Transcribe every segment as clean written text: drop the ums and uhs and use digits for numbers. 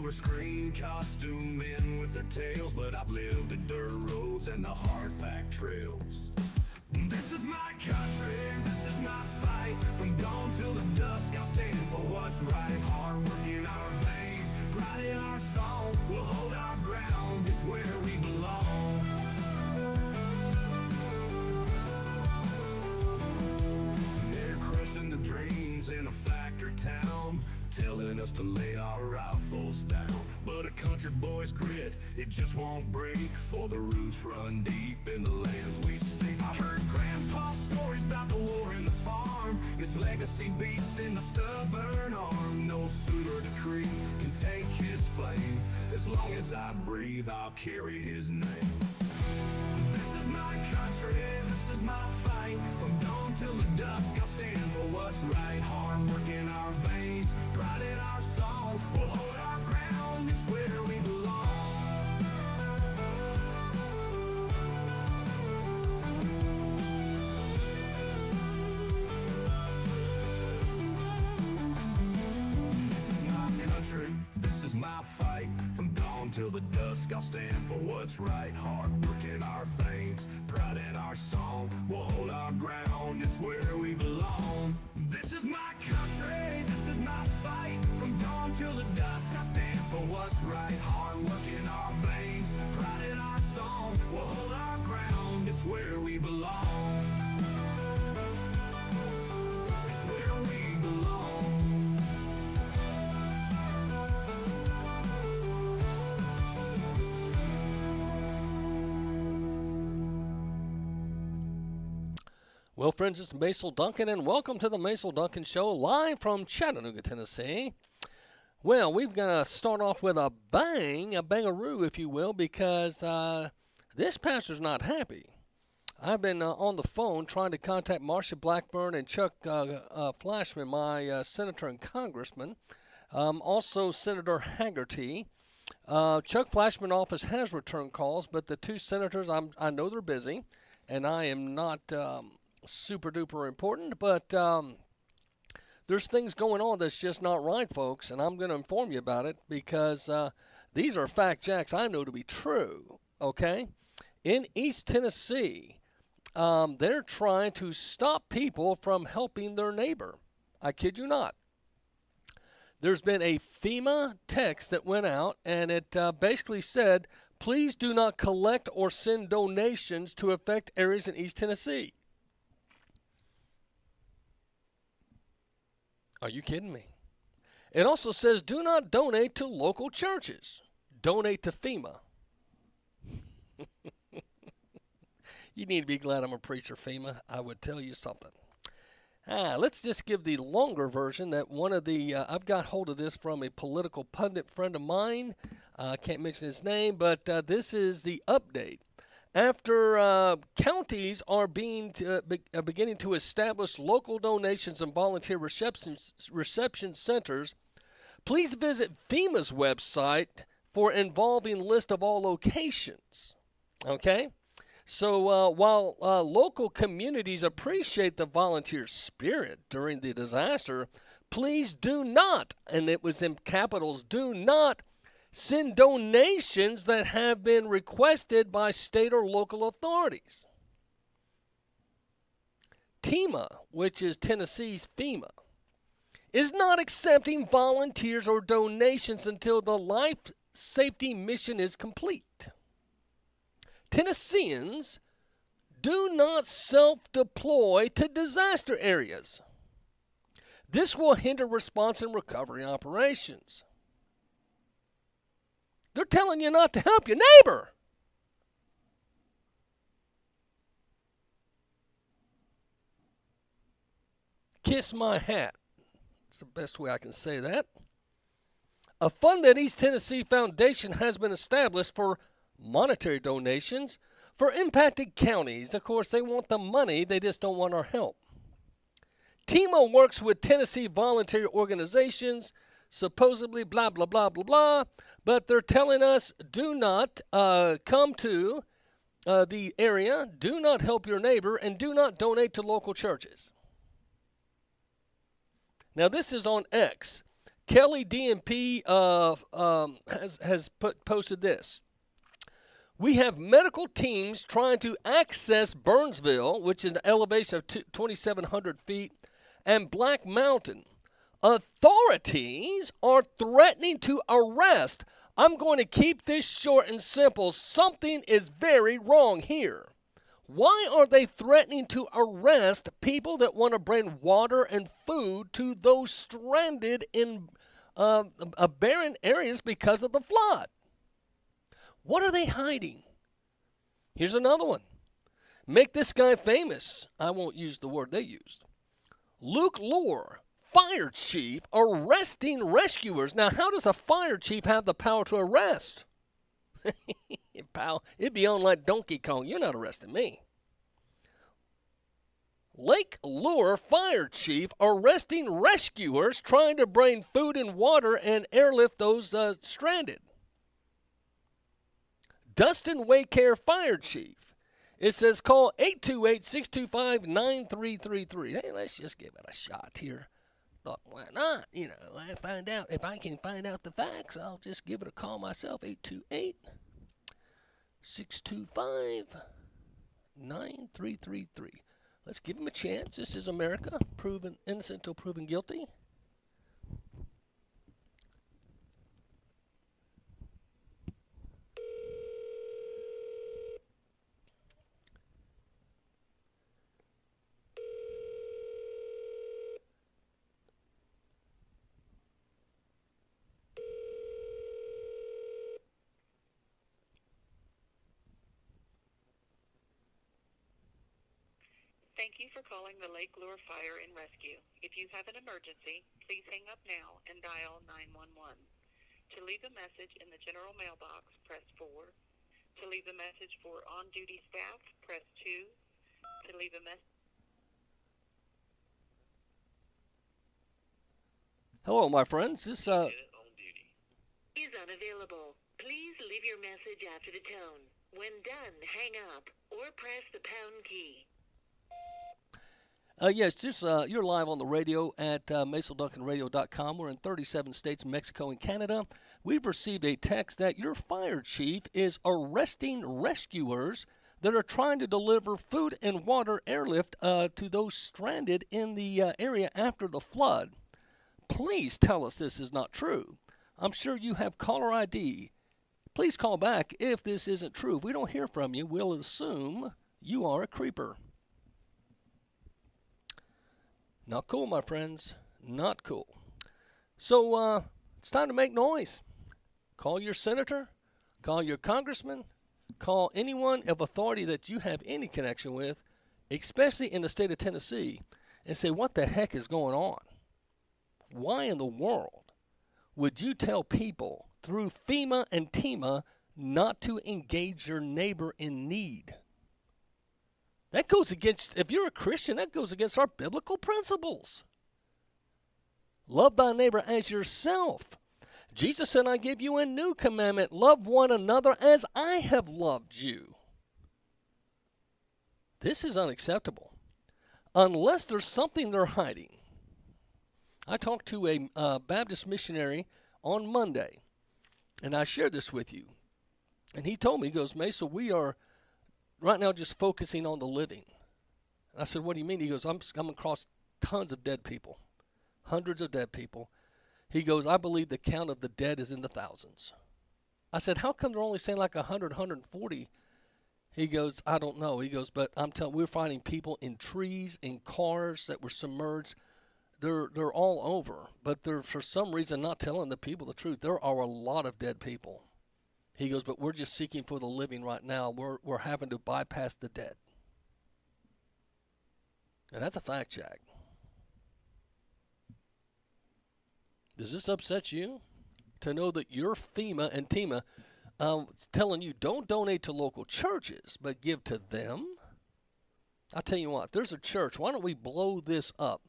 silver screen costume men with their tails, but I've lived the dirt roads and the hard-packed trails. This is my country, this is my fight. From dawn till the dusk, I'll stand for what's right. Hard work in our veins, pride in our song. We'll hold our ground, it's where we belong. They're crushing the dreams in a factory town, telling us to lay our rifles down. But a country boy's grit, it just won't break, for the roots run deep in the lands we stake. I heard Grandpa's stories about the war in the farm. His legacy beats in the stubborn arm. No sooner decree can take his flame. As long as I breathe, I'll carry his name. This is my country, this is my fight. From dawn till the dusk, I'll stand for what's right. Hard work in our veins, pride in our song. We'll hold our ground, it's where we belong. This is my country, this is my fight. From dawn till the dusk, I'll stand for what's right. Hard work in our veins, pride in our song. We'll hold our ground, it's where we belong. This is my country, this is my fight. From dawn till the dusk, I stand for what's right. Hard work in our veins, pride in our song. We'll hold our ground, it's where we belong. It's where we belong. Well, friends, it's Macil Duncan, and welcome to the Macil Duncan Show, live from Chattanooga, Tennessee. Well, we're going to start off with a bang, a bangaroo, if you will, because this pastor's not happy. I've been on the phone trying to contact Marcia Blackburn and Chuck Flashman, my senator and congressman, also Senator Haggerty. Chuck Flashman's office has returned calls, but the two senators, I know they're busy, and I am not super duper important, but there's things going on that's just not right, folks, and I'm going to inform you about it because these are fact jacks I know to be true, okay? In East Tennessee, they're trying to stop people from helping their neighbor. I kid you not. There's been a FEMA text that went out, and it basically said, please do not collect or send donations to affect areas in East Tennessee. Are you kidding me? It also says, do not donate to local churches. Donate to FEMA. You need to be glad I'm a preacher, FEMA. I would tell you something. Let's just give the longer version that one of the, I've got hold of this from a political pundit friend of mine. I can't mention his name, but this is the update. After counties are beginning to establish local donations and volunteer reception centers, please visit FEMA's website for involving list of all locations. Okay? So while local communities appreciate the volunteer spirit during the disaster, please do not, and it was in capitals, do not send donations that have been requested by state or local authorities. TEMA, which is Tennessee's FEMA, is not accepting volunteers or donations until the life safety mission is complete. Tennesseans do not self-deploy to disaster areas. This will hinder response and recovery operations. They're telling you not to help your neighbor. Kiss my hat. It's the best way I can say that. A fund at East Tennessee Foundation has been established for monetary donations for impacted counties. Of course, they want the money, they just don't want our help. TEMA works with Tennessee voluntary organizations, supposedly blah, blah, blah, blah, blah, but they're telling us do not come to the area, do not help your neighbor, and do not donate to local churches. Now, this is on X. Kelly DMP has posted this. We have medical teams trying to access Burnsville, which is an elevation of 2,700 feet, and Black Mountain. Authorities are threatening to arrest. I'm going to keep this short and simple. Something is very wrong here. Why are they threatening to arrest people that want to bring water and food to those stranded in barren areas because of the flood? What are they hiding? Here's another one. Make this guy famous. I won't use the word they used. Luke Lure, fire chief, arresting rescuers. Now, how does a fire chief have the power to arrest? Pal, it'd be on like Donkey Kong. You're not arresting me. Lake Lure fire chief arresting rescuers trying to bring food and water and airlift those stranded. Dustin Waycare fire chief. It says call 828-625-9333. Hey, let's just give it a shot here. Thought, why not? I find out. If I can find out the facts, I'll just give it a call myself. 828-625-9333. Let's give him a chance. This is America, proven innocent till proven guilty. Thank you for calling the Lake Lure Fire and Rescue. If you have an emergency, please hang up now and dial 911. To leave a message in the general mailbox, press 4. To leave a message for on-duty staff, press 2. To leave a message... Hello, my friends. This is unavailable. Please leave your message after the tone. When done, hang up or press the pound key. Yes, you're live on the radio at MacilDuncanRadio.com. We're in 37 states, Mexico, and Canada. We've received a text that your fire chief is arresting rescuers that are trying to deliver food and water airlift to those stranded in the area after the flood. Please tell us this is not true. I'm sure you have caller ID. Please call back if this isn't true. If we don't hear from you, we'll assume you are a creeper. Not cool, my friends. Not cool. So it's time to make noise. Call your senator. Call your congressman. Call anyone of authority that you have any connection with, especially in the state of Tennessee, and say, what the heck is going on? Why in the world would you tell people through FEMA and TEMA not to engage your neighbor in need? That goes against, if you're a Christian, that goes against our biblical principles. Love thy neighbor as yourself. Jesus said, I give you a new commandment. Love one another as I have loved you. This is unacceptable. Unless there's something they're hiding. I talked to a Baptist missionary on Monday, and I shared this with you. And he told me, he goes, Mesa, we are right now just focusing on the living. And I said, what do you mean? He goes, I'm coming across tons of dead people, hundreds of dead people. He goes, I believe the count of the dead is in the thousands. I said, how come they're only saying like 100, 140? He goes, I don't know. He goes, but I'm telling, we're finding people in trees, in cars that were submerged. They're all over, but they're for some reason not telling the people the truth. There are a lot of dead people. He goes, but we're just seeking for the living right now. We're having to bypass the dead. And that's a fact check. Does this upset you? To know that your FEMA and TEMA telling you don't donate to local churches, but give to them? I'll tell you what, there's a church. Why don't we blow this up?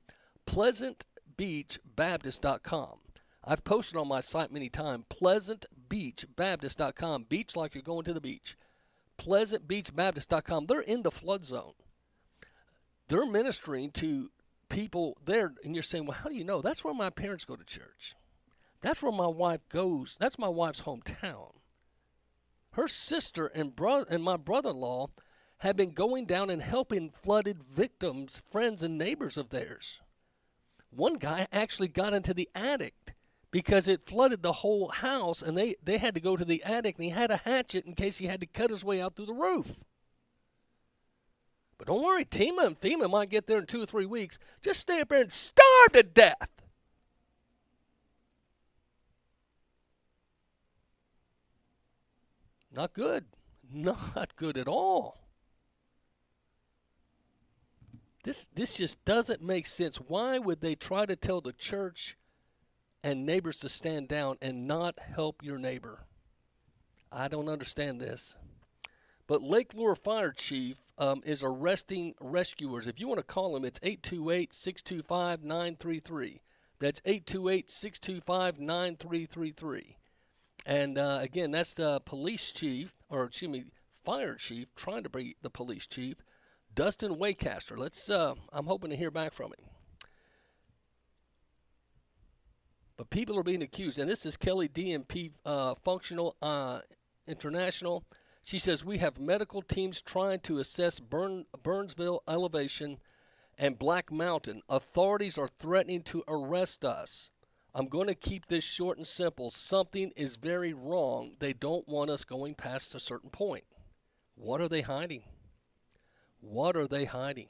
PleasantBeachBaptist.com. I've posted on my site many times, PleasantBeachBaptist.com. Beach like you're going to the beach. PleasantBeachBaptist.com. They're in the flood zone. They're ministering to people there, and you're saying, well, how do you know? That's where my parents go to church. That's where my wife goes. That's my wife's hometown. Her sister and my brother-in-law have been going down and helping flooded victims, friends and neighbors of theirs. One guy actually got into the attic because it flooded the whole house, and they had to go to the attic, and he had a hatchet in case he had to cut his way out through the roof. But don't worry, TEMA and FEMA might get there in 2 or 3 weeks. Just stay up there and starve to death. Not good. Not good at all. This just doesn't make sense. Why would they try to tell the church and neighbors to stand down and not help your neighbor? I don't understand this. But Lake Lure Fire Chief is arresting rescuers. If you want to call him, it's 828-625-9333. That's 828-625-9333. And again, that's the police chief, or excuse me, fire chief, trying to be the police chief, Dustin Waycaster. I'm hoping to hear back from him. But people are being accused, and this is Kelly DMP Functional International. She says, we have medical teams trying to assess Burnsville elevation and Black Mountain. Authorities are threatening to arrest us. I'm going to keep this short and simple. Something is very wrong. They don't want us going past a certain point. What are they hiding? What are they hiding?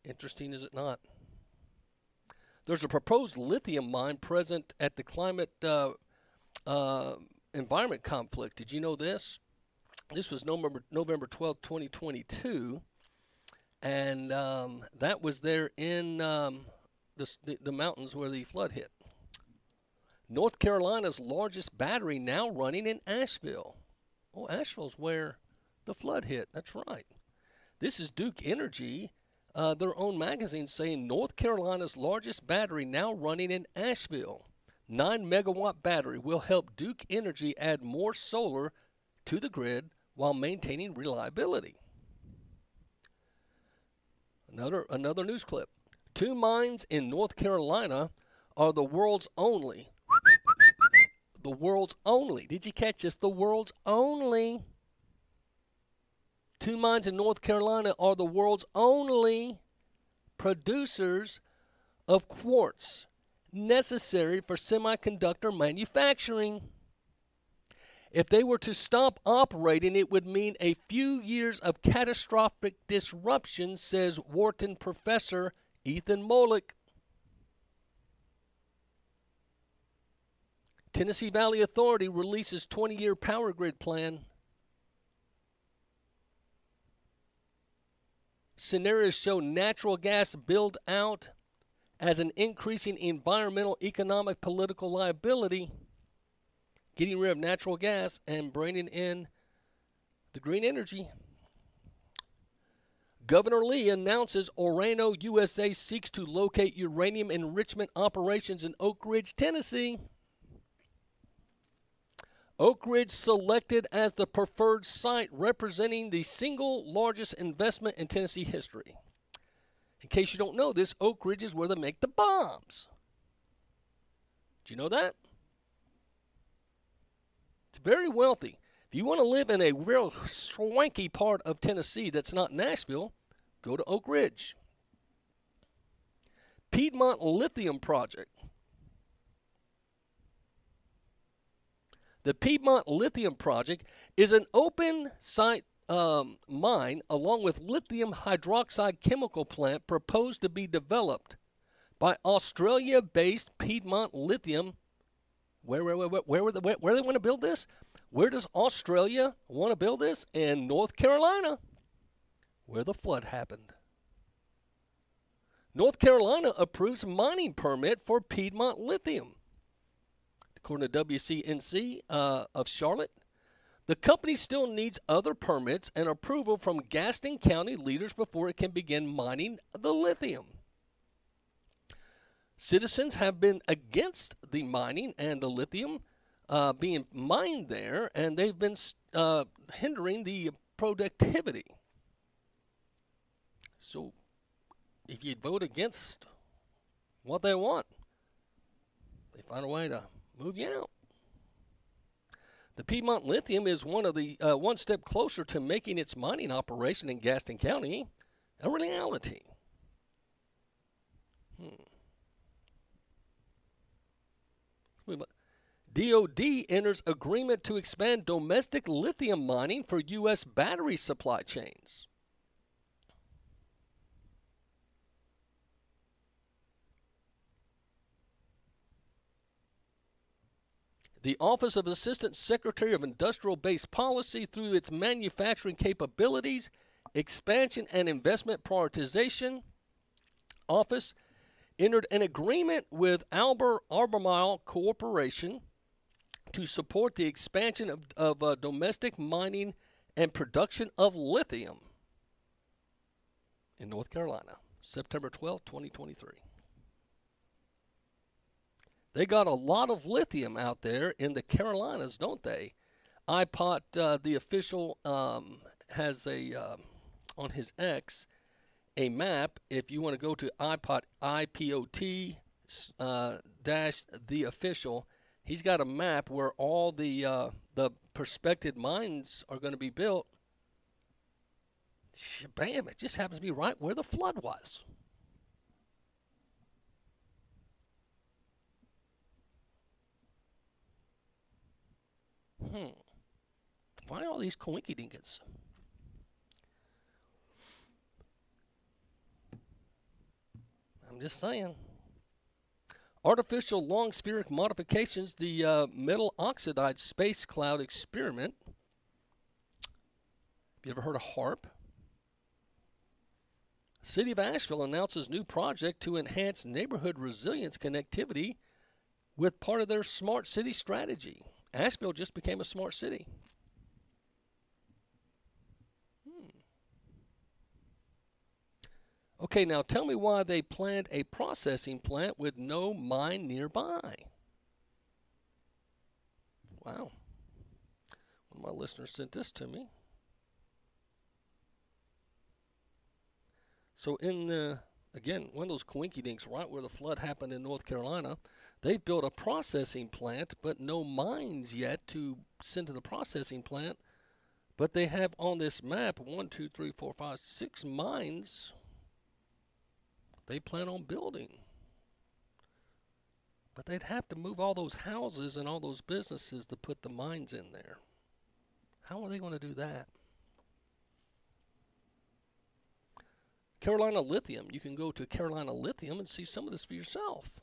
Interesting, is it not? There's a proposed lithium mine present at the climate environment conflict. Did you know this? This was November 12, 2022. And that was there in the mountains where the flood hit. North Carolina's largest battery now running in Asheville. Oh, Asheville's where the flood hit. That's right. This is Duke Energy, their own magazine, saying North Carolina's largest battery now running in Asheville. 9-megawatt battery will help Duke Energy add more solar to the grid while maintaining reliability. Another news clip. 2 mines in North Carolina are the world's only. The world's only. Did you catch this? The world's only. 2 mines in North Carolina are the world's only producers of quartz necessary for semiconductor manufacturing. If they were to stop operating, it would mean a few years of catastrophic disruption, says Wharton professor Ethan Molick. Tennessee Valley Authority releases 20-year power grid plan. Scenarios show natural gas build out as an increasing environmental, economic, political liability, getting rid of natural gas and bringing in the green energy. Governor Lee announces Orano USA seeks to locate uranium enrichment operations in Oak Ridge, Tennessee. Oak Ridge selected as the preferred site, representing the single largest investment in Tennessee history. In case you don't know this, Oak Ridge is where they make the bombs. Do you know that? It's very wealthy. If you want to live in a real swanky part of Tennessee that's not Nashville, go to Oak Ridge. Piedmont Lithium Project. The Piedmont Lithium Project is an open site mine along with lithium hydroxide chemical plant proposed to be developed by Australia-based Piedmont Lithium. Where they want to build this? Where does Australia want to build this? In North Carolina, where the flood happened. North Carolina approves mining permit for Piedmont Lithium. According to WCNC of Charlotte, the company still needs other permits and approval from Gaston County leaders before it can begin mining the lithium. Citizens have been against the mining and the lithium being mined there, and they've been hindering the productivity. So if you vote against what they want. They find a way to move you out. The Piedmont Lithium is one step closer to making its mining operation in Gaston County a reality. DOD enters agreement to expand domestic lithium mining for U.S. battery supply chains. The Office of Assistant Secretary of Industrial Base Policy, through its manufacturing capabilities, expansion, and investment prioritization office, entered an agreement with Albemarle Corporation to support the expansion of domestic mining and production of lithium in North Carolina, September 12, 2023. They got a lot of lithium out there in the Carolinas, don't they? iPot, the official, has on his X, a map. If you want to go to iPot, IPOT dash the official, he's got a map where all the prospective mines are going to be built. Bam! It just happens to be right where the flood was. Why all these coinky-dinkies? I'm just saying. Artificial long spheric modifications, the metal oxide space cloud experiment. Have you ever heard of HARP? City of Asheville announces new project to enhance neighborhood resilience connectivity with part of their smart city strategy. Asheville just became a smart city. Okay, now tell me why they planned a processing plant with no mine nearby. Wow. One of my listeners sent this to me. So again, one of those coinky-dinks right where the flood happened in North Carolina, they've built a processing plant, but no mines yet to send to the processing plant. But they have on this map 6 mines they plan on building. But they'd have to move all those houses and all those businesses to put the mines in there. How are they going to do that? Carolina Lithium. You can go to Carolina Lithium and see some of this for yourself.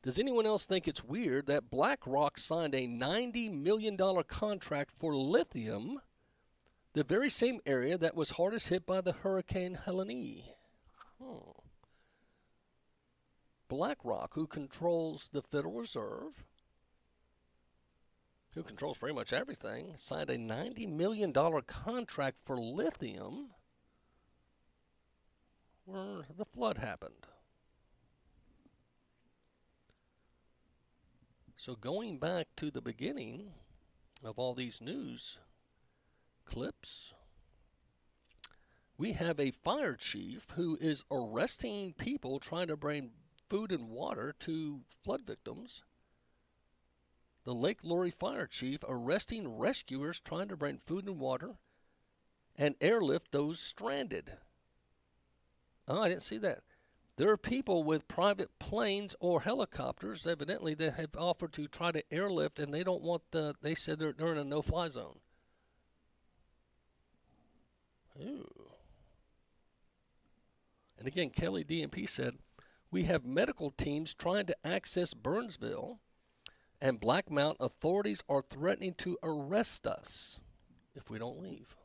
Does anyone else think it's weird that BlackRock signed a $90 million contract for lithium, the very same area that was hardest hit by the Hurricane Helene? BlackRock, who controls the Federal Reserve, who controls pretty much everything, signed a $90 million contract for lithium where the flood happened. So going back to the beginning of all these news clips, we have a fire chief who is arresting people trying to bring food and water to flood victims. The Lake Lowry fire chief arresting rescuers trying to bring food and water and airlift those stranded. Oh, I didn't see that. There are people with private planes or helicopters, evidently, that have offered to try to airlift, and they don't want they said they're in a no-fly zone. Ooh. And again, Kelly DMP said, we have medical teams trying to access Burnsville, and Black Mount authorities are threatening to arrest us if we don't leave.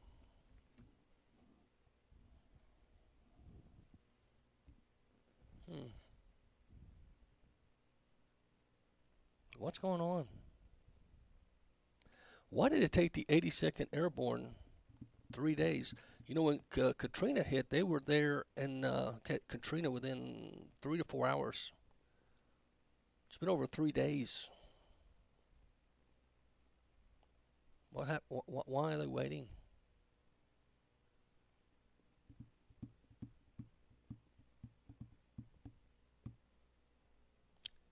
What's going on? Why did it take the 82nd Airborne 3 days? You know, when Katrina hit, they were there and Katrina within 3 to 4 hours. It's been over 3 days. Why are they waiting?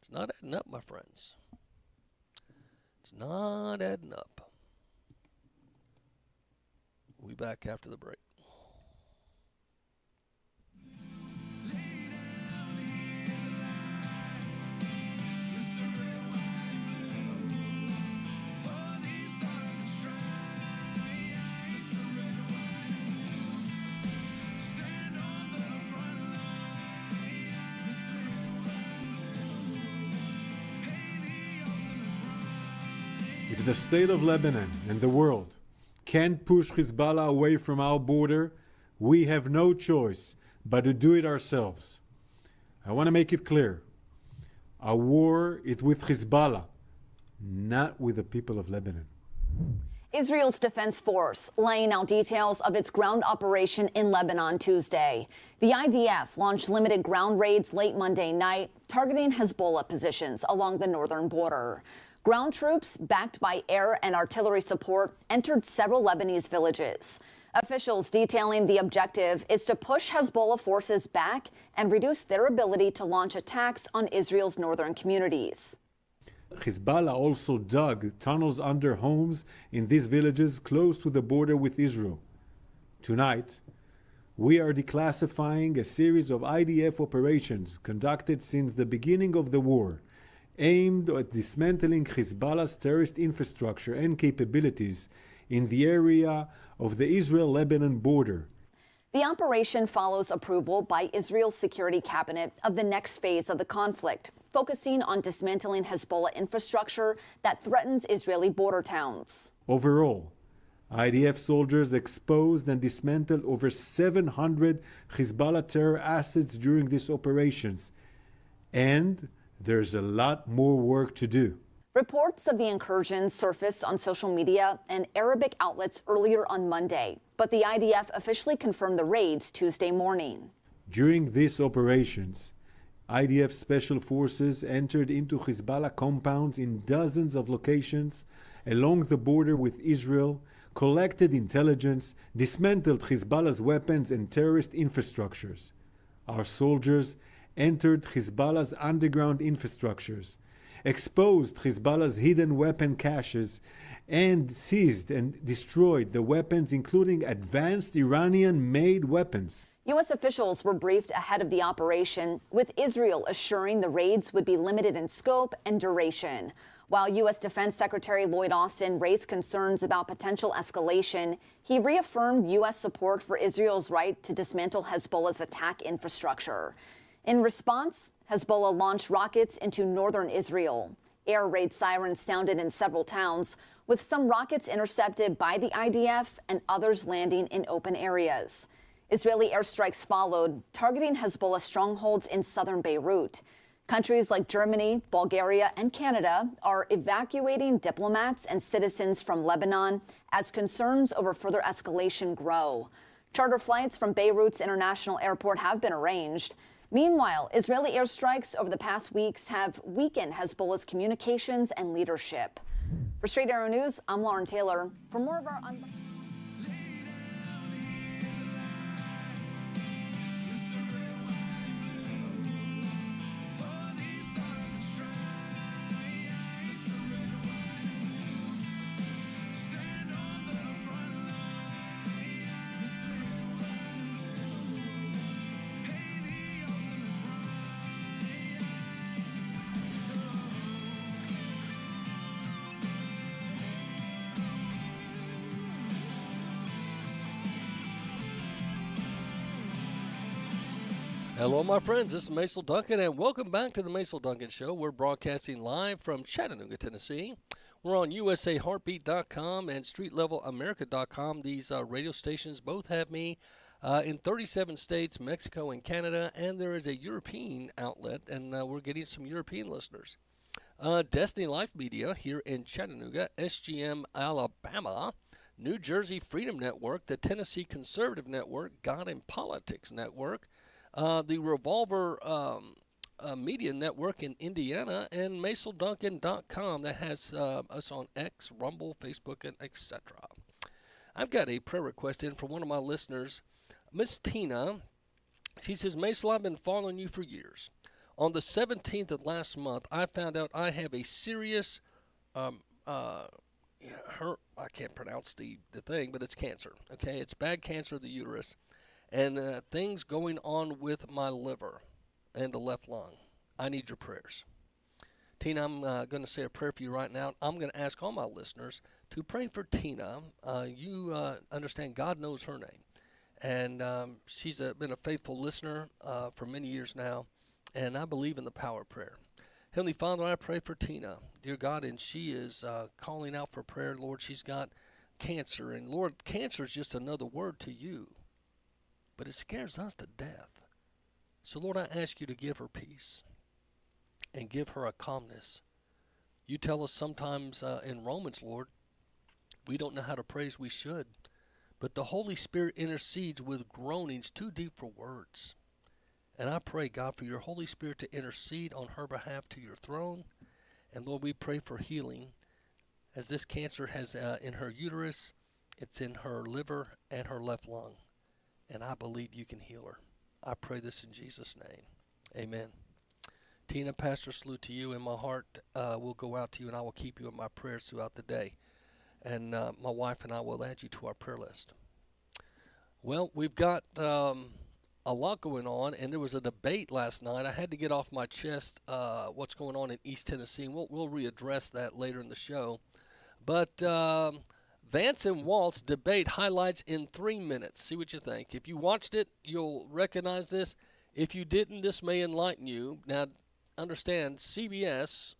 It's not adding up, my friends. It's not adding up. We'll be back after the break. If the state of Lebanon and the world can't push Hezbollah away from our border, we have no choice but to do it ourselves. I want to make it clear. Our war is with Hezbollah, not with the people of Lebanon. Israel's Defense Force laying out details of its ground operation in Lebanon Tuesday. The IDF launched limited ground raids late Monday night, targeting Hezbollah positions along the northern border. Ground troops, backed by air and artillery support, entered several Lebanese villages. Officials detailing the objective is to push Hezbollah forces back and reduce their ability to launch attacks on Israel's northern communities. Hezbollah also dug tunnels under homes in these villages close to the border with Israel. Tonight, we are declassifying a series of IDF operations conducted since the beginning of the war, aimed at dismantling Hezbollah's terrorist infrastructure and capabilities in the area of the Israel-Lebanon border. The operation follows approval by Israel's security cabinet of the next phase of the conflict, focusing on dismantling Hezbollah infrastructure that threatens Israeli border towns. Overall, IDF soldiers exposed and dismantled over 700 Hezbollah terror assets during these operations, and there's a lot more work to do. Reports of the incursions surfaced on social media and Arabic outlets earlier on Monday, but the IDF officially confirmed the raids Tuesday morning. During these operations, IDF special forces entered into Hezbollah compounds in dozens of locations along the border with Israel, collected intelligence, dismantled Hezbollah's weapons and terrorist infrastructures. Our soldiers entered Hezbollah's underground infrastructures, exposed Hezbollah's hidden weapon caches, and seized and destroyed the weapons, including advanced Iranian-made weapons. U.S. officials were briefed ahead of the operation, with Israel assuring the raids would be limited in scope and duration. While U.S. Defense Secretary Lloyd Austin raised concerns about potential escalation, he reaffirmed U.S. support for Israel's right to dismantle Hezbollah's attack infrastructure. In response, Hezbollah launched rockets into northern Israel. Air raid sirens sounded in several towns, with some rockets intercepted by the IDF and others landing in open areas. Israeli airstrikes followed, targeting Hezbollah strongholds in southern Beirut. Countries like Germany, Bulgaria, and Canada are evacuating diplomats and citizens from Lebanon as concerns over further escalation grow. Charter flights from Beirut's international airport have been arranged. Meanwhile, Israeli airstrikes over the past weeks have weakened Hezbollah's communications and leadership. For Straight Arrow News, I'm Lauren Taylor. For more of our Hello, my friends. This is Macil Duncan, and welcome back to the Macil Duncan Show. We're broadcasting live from Chattanooga, Tennessee. We're on USAHeartbeat.com and StreetLevelAmerica.com. These radio stations both have me in 37 states, Mexico, and Canada, and there is a European outlet, and we're getting some European listeners. Destiny Life Media here in Chattanooga, SGM Alabama, New Jersey Freedom Network, the Tennessee Conservative Network, God and Politics Network, the Revolver Media Network in Indiana, and MacilDuncan.com that has us on X, Rumble, Facebook, and etc. I've got a prayer request in from one of my listeners, Miss Tina. She says, Macil, I've been following you for years. On the 17th of last month, I found out I have a serious, I can't pronounce the thing, but it's cancer. Okay, it's bad cancer of the uterus, and things going on with my liver and the left lung. I need your prayers. Tina, I'm going to say a prayer for you right now. I'm going to ask all my listeners to pray for Tina. You understand God knows her name, and she's been a faithful listener for many years now, and I believe in the power of prayer. Heavenly Father, I pray for Tina, dear God, and she is calling out for prayer. Lord, she's got cancer, and Lord, cancer is just another word to you, but it scares us to death. So Lord, I ask you to give her peace and give her a calmness. You tell us sometimes in Romans, Lord, we don't know how to pray as we should, but the Holy Spirit intercedes with groanings too deep for words. And I pray, God, for your Holy Spirit to intercede on her behalf to your throne. And Lord, we pray for healing as this cancer has in her uterus, it's in her liver and her left lung. And I believe you can heal her. I pray this in Jesus' name. Amen. Tina, pastor salute to you, and my heart will go out to you, and I will keep you in my prayers throughout the day. And my wife and I will add you to our prayer list. Well, we've got a lot going on, and there was a debate last night. I had to get off my chest what's going on in East Tennessee, and we'll readdress that later in the show. But Vance and Walt's debate highlights in 3 minutes. See what you think. If you watched it, you'll recognize this. If you didn't, this may enlighten you. Now, understand, CBS,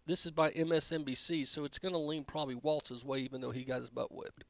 this is by MSNBC, so it's going to lean probably Waltz's way, even though he got his butt whipped.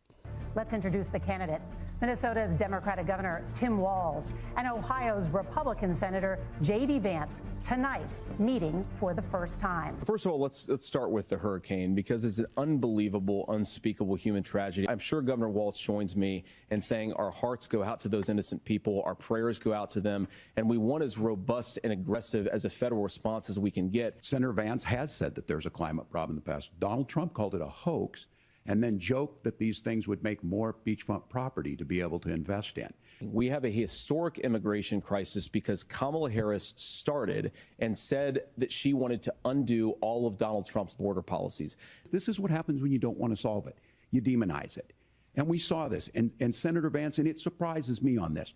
Let's introduce the candidates. Minnesota's Democratic Governor Tim Walz and Ohio's Republican Senator J.D. Vance tonight meeting for the first time. First of all, let's start with the hurricane, because it's an unbelievable, unspeakable human tragedy. I'm sure Governor Walz joins me in saying our hearts go out to those innocent people, our prayers go out to them, and we want as robust and aggressive as a federal response as we can get. Senator Vance has said that there's a climate problem in the past. Donald Trump called it a hoax, and then joked that these things would make more beachfront property to be able to invest in. We have a historic immigration crisis because Kamala Harris started and said that she wanted to undo all of Donald Trump's border policies. This is what happens when you don't want to solve it. You demonize it. And we saw this. And Senator Vance, and it surprises me on this,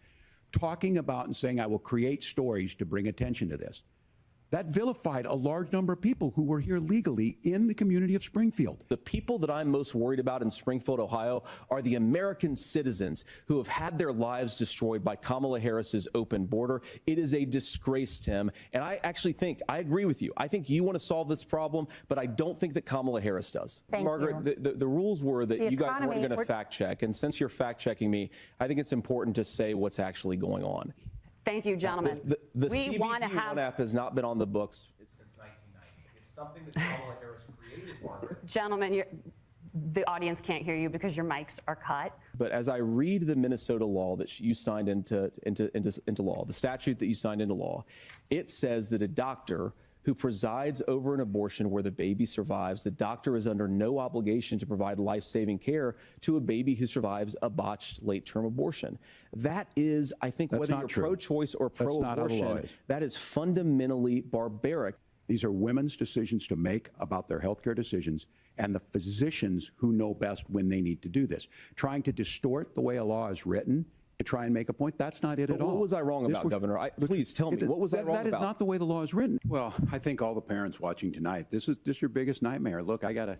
talking about and saying, I will create stories to bring attention to this. That vilified a large number of people who were here legally in the community of Springfield. The people that I'm most worried about in Springfield, Ohio, are the American citizens who have had their lives destroyed by Kamala Harris's open border. It is a disgrace, Tim. And I actually think, I agree with you. I think you want to solve this problem, but I don't think that Kamala Harris does. Margaret, the rules were that you guys weren't going to fact check. And since you're fact checking me, I think it's important to say what's actually going on. Thank you, gentlemen. The CBP app has not been on the books since 1990. It's something that Kamala Harris created, Margaret. Gentlemen, the audience can't hear you because your mics are cut. But as I read the Minnesota law that you signed into law, the statute that you signed into law, it says that a doctor who presides over an abortion where the baby survives, the doctor is under no obligation to provide life-saving care to a baby who survives a botched late-term abortion. That is, I think, whether you're pro-choice or pro-abortion, that is fundamentally barbaric. These are women's decisions to make about their healthcare decisions, and the physicians who know best when they need to do this. Trying to distort the way a law is written to try and make a point, that's not it at all. What was I wrong about, Governor? Please tell me, what was I wrong about? That is not the way the law is written. Well, I think all the parents watching tonight, this is your biggest nightmare. Look, I got a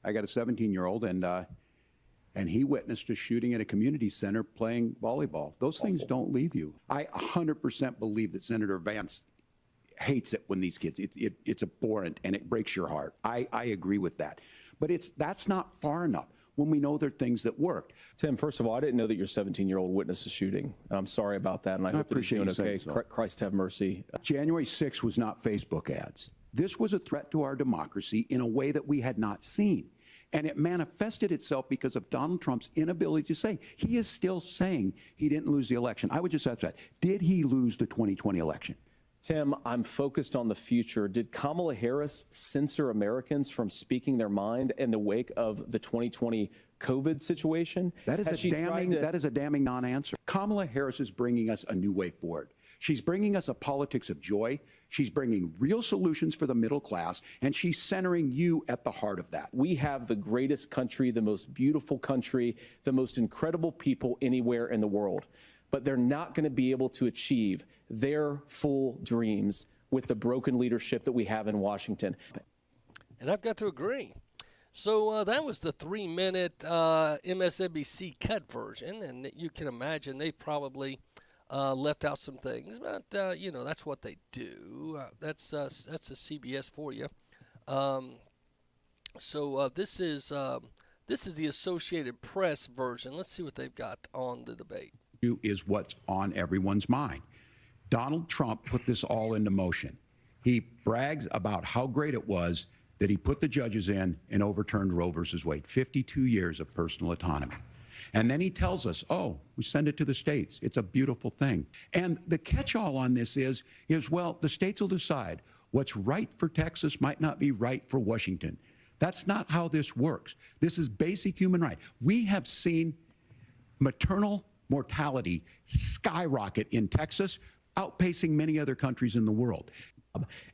17-year-old, and he witnessed a shooting at a community center playing volleyball. Those things don't leave you. I 100% believe that Senator Vance hates it when these kids, it's abhorrent and it breaks your heart. I agree with that. But that's not far enough when we know there are things that worked. Tim, first of all, I didn't know that your 17-year-old witnessed a shooting. And I'm sorry about that, and I hope that he's doing okay. So. Christ have mercy. January 6th was not Facebook ads. This was a threat to our democracy in a way that we had not seen. And it manifested itself because of Donald Trump's inability to say. He is still saying he didn't lose the election. I would just ask that. Did he lose the 2020 election? Tim, I'm focused on the future. Did Kamala Harris censor Americans from speaking their mind in the wake of the 2020 COVID situation? That is a damning non-answer. Kamala Harris is bringing us a new way forward. She's bringing us a politics of joy. She's bringing real solutions for the middle class, and she's centering you at the heart of that. We have the greatest country, the most beautiful country, the most incredible people anywhere in the world. But they're not going to be able to achieve their full dreams with the broken leadership that we have in Washington. And I've got to agree. So that was the 3-minute MSNBC cut version, and you can imagine they probably left out some things, but you know, that's what they do. That's a CBS for you. So this is the Associated Press version. Let's see what they've got on the debate. Is what's on everyone's mind. Donald Trump put this all into motion. He brags about how great it was that he put the judges in and overturned Roe versus Wade, 52 years of personal autonomy. And then he tells us, oh, we send it to the states. It's a beautiful thing. And the catch-all on this is, well, the states will decide what's right for Texas might not be right for Washington. That's not how this works. This is basic human right. We have seen maternal mortality skyrocket in Texas, outpacing many other countries in the world.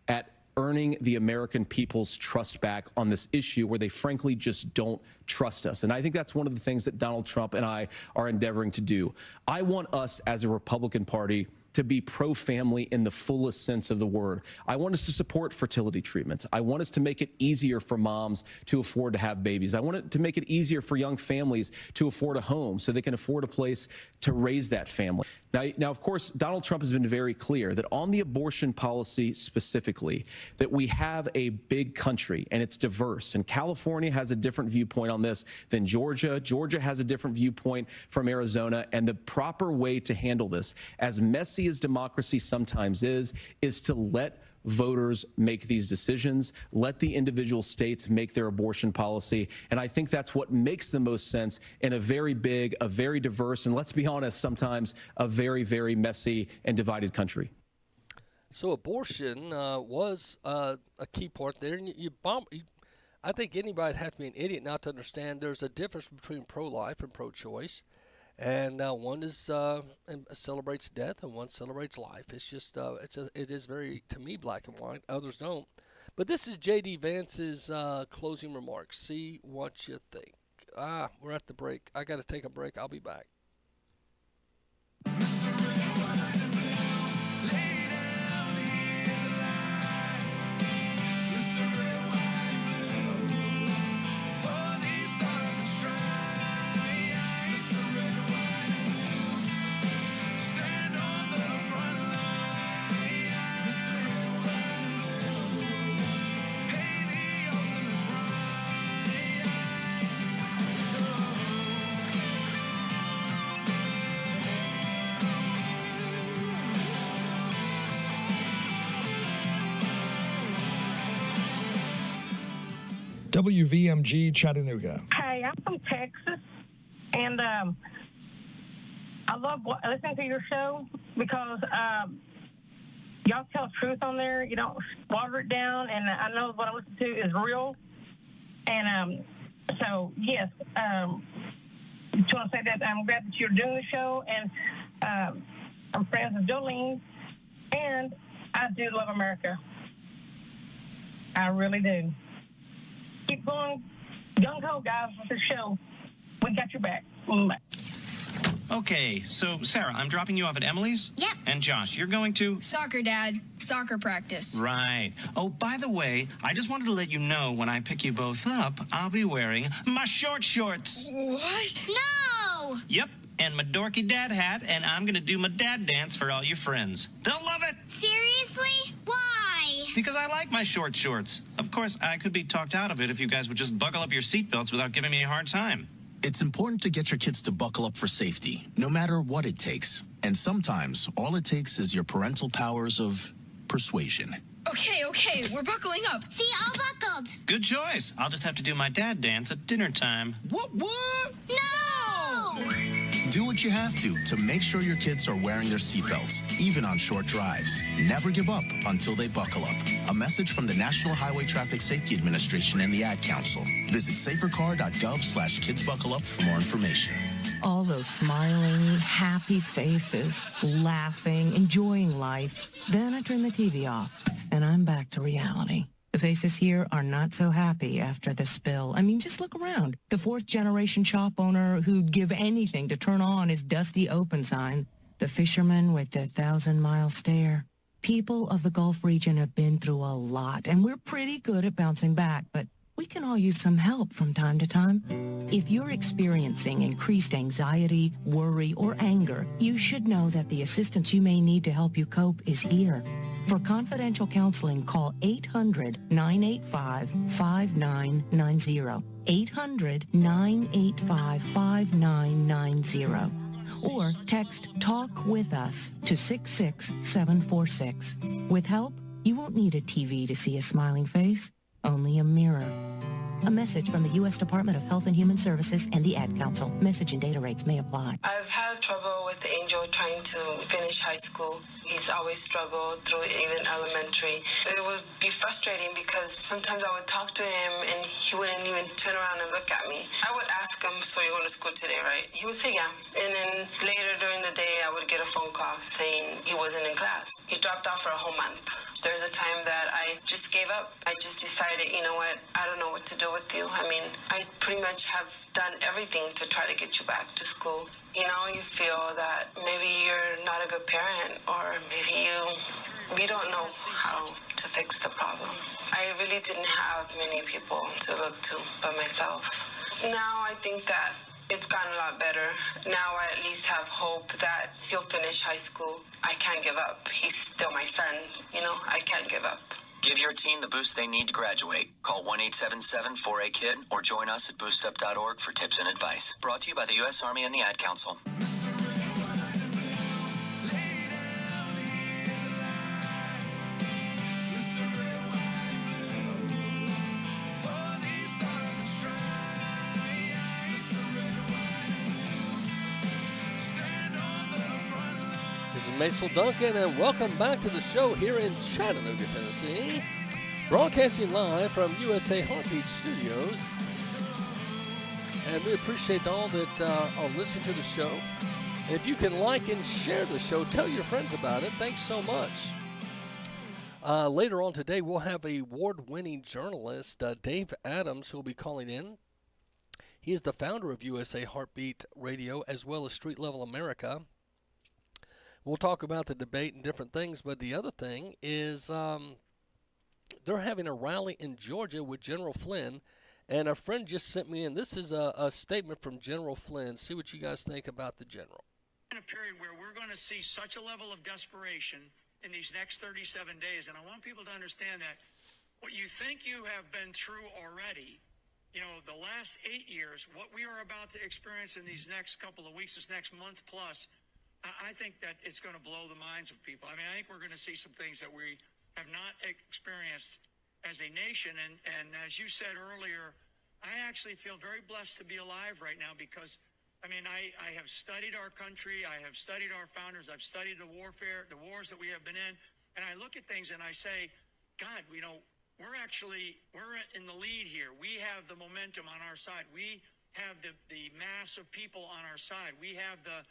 At earning the American people's trust back on this issue where they frankly just don't trust us. And I think that's one of the things that Donald Trump and I are endeavoring to do. I want us as a Republican Party to be pro-family in the fullest sense of the word. I want us to support fertility treatments. I want us to make it easier for moms to afford to have babies. I want it to make it easier for young families to afford a home so they can afford a place to raise that family. Now, of course, Donald Trump has been very clear that on the abortion policy specifically, that we have a big country and it's diverse. And California has a different viewpoint on this than Georgia. Georgia has a different viewpoint from Arizona. And the proper way to handle this, as messy as democracy sometimes is to let voters make these decisions, let the individual states make their abortion policy. And I think that's what makes the most sense in a very big, a very diverse, and let's be honest, sometimes a very, very messy and divided country. So abortion was a key part there. And I think anybody'd have to be an idiot not to understand there's a difference between pro-life and pro-choice. And one is celebrates death, and one celebrates life. It's just it is very, to me, black and white. Others don't. But this is J.D. Vance's closing remarks. See what you think. We're at the break. I got to take a break. I'll be back. WVMG Chattanooga. Hey, I'm from Texas, and I love listening to your show because y'all tell truth on there. You don't water it down, and I know what I listen to is real. And so, yes, just want to say that I'm glad that you're doing the show, and I'm friends with Jolene, and I do love America. I really do. Keep going, gung-ho, guys, with the show. We got your back. Bye. Okay, so Sarah, I'm dropping you off at Emily's. Yep. And Josh, you're going to? Soccer, Dad. Soccer practice. Right. Oh, by the way, I just wanted to let you know when I pick you both up, I'll be wearing my short shorts. What? No! Yep, and my dorky dad hat, and I'm going to do my dad dance for all your friends. They'll love it! Seriously? Why? Because I like my short shorts. Of course, I could be talked out of it if you guys would just buckle up your seatbelts without giving me a hard time. It's important to get your kids to buckle up for safety, no matter what it takes. And sometimes, all it takes is your parental powers of persuasion. Okay, we're buckling up. See, all buckled. Good choice. I'll just have to do my dad dance at dinner time. What? No! Do what you have to make sure your kids are wearing their seatbelts, even on short drives. Never give up until they buckle up. A message from the National Highway Traffic Safety Administration and the Ad Council. Visit safercar.gov/kidsbuckleup for more information. All those smiling, happy faces, laughing, enjoying life. Then I turn the TV off, and I'm back to reality. The faces here are not so happy after the spill. I mean, just look around. The fourth-generation shop owner who'd give anything to turn on his dusty open sign. The fisherman with the 1,000-mile stare. People of the Gulf region have been through a lot, and we're pretty good at bouncing back, but we can all use some help from time to time. If you're experiencing increased anxiety, worry, or anger, you should know that the assistance you may need to help you cope is here. For confidential counseling, call 800-985-5990. 800-985-5990. Or text TALK WITH US to 66746. With help, you won't need a TV to see a smiling face, only a mirror. A message from the U.S. Department of Health and Human Services and the Ad Council. Message and data rates may apply. I've had trouble with Angel trying to finish high school. He's always struggled through even elementary. It would be frustrating because sometimes I would talk to him and he wouldn't even turn around and look at me. I would ask him, so you're going to school today, right? He would say, yeah. And then later during the day, I would get a phone call saying he wasn't in class. He dropped out for a whole month. There's a time that I just gave up. I just decided, you know what, I don't know what to do with you. I mean, I pretty much have done everything to try to get you back to school. You know, you feel that maybe you're not a good parent, or maybe we don't know how to fix the problem. I really didn't have many people to look to but myself. Now I think that it's gotten a lot better. Now I at least have hope that he'll finish high school. I can't give up. He's still my son. You know, I can't give up. Give your teen the boost they need to graduate. Call 1-877-4A-KID or join us at boostup.org for tips and advice. Brought to you by the U.S. Army and the Ad Council. This is Macil Duncan, and welcome back to the show here in Chattanooga, Tennessee. Broadcasting live from USA Heartbeat Studios. And we appreciate all that are listening to the show. And if you can like and share the show, tell your friends about it. Thanks so much. Later on today, we'll have award-winning journalist Dave Adams, who will be calling in. He is the founder of USA Heartbeat Radio, as well as Street Level America. We'll talk about the debate and different things, but the other thing is they're having a rally in Georgia with General Flynn, and a friend just sent me in. This is a statement from General Flynn. See what you guys think about the general. In a period where we're going to see such a level of desperation in these next 37 days, and I want people to understand that what you think you have been through already, you know, the last 8 years, what we are about to experience in these next couple of weeks, this next month plus, I think that it's going to blow the minds of people. I mean, I think we're going to see some things that we have not experienced as a nation. And as you said earlier, I actually feel very blessed to be alive right now because, I mean, I have studied our country. I have studied our founders. I've studied the warfare, the wars that we have been in. And I look at things and I say, God, you know, we're in the lead here. We have the momentum on our side. We have the mass of people on our side. We have the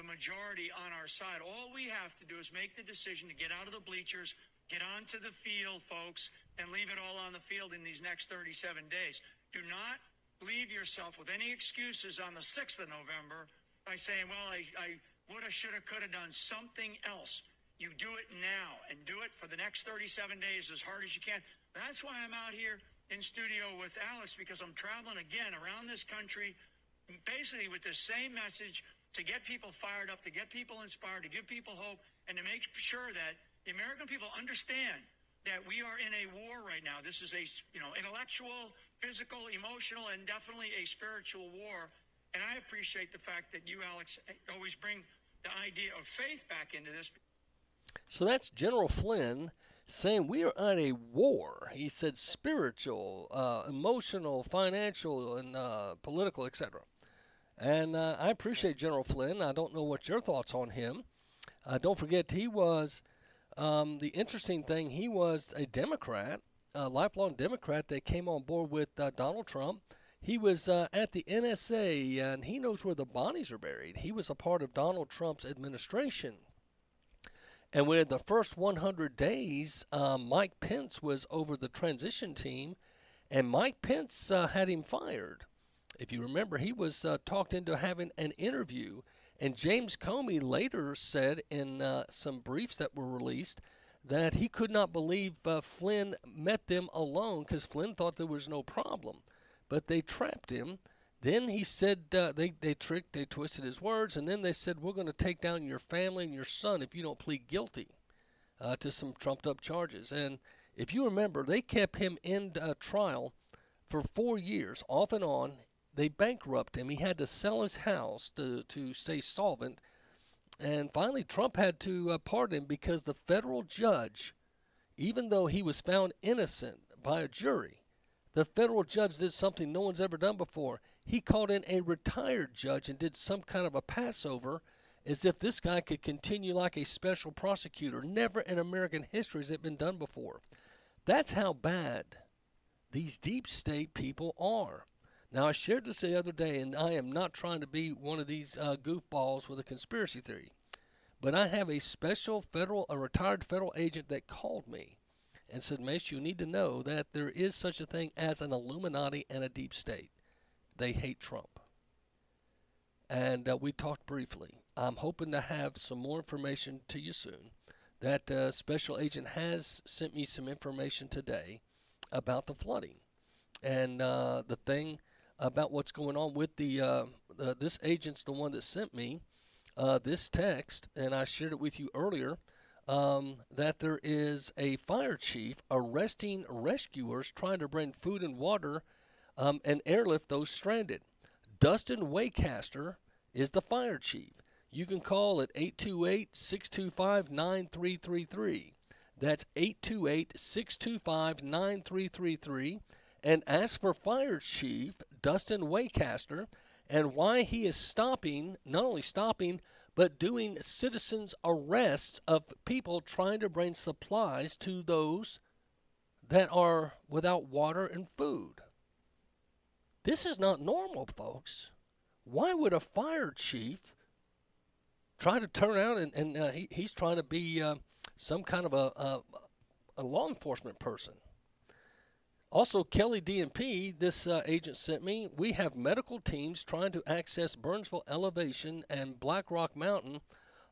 majority on our side. All we have to do is make the decision to get out of the bleachers, get onto the field, folks, and leave it all on the field in these next 37 days. Do not leave yourself with any excuses on the 6th of November by saying, well, I woulda, shoulda, coulda done something else. You do it now and do it for the next 37 days as hard as you can. That's why I'm out here in studio with Alex, because I'm traveling again around this country basically with the same message to get people fired up, to get people inspired, to give people hope, and to make sure that the American people understand that we are in a war right now. This is a, intellectual, physical, emotional, and definitely a spiritual war. And I appreciate the fact that you, Alex, always bring the idea of faith back into this. So that's General Flynn saying we are at a war. He said spiritual, emotional, financial, and political, etc. And I appreciate General Flynn. I don't know what your thoughts on him. Don't forget, he was the interesting thing. He was a Democrat, a lifelong Democrat that came on board with Donald Trump. He was at the NSA, and he knows where the bodies are buried. He was a part of Donald Trump's administration. And when the first 100 days, Mike Pence was over the transition team, and Mike Pence had him fired. If you remember, he was talked into having an interview. And James Comey later said in some briefs that were released that he could not believe Flynn met them alone because Flynn thought there was no problem. But they trapped him. Then he said they twisted his words, and then they said, we're going to take down your family and your son if you don't plead guilty to some trumped-up charges. And if you remember, they kept him in trial for 4 years, off and on. They bankrupted him. He had to sell his house to stay solvent. And finally, Trump had to pardon him because the federal judge, even though he was found innocent by a jury, the federal judge did something no one's ever done before. He called in a retired judge and did some kind of a passover as if this guy could continue like a special prosecutor. Never in American history has it been done before. That's how bad these deep state people are. Now, I shared this the other day, and I am not trying to be one of these goofballs with a conspiracy theory, but I have a retired federal agent that called me and said, Mace, you need to know that there is such a thing as an Illuminati and a deep state. They hate Trump. And we talked briefly. I'm hoping to have some more information to you soon. That special agent has sent me some information today about the flooding. And the thing about what's going on with this agent's the one that sent me this text, and I shared it with you earlier, that there is a fire chief arresting rescuers trying to bring food and water and airlift those stranded. Dustin Waycaster is the fire chief. You can call at 828-625-9333. That's 828-625-9333. And ask for Fire Chief Dustin Waycaster and why he is not only stopping, but doing citizens' arrests of people trying to bring supplies to those that are without water and food. This is not normal, folks. Why would a fire chief try to turn out and he's trying to be some kind of a law enforcement person? Also, Kelly DMP, this agent sent me, we have medical teams trying to access Burnsville Elevation and Black Rock Mountain.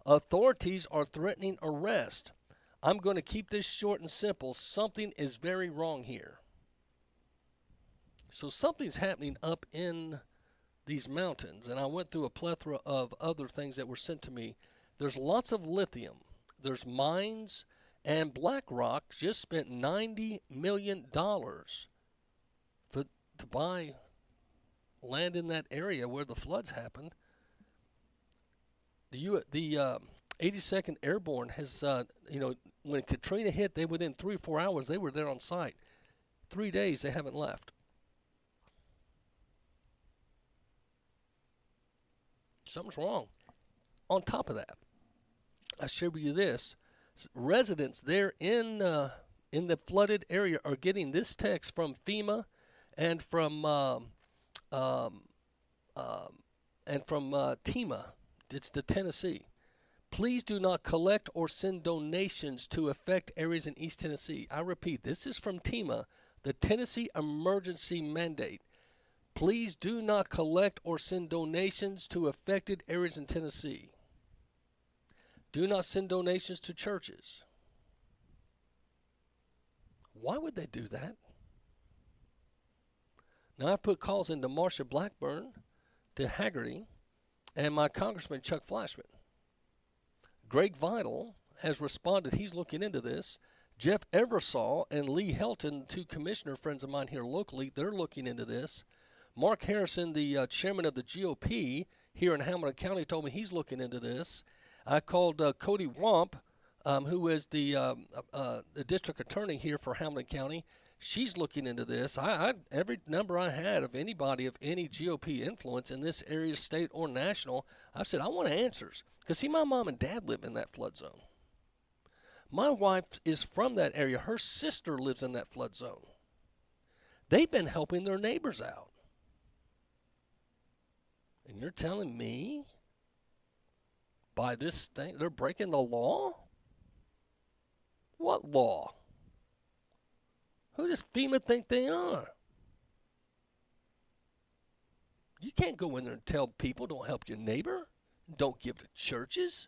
Authorities are threatening arrest. I'm going to keep this short and simple. Something is very wrong here. So something's happening up in these mountains, and I went through a plethora of other things that were sent to me. There's lots of lithium. There's mines. And BlackRock just spent $90 million to buy land in that area where the floods happened. The 82nd Airborne has, when Katrina hit, within 3 or 4 hours, they were there on site. 3 days, they haven't left. Something's wrong. On top of that, I shared with you this. Residents there in the flooded area are getting this text from FEMA and from TEMA. It's to Tennessee. Please do not collect or send donations to affect areas in East Tennessee. I repeat, this is from TEMA, the Tennessee Emergency Mandate. Please do not collect or send donations to affected areas in Tennessee. Do not send donations to churches. Why would they do that? Now, I've put calls into Marsha Blackburn, to Haggerty, and my Congressman Chuck Flashman. Greg Vidal has responded. He's looking into this. Jeff Eversole and Lee Helton, two commissioner friends of mine here locally, they're looking into this. Mark Harrison, the chairman of the GOP here in Hamilton County, told me he's looking into this. I called Cody Womp, who is the district attorney here for Hamilton County. she's looking into this. Every number I had of anybody of any GOP influence in this area, state or national, I said I want answers. Because see, my mom and dad live in that flood zone. My wife is from that area. Her sister lives in that flood zone. They've been helping their neighbors out. And you're telling me by this thing they're breaking the law? What law? Who does FEMA think they are? You can't go in there and tell people don't help your neighbor, don't give to churches.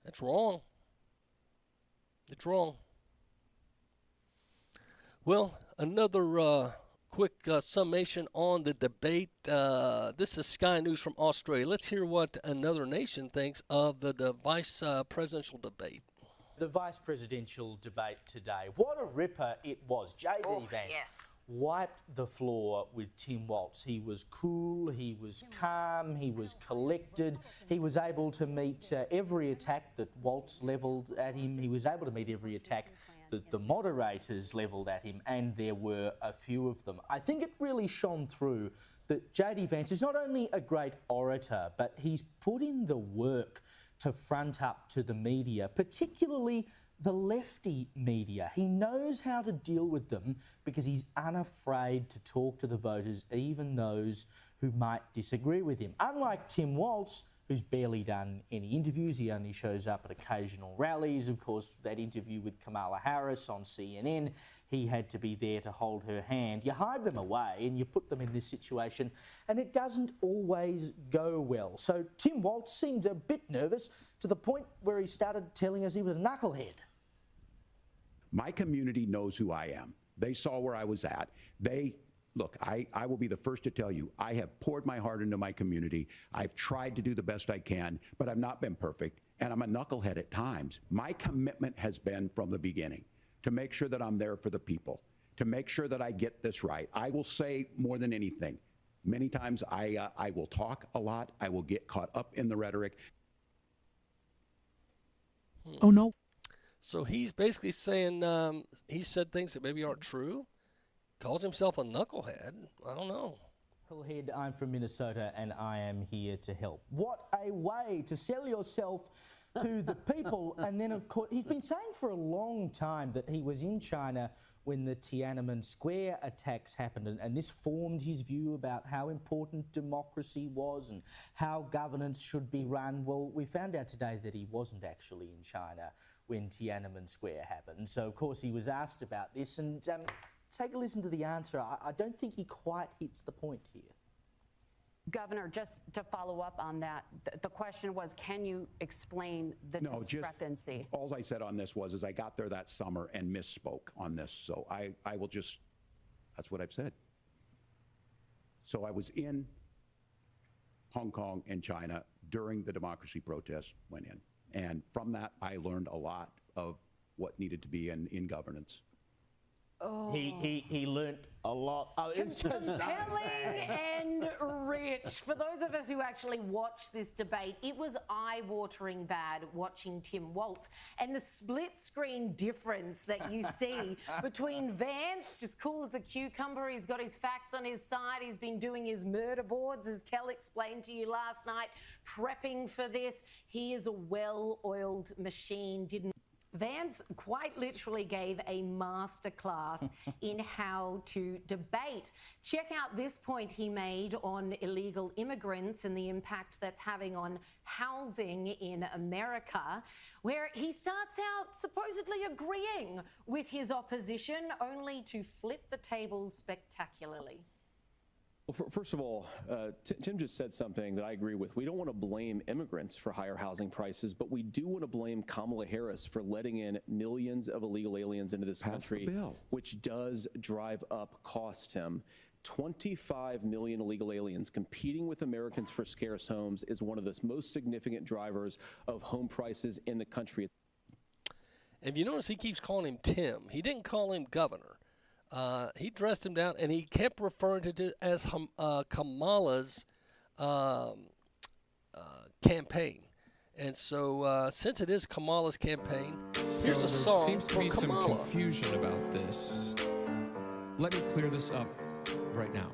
That's wrong. It's wrong. Well, another quick summation on the debate. This is Sky News from Australia. Let's hear what another nation thinks of the vice presidential debate. The vice presidential debate today. What a ripper it was. J.D. Vance wiped the floor with Tim Walz. He was cool, he was calm, he was collected. He was able to meet every attack that Walz levelled at him. He was able to meet every attack that the moderators levelled at him, and there were a few of them. I think it really shone through that J.D. Vance is not only a great orator, but he's put in the work to front up to the media, particularly the lefty media. He knows how to deal with them because he's unafraid to talk to the voters, even those who might disagree with him. Unlike Tim Walz, who's barely done any interviews, he only shows up at occasional rallies. Of course, that interview with Kamala Harris on CNN, he had to be there to hold her hand. You hide them away and you put them in this situation, and it doesn't always go well. So Tim Walz seemed a bit nervous, to the point where he started telling us he was a knucklehead. My community knows who I am. They saw where I was at. Look, I will be the first to tell you, I have poured my heart into my community. I've tried to do the best I can, but I've not been perfect, and I'm a knucklehead at times. My commitment has been from the beginning to make sure that I'm there for the people, to make sure that I get this right. I will say more than anything. Many times I will talk a lot. I will get caught up in the rhetoric. Oh, no. So he's basically saying he said things that maybe aren't true. Calls himself a knucklehead. I don't know. Knucklehead, I'm from Minnesota and I am here to help. What a way to sell yourself to the people. And then, of course, he's been saying for a long time that he was in China when the Tiananmen Square attacks happened, and this formed his view about how important democracy was and how governance should be run. Well, we found out today that he wasn't actually in China when Tiananmen Square happened. So, of course, he was asked about this, and take a listen to the answer. I don't think he quite hits the point here. Governor, just to follow up on that, the question was, can you explain the discrepancy? All I said on this was I got there that summer and misspoke on this. So I will just, that's what I've said. So I was in Hong Kong and China during the democracy protests went in. And from that, I learned a lot of what needed to be in governance. Oh. He learnt a lot. Oh, it's just compelling and rich. For those of us who actually watched this debate, it was eye-watering bad watching Tim Walz, and the split-screen difference that you see between Vance, just cool as a cucumber. He's got his facts on his side. He's been doing his murder boards, as Kel explained to you last night, prepping for this. He is a well-oiled machine. Vance quite literally gave a masterclass in how to debate. Check out this point he made on illegal immigrants and the impact that's having on housing in America, where he starts out supposedly agreeing with his opposition, only to flip the tables spectacularly. Well, first of all, Tim just said something that I agree with. We don't want to blame immigrants for higher housing prices, but we do want to blame Kamala Harris for letting in millions of illegal aliens into this country, which does drive up costs, Tim. 25 million illegal aliens competing with Americans for scarce homes is one of the most significant drivers of home prices in the country. And if you notice, he keeps calling him Tim. He didn't call him governor. He dressed him down, and he kept referring to it as Kamala's campaign. And so since it is Kamala's campaign, Here's a there song seems to for be some Kamala. confusion about this. Let me clear this up right now.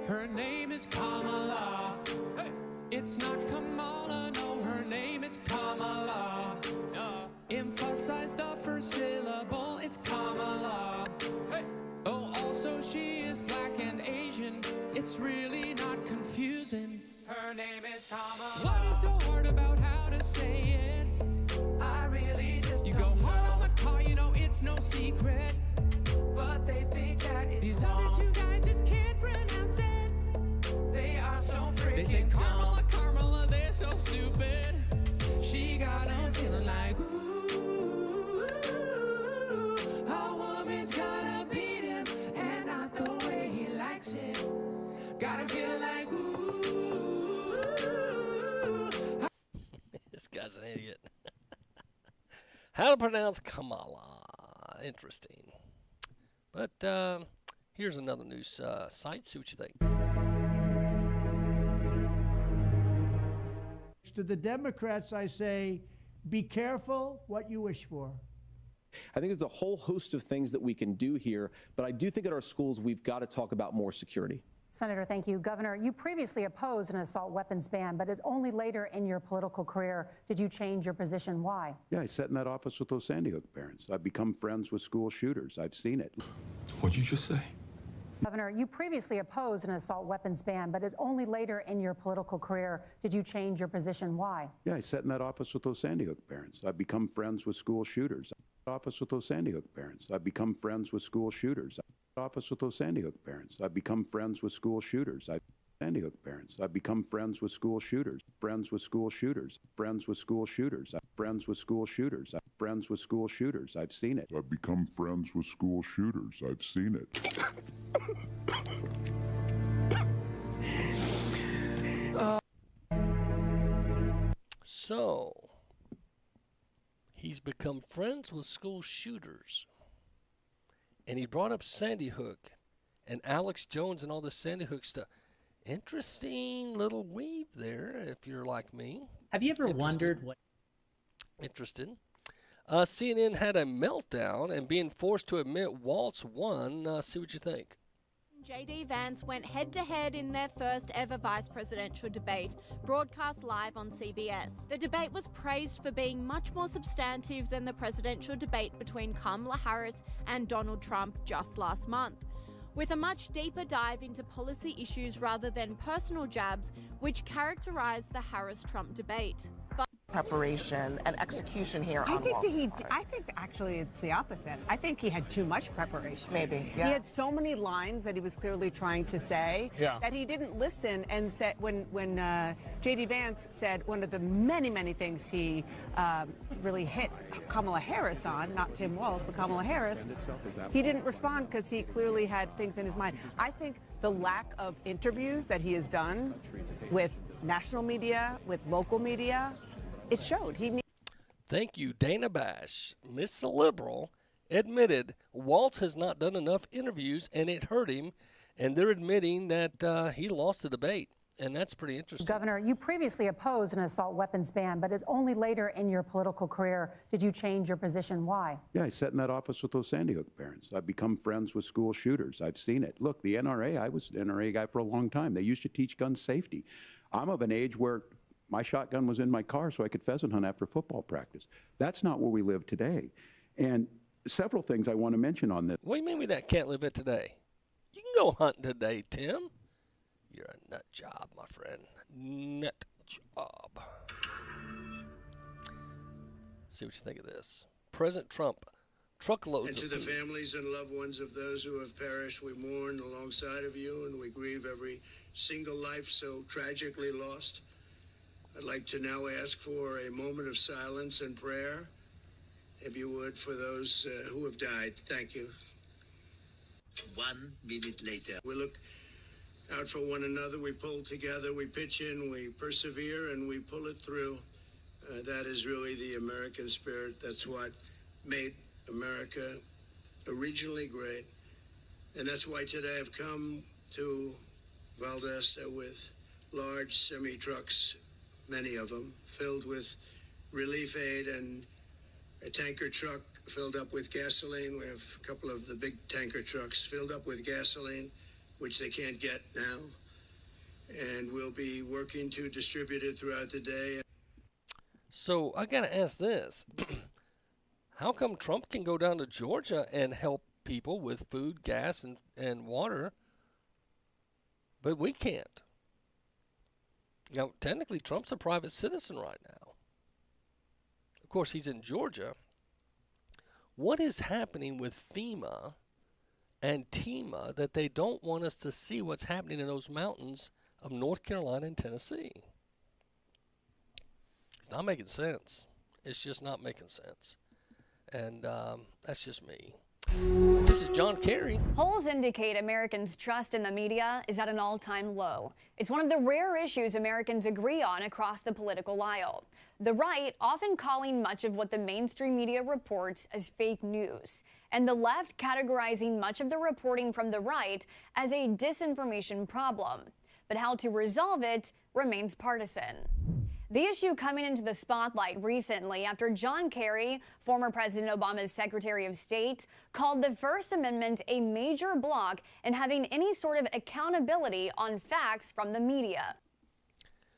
Her name is Kamala. Hey. It's not Kamala, no, her name is Kamala. Emphasize the first syllable, it's Kamala. Hey. Oh, also she is black and Asian. It's really not confusing. Her name is Kamala. What is so hard about how to say it? I really just you go hard on the car, you know it's no secret. But they think that it's these wrong. Other two guys just can't pronounce it. They are so freaking They say Kamala, Kamala, they're so stupid. She got them feeling like, ooh, a woman's gonna beat him, and not the way he likes it. Got him feeling like, ooh. This guy's an idiot. How to pronounce Kamala. Interesting. But here's another news site. See what you think. To the Democrats, I say, be careful what you wish for. I think there's a whole host of things that we can do here, but I do think at our schools we've got to talk about more security. Senator, thank you. Governor, you previously opposed an assault weapons ban, but only later in your political career did you change your position. Why? Yeah, I sat in that office with those Sandy Hook parents. I've become friends with school shooters. I've seen it. What'd you just say? Governor, you previously opposed an assault weapons ban, but only later in your political career did you change your position. Why? Yeah, I sat in that office with those Sandy Hook parents. I've become friends with school shooters. Office with those Sandy Hook parents. I've become friends with school shooters. Office with those Sandy Hook parents. I've become friends with school shooters. Sandy Hook parents. I've become friends with school shooters. Friends with school shooters. Friends with school shooters. Friends with school shooters. Friends with school shooters. I've seen it. I've become friends with school shooters. I've seen it. So, he's become friends with school shooters. And he brought up Sandy Hook and Alex Jones and all this Sandy Hook stuff. Interesting little weave there, if you're like me. Have you ever wondered what... Interested. CNN had a meltdown and being forced to admit Waltz won. See what you think. J.D. Vance went head-to-head in their first ever vice presidential debate, broadcast live on CBS. The debate was praised for being much more substantive than the presidential debate between Kamala Harris and Donald Trump just last month, with a much deeper dive into policy issues rather than personal jabs, which characterized the Harris-Trump debate. Preparation and execution here on Waltz's part. I think actually it's the opposite. I think he had too much preparation. Maybe, yeah. He had so many lines that he was clearly trying to say that he didn't listen and said when J.D. Vance said one of the many things he really hit Kamala Harris on, not Tim Walz, but Kamala Harris, he didn't respond because he clearly had things in his mind. I think the lack of interviews that he has done with national media, with local media, it showed. Thank you, Dana Bash. Miss Liberal admitted Waltz has not done enough interviews and it hurt him, and they're admitting that he lost the debate, and that's pretty interesting. Governor, you previously opposed an assault weapons ban, but only later in your political career did you change your position. Why? Yeah, I sat in that office with those Sandy Hook parents. I've become friends with school shooters. I've seen it. Look, the NRA, I was an NRA guy for a long time. They used to teach gun safety. I'm of an age where my shotgun was in my car so I could pheasant hunt after football practice. That's not where we live today. And several things I want to mention on this. What do you mean we that can't live it today? You can go hunting today, Tim. You're a nut job, my friend. Nut job. See what you think of this. President Trump, truckloads and to the families and loved ones of those who have perished, we mourn alongside of you and we grieve every single life so tragically lost. I'd like to now ask for a moment of silence and prayer, if you would, for those who have died. Thank you. 1 minute later. We look out for one another, we pull together, we pitch in, we persevere, and we pull it through. That is really the American spirit. That's what made America originally great. And that's why today I've come to Valdosta with large semi-trucks, many of them, filled with relief aid and a tanker truck filled up with gasoline. We have a couple of the big tanker trucks filled up with gasoline, which they can't get now. And we'll be working to distribute it throughout the day. So I got to ask this. How come Trump can go down to Georgia and help people with food, gas, and water, but we can't? Now, technically, Trump's a private citizen right now. Of course, he's in Georgia. What is happening with FEMA and TEMA that they don't want us to see what's happening in those mountains of North Carolina and Tennessee? It's not making sense. It's just not making sense. And that's just me. This is John Kerry. Polls indicate Americans' trust in the media is at an all-time low. It's one of the rare issues Americans agree on across the political aisle. The right often calling much of what the mainstream media reports as fake news, and the left categorizing much of the reporting from the right as a disinformation problem. But how to resolve it remains partisan. The issue coming into the spotlight recently after John Kerry, former President Obama's Secretary of State, called the First Amendment a major block in having any sort of accountability on facts from the media.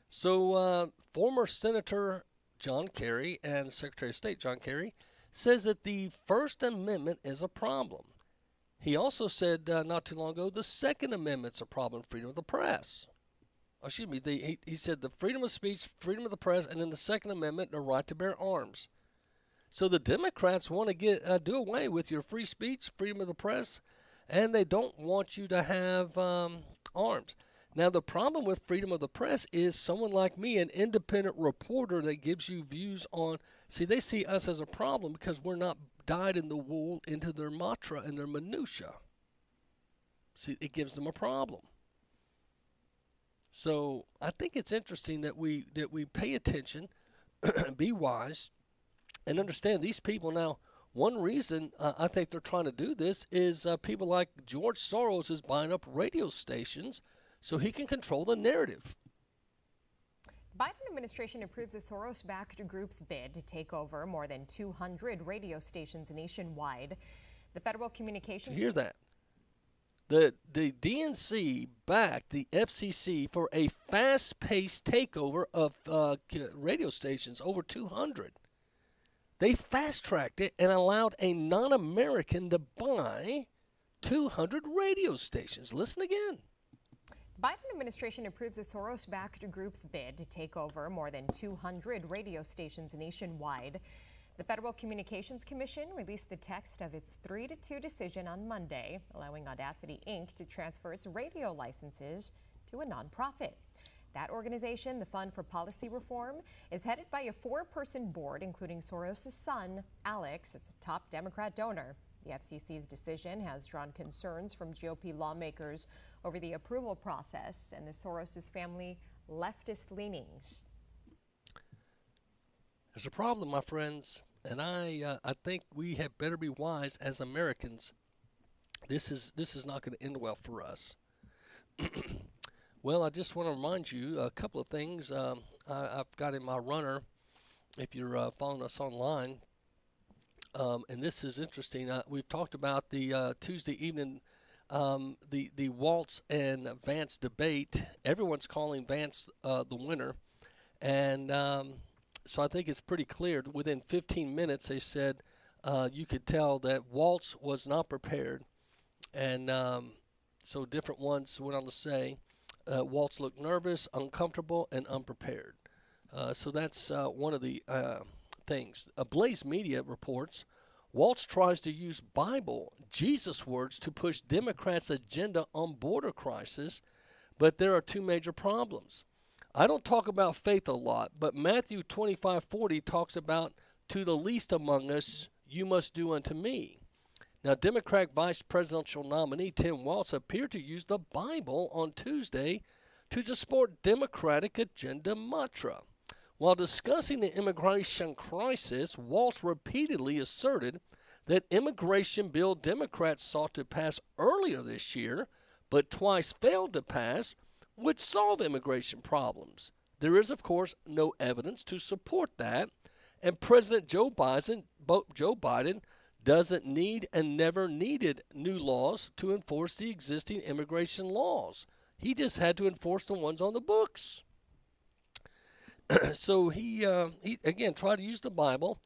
So former Senator John Kerry and Secretary of State John Kerry says that the First Amendment is a problem. He also said not too long ago the Second Amendment's a problem, freedom of the press. Excuse me, he said the freedom of speech, freedom of the press, and then the Second Amendment, the right to bear arms. So the Democrats want to do away with your free speech, freedom of the press, and they don't want you to have arms. Now, the problem with freedom of the press is someone like me, an independent reporter that gives you views on, see, they see us as a problem because we're not dyed in the wool into their mantra and their minutia. See, it gives them a problem. So I think it's interesting that we pay attention, be wise, and understand these people. Now, one reason I think they're trying to do this is people like George Soros is buying up radio stations so he can control the narrative. The Biden administration approves the Soros-backed group's bid to take over more than 200 radio stations nationwide. The Federal Communications... Hear that? The DNC backed the FCC for a fast-paced takeover of radio stations, over 200. They fast-tracked it and allowed a non-American to buy 200 radio stations. Listen again. The Biden administration approves the Soros-backed group's bid to take over more than 200 radio stations nationwide. The Federal Communications Commission released the text of its 3-2 decision on Monday, allowing Audacity, Inc. to transfer its radio licenses to a nonprofit. That organization, the Fund for Policy Reform, is headed by a 4-person board, including Soros' son, Alex. It's a top Democrat donor. The FCC's decision has drawn concerns from GOP lawmakers over the approval process and the Soros' family leftist leanings. There's a problem, my friends, and I think we had better be wise as Americans. This is not going to end well for us. Well, I just want to remind you a couple of things I've got in my runner. If you're following us online, and this is interesting. We've talked about the Tuesday evening, the Waltz and Vance debate. Everyone's calling Vance the winner, and so I think it's pretty clear. Within 15 minutes, they said you could tell that Waltz was not prepared. And so different ones went on to say Waltz looked nervous, uncomfortable, and unprepared. So that's one of the things. Blaze Media reports Waltz tries to use Bible, Jesus words, to push Democrats' agenda on border crisis, but there are two major problems. I don't talk about faith a lot, but Matthew 25:40 talks about, to the least among us, you must do unto me. Now, Democratic vice presidential nominee Tim Waltz appeared to use the Bible on Tuesday to support Democratic agenda mantra. While discussing the immigration crisis, Waltz repeatedly asserted that immigration bill Democrats sought to pass earlier this year, but twice failed to pass, would solve immigration problems. There is, of course, no evidence to support that, And President Joe Biden doesn't need and never needed new laws to enforce the existing immigration laws. He just had to enforce the ones on the books. So he again tried to use the Bible,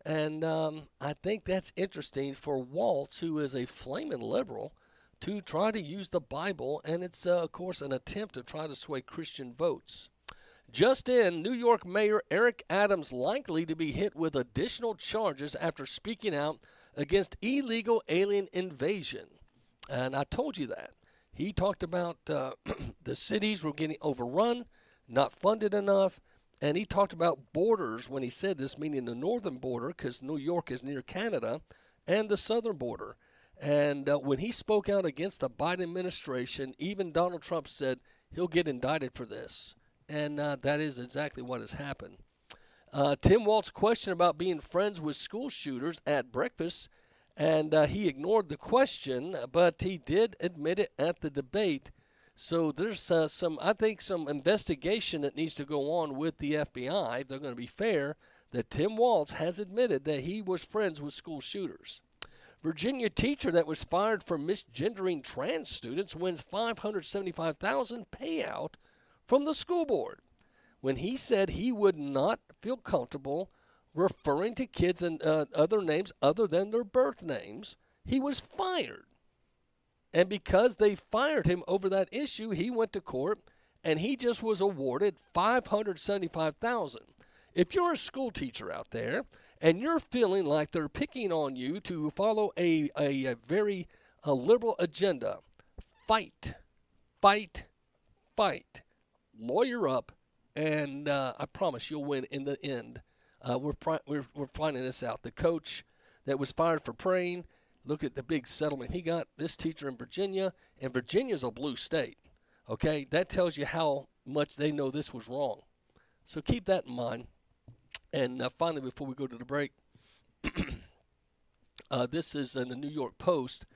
and I think that's interesting for Waltz, who is a flaming liberal, to try to use the Bible, and it's of course an attempt to try to sway Christian votes. Just in, New York Mayor Eric Adams likely to be hit with additional charges after speaking out against illegal alien invasion. And I told you that. He talked about the cities were getting overrun, not funded enough, and he talked about borders when he said this, meaning the northern border, because New York is near Canada, and the southern border. And when he spoke out against the Biden administration, even Donald Trump said he'll get indicted for this. And that is exactly what has happened. Tim Walt's question about being friends with school shooters at breakfast, and he ignored the question, but he did admit it at the debate. So there's some investigation that needs to go on with the FBI. They're going to be fair that Tim Waltz has admitted that he was friends with school shooters. Virginia teacher that was fired for misgendering trans students wins $575,000 payout from the school board when he said he would not feel comfortable referring to kids and other names other than their birth names. He was fired. And because they fired him over that issue, he went to court, and he just was awarded $575,000. If you're a school teacher out there, and you're feeling like they're picking on you to follow a very liberal agenda, fight. Lawyer up, and I promise you'll win in the end. We're finding this out. The coach that was fired for praying, look at the big settlement he got. This teacher in Virginia, and Virginia's a blue state. Okay, that tells you how much they know this was wrong. So keep that in mind. And finally, before we go to the break, this is in the New York Post.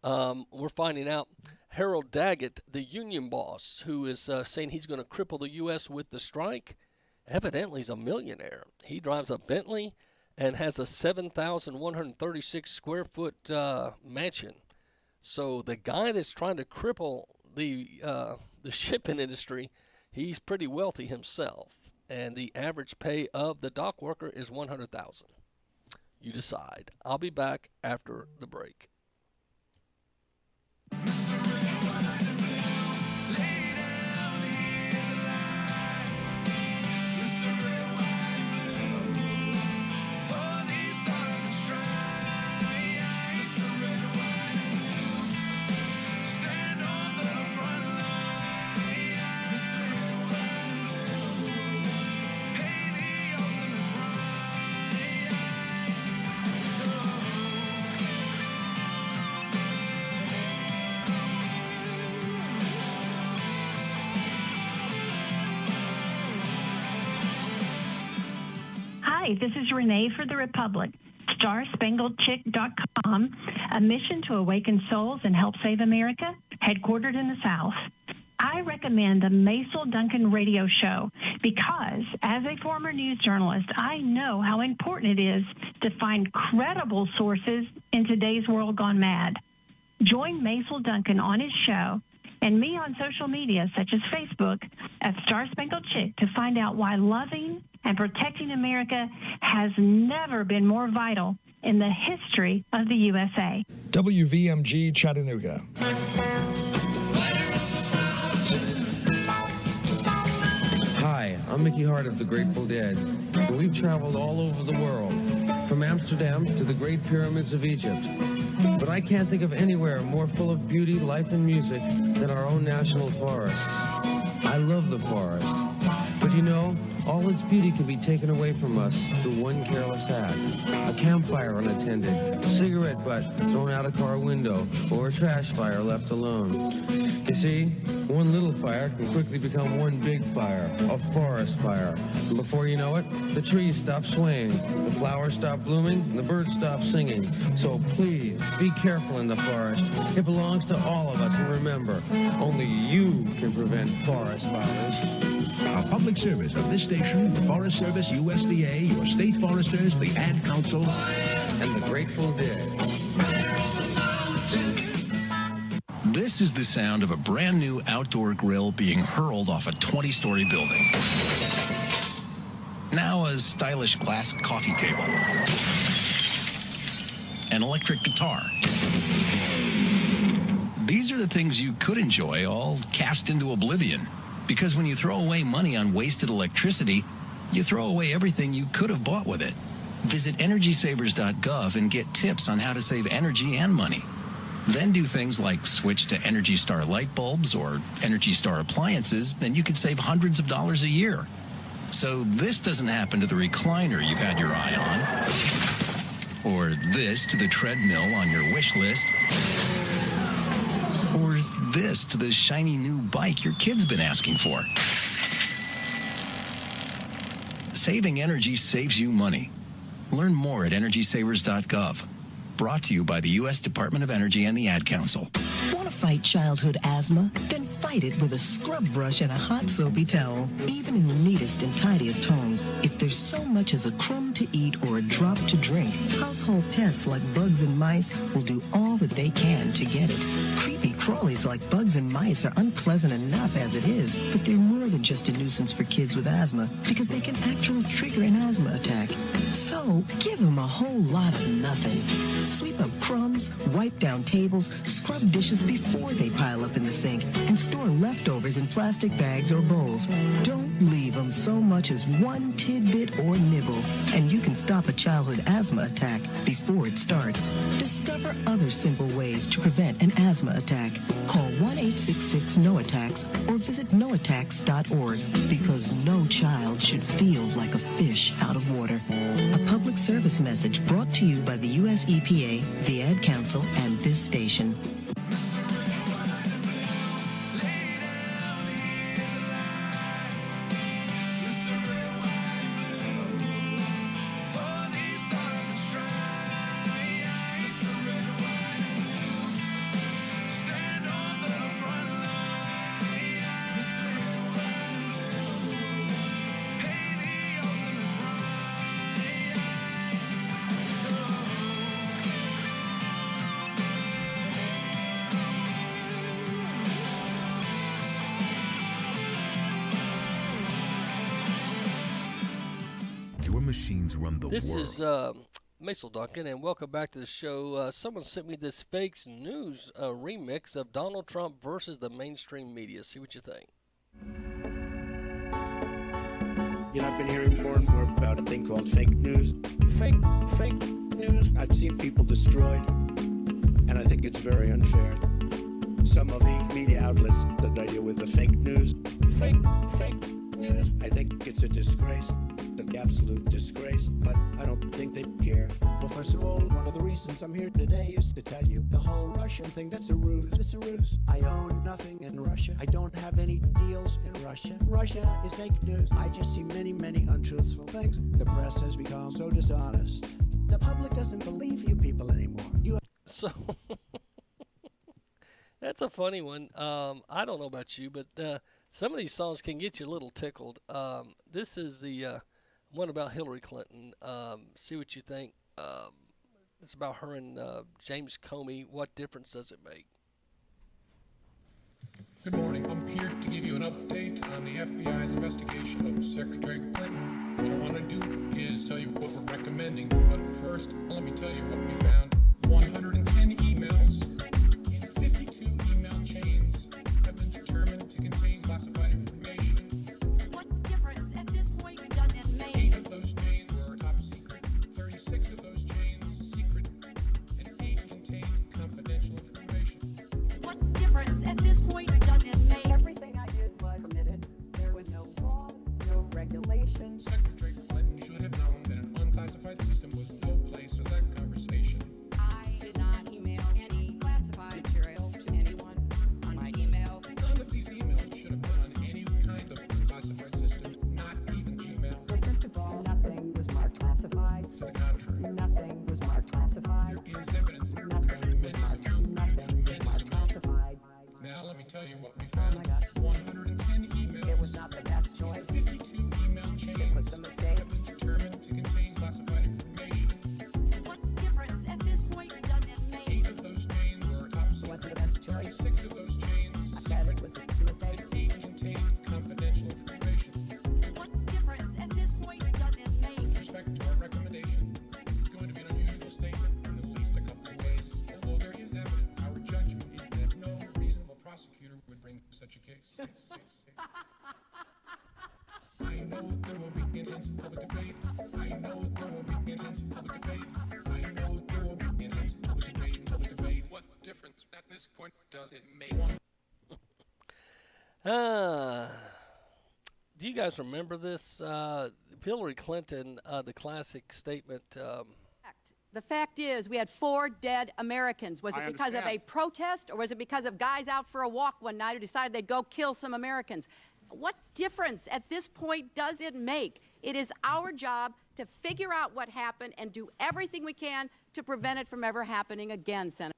We're finding out Harold Daggett, the union boss, who is saying he's going to cripple the U.S. with the strike, evidently he's a millionaire. He drives a Bentley and has a 7,136 square foot mansion. So the guy that's trying to cripple the shipping industry, he's pretty wealthy himself. And the average pay of the dock worker is $100,000. You decide. I'll be back after the break. Hi, this is Renee for The Republic. StarSpangled.com, a mission to awaken souls and help save America, headquartered in the South. I recommend the Macil Duncan radio show because, as a former news journalist, I know how important it is to find credible sources in today's world gone mad. Join Macil Duncan on his show and me on social media such as Facebook at Star Spangled Chick to find out why loving and protecting America has never been more vital in the history of the USA. WVMG Chattanooga. Hi, I'm Mickey Hart of the Grateful Dead, and we've traveled all over the world, from Amsterdam to the Great Pyramids of Egypt. But I can't think of anywhere more full of beauty, life, and music than our own national forests. I love the forest, but you know, all its beauty can be taken away from us through one careless act. A campfire unattended, a cigarette butt thrown out a car window, or a trash fire left alone. You see, one little fire can quickly become one big fire, a forest fire. And before you know it, the trees stop swaying, the flowers stop blooming, and the birds stop singing. So please, be careful in the forest. It belongs to all of us, and remember, only you can prevent forest fires. A public service of this station, the Forest Service, USDA, your state foresters, the Ad Council, and the Grateful Dead. This is the sound of a brand new outdoor grill being hurled off a 20-story building. Now a stylish glass coffee table. An electric guitar. These are the things you could enjoy, all cast into oblivion. Because when you throw away money on wasted electricity, you throw away everything you could have bought with it. Visit EnergySavers.gov and get tips on how to save energy and money. Then do things like switch to Energy Star light bulbs or Energy Star appliances, and you could save hundreds of dollars a year. So this doesn't happen to the recliner you've had your eye on, or this to the treadmill on your wish list, or this to the shiny new bike your kid's been asking for. Saving energy saves you money. Learn more at EnergySavers.gov. Brought to you by the U.S. Department of Energy and the Ad Council. Want to fight childhood asthma? Then fight it with a scrub brush and a hot soapy towel. Even in the neatest and tidiest homes, if there's so much as a crumb to eat or a drop to drink, household pests like bugs and mice will do all that they can to get it. Creepy crawlies like bugs and mice are unpleasant enough as it is, but they're more than just a nuisance for kids with asthma because they can actually trigger an asthma attack. So give them a whole lot of nothing. Sweep up crumbs, wipe down tables, scrub dishes before they pile up in the sink, and store leftovers in plastic bags or bowls. Don't leave them so much as one tidbit or nibble, and you can stop a childhood asthma attack before it starts. Discover other simple ways to prevent an asthma attack. Call 1-866-NO-ATTACKS or visit noattacks.org, because no child should feel like a fish out of water. A public service message brought to you by the U.S. EPA, the Ad Council, and this station. Machines run the This world. is Macil Duncan, and welcome back to the show. Someone sent me this fake news remix of Donald Trump versus the mainstream media. See what you think. You know, I've been hearing more and more about a thing called fake news. Fake news. I've seen people destroyed, and I think it's very unfair. Some of the media outlets that I deal with the fake news. Fake news. I think it's a disgrace. An absolute disgrace, but I don't think they care. Well, first of all, one of the reasons I'm here today is to tell you the whole Russian thing, that's a ruse. It's a ruse. I own nothing in Russia. I don't have any deals in Russia. Russia is fake news. I just see many, many untruthful things. The press has become so dishonest. The public doesn't believe you people anymore. So that's a funny one. I don't know about you, but some of these songs can get you a little tickled. This is the one about Hillary Clinton. See what you think. It's about her and James Comey. What difference does it make? Good morning. I'm here to give you an update on the FBI's investigation of Secretary Clinton. What I want to do is tell you what we're recommending. But first, let me tell you what we found. 110 emails in 52 email chains have been determined to contain classified information. What difference at this point does it make? 8 of those chains are top secret, 36 of those chains secret, and 8 contain confidential information. What difference at this point does it make? Everything I did was admitted. There was no law, no regulation. Secretary Clinton should have known that an unclassified system was no place for that conversation. I did not email any classified material to anyone on my email. None of these emails should have been on any kind of unclassified system, not even Gmail. Well, first of all, nothing was marked classified. To the contrary. Nothing was marked classified. There is evidence. Nothing was marked classified. Now let me tell you what we found. Oh my God. 110 emails. It was not the best choice. such a case. I know there will be intense public debate. I know there will be intense public debate. I know there will be intense public debate. Public debate. What difference at this point does it make? Do you guys remember this? Hillary Clinton, the classic statement. The fact is, we had 4 dead Americans. Was it because of a protest, or was it because of guys out for a walk one night who decided they'd go kill some Americans? What difference at this point does it make? It is our job to figure out what happened and do everything we can to prevent it from ever happening again, Senator.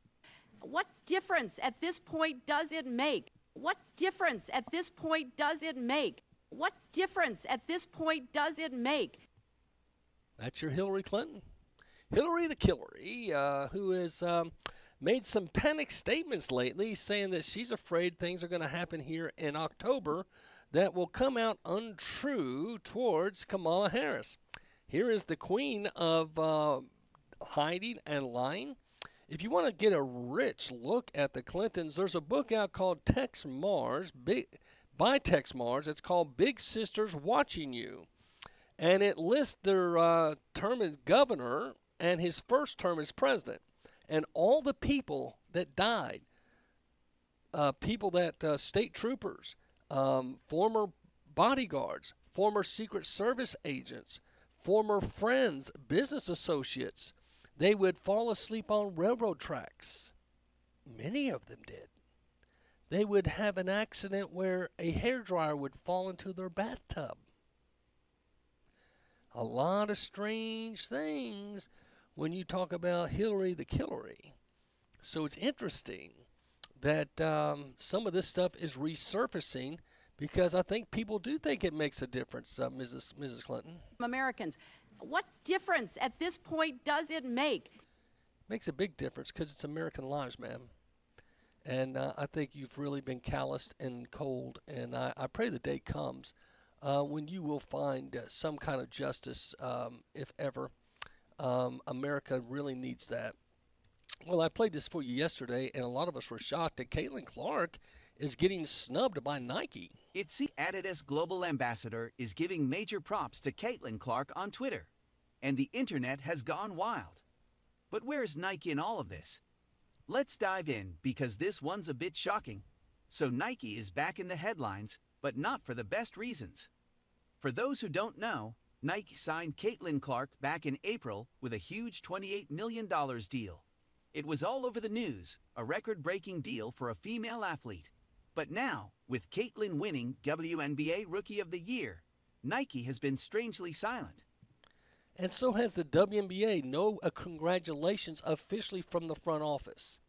What difference at this point does it make? What difference at this point does it make? What difference at this point does it make? That's your Hillary Clinton. Hillary the Killery, who has made some panic statements lately, saying that she's afraid things are going to happen here in October that will come out untrue towards Kamala Harris. Here is the queen of hiding and lying. If you want to get a rich look at the Clintons, there's a book out called Tex Mars, by Tex Mars. It's called Big Sisters Watching You. And it lists their term as governor and his first term as president. And all the people that died, people that state troopers, former bodyguards, former Secret Service agents, former friends, business associates, they would fall asleep on railroad tracks. Many of them did. They would have an accident where a hairdryer would fall into their bathtub. A lot of strange things when you talk about Hillary the Killery. So it's interesting that some of this stuff is resurfacing, because I think people do think it makes a difference, Mrs. Clinton. Americans. What difference at this point does it make? Makes a big difference, because it's American lives, ma'am. And I think you've really been calloused and cold, and I pray the day comes when you will find some kind of justice, if ever. America really needs that. Well, I played this for you yesterday, and a lot of us were shocked that Caitlin Clark is getting snubbed by Nike. Its Adidas Global Ambassador is giving major props to Caitlin Clark on Twitter, and the internet has gone wild. But where's Nike in all of this? Let's dive in, because this one's a bit shocking. So Nike is back in the headlines, but not for the best reasons. For those who don't know, Nike signed Caitlin Clark back in April with a huge $28 million deal. It was all over the news, a record-breaking deal for a female athlete. But now, with Caitlin winning WNBA Rookie of the Year, Nike has been strangely silent. And so has the WNBA. No congratulations officially from the front office.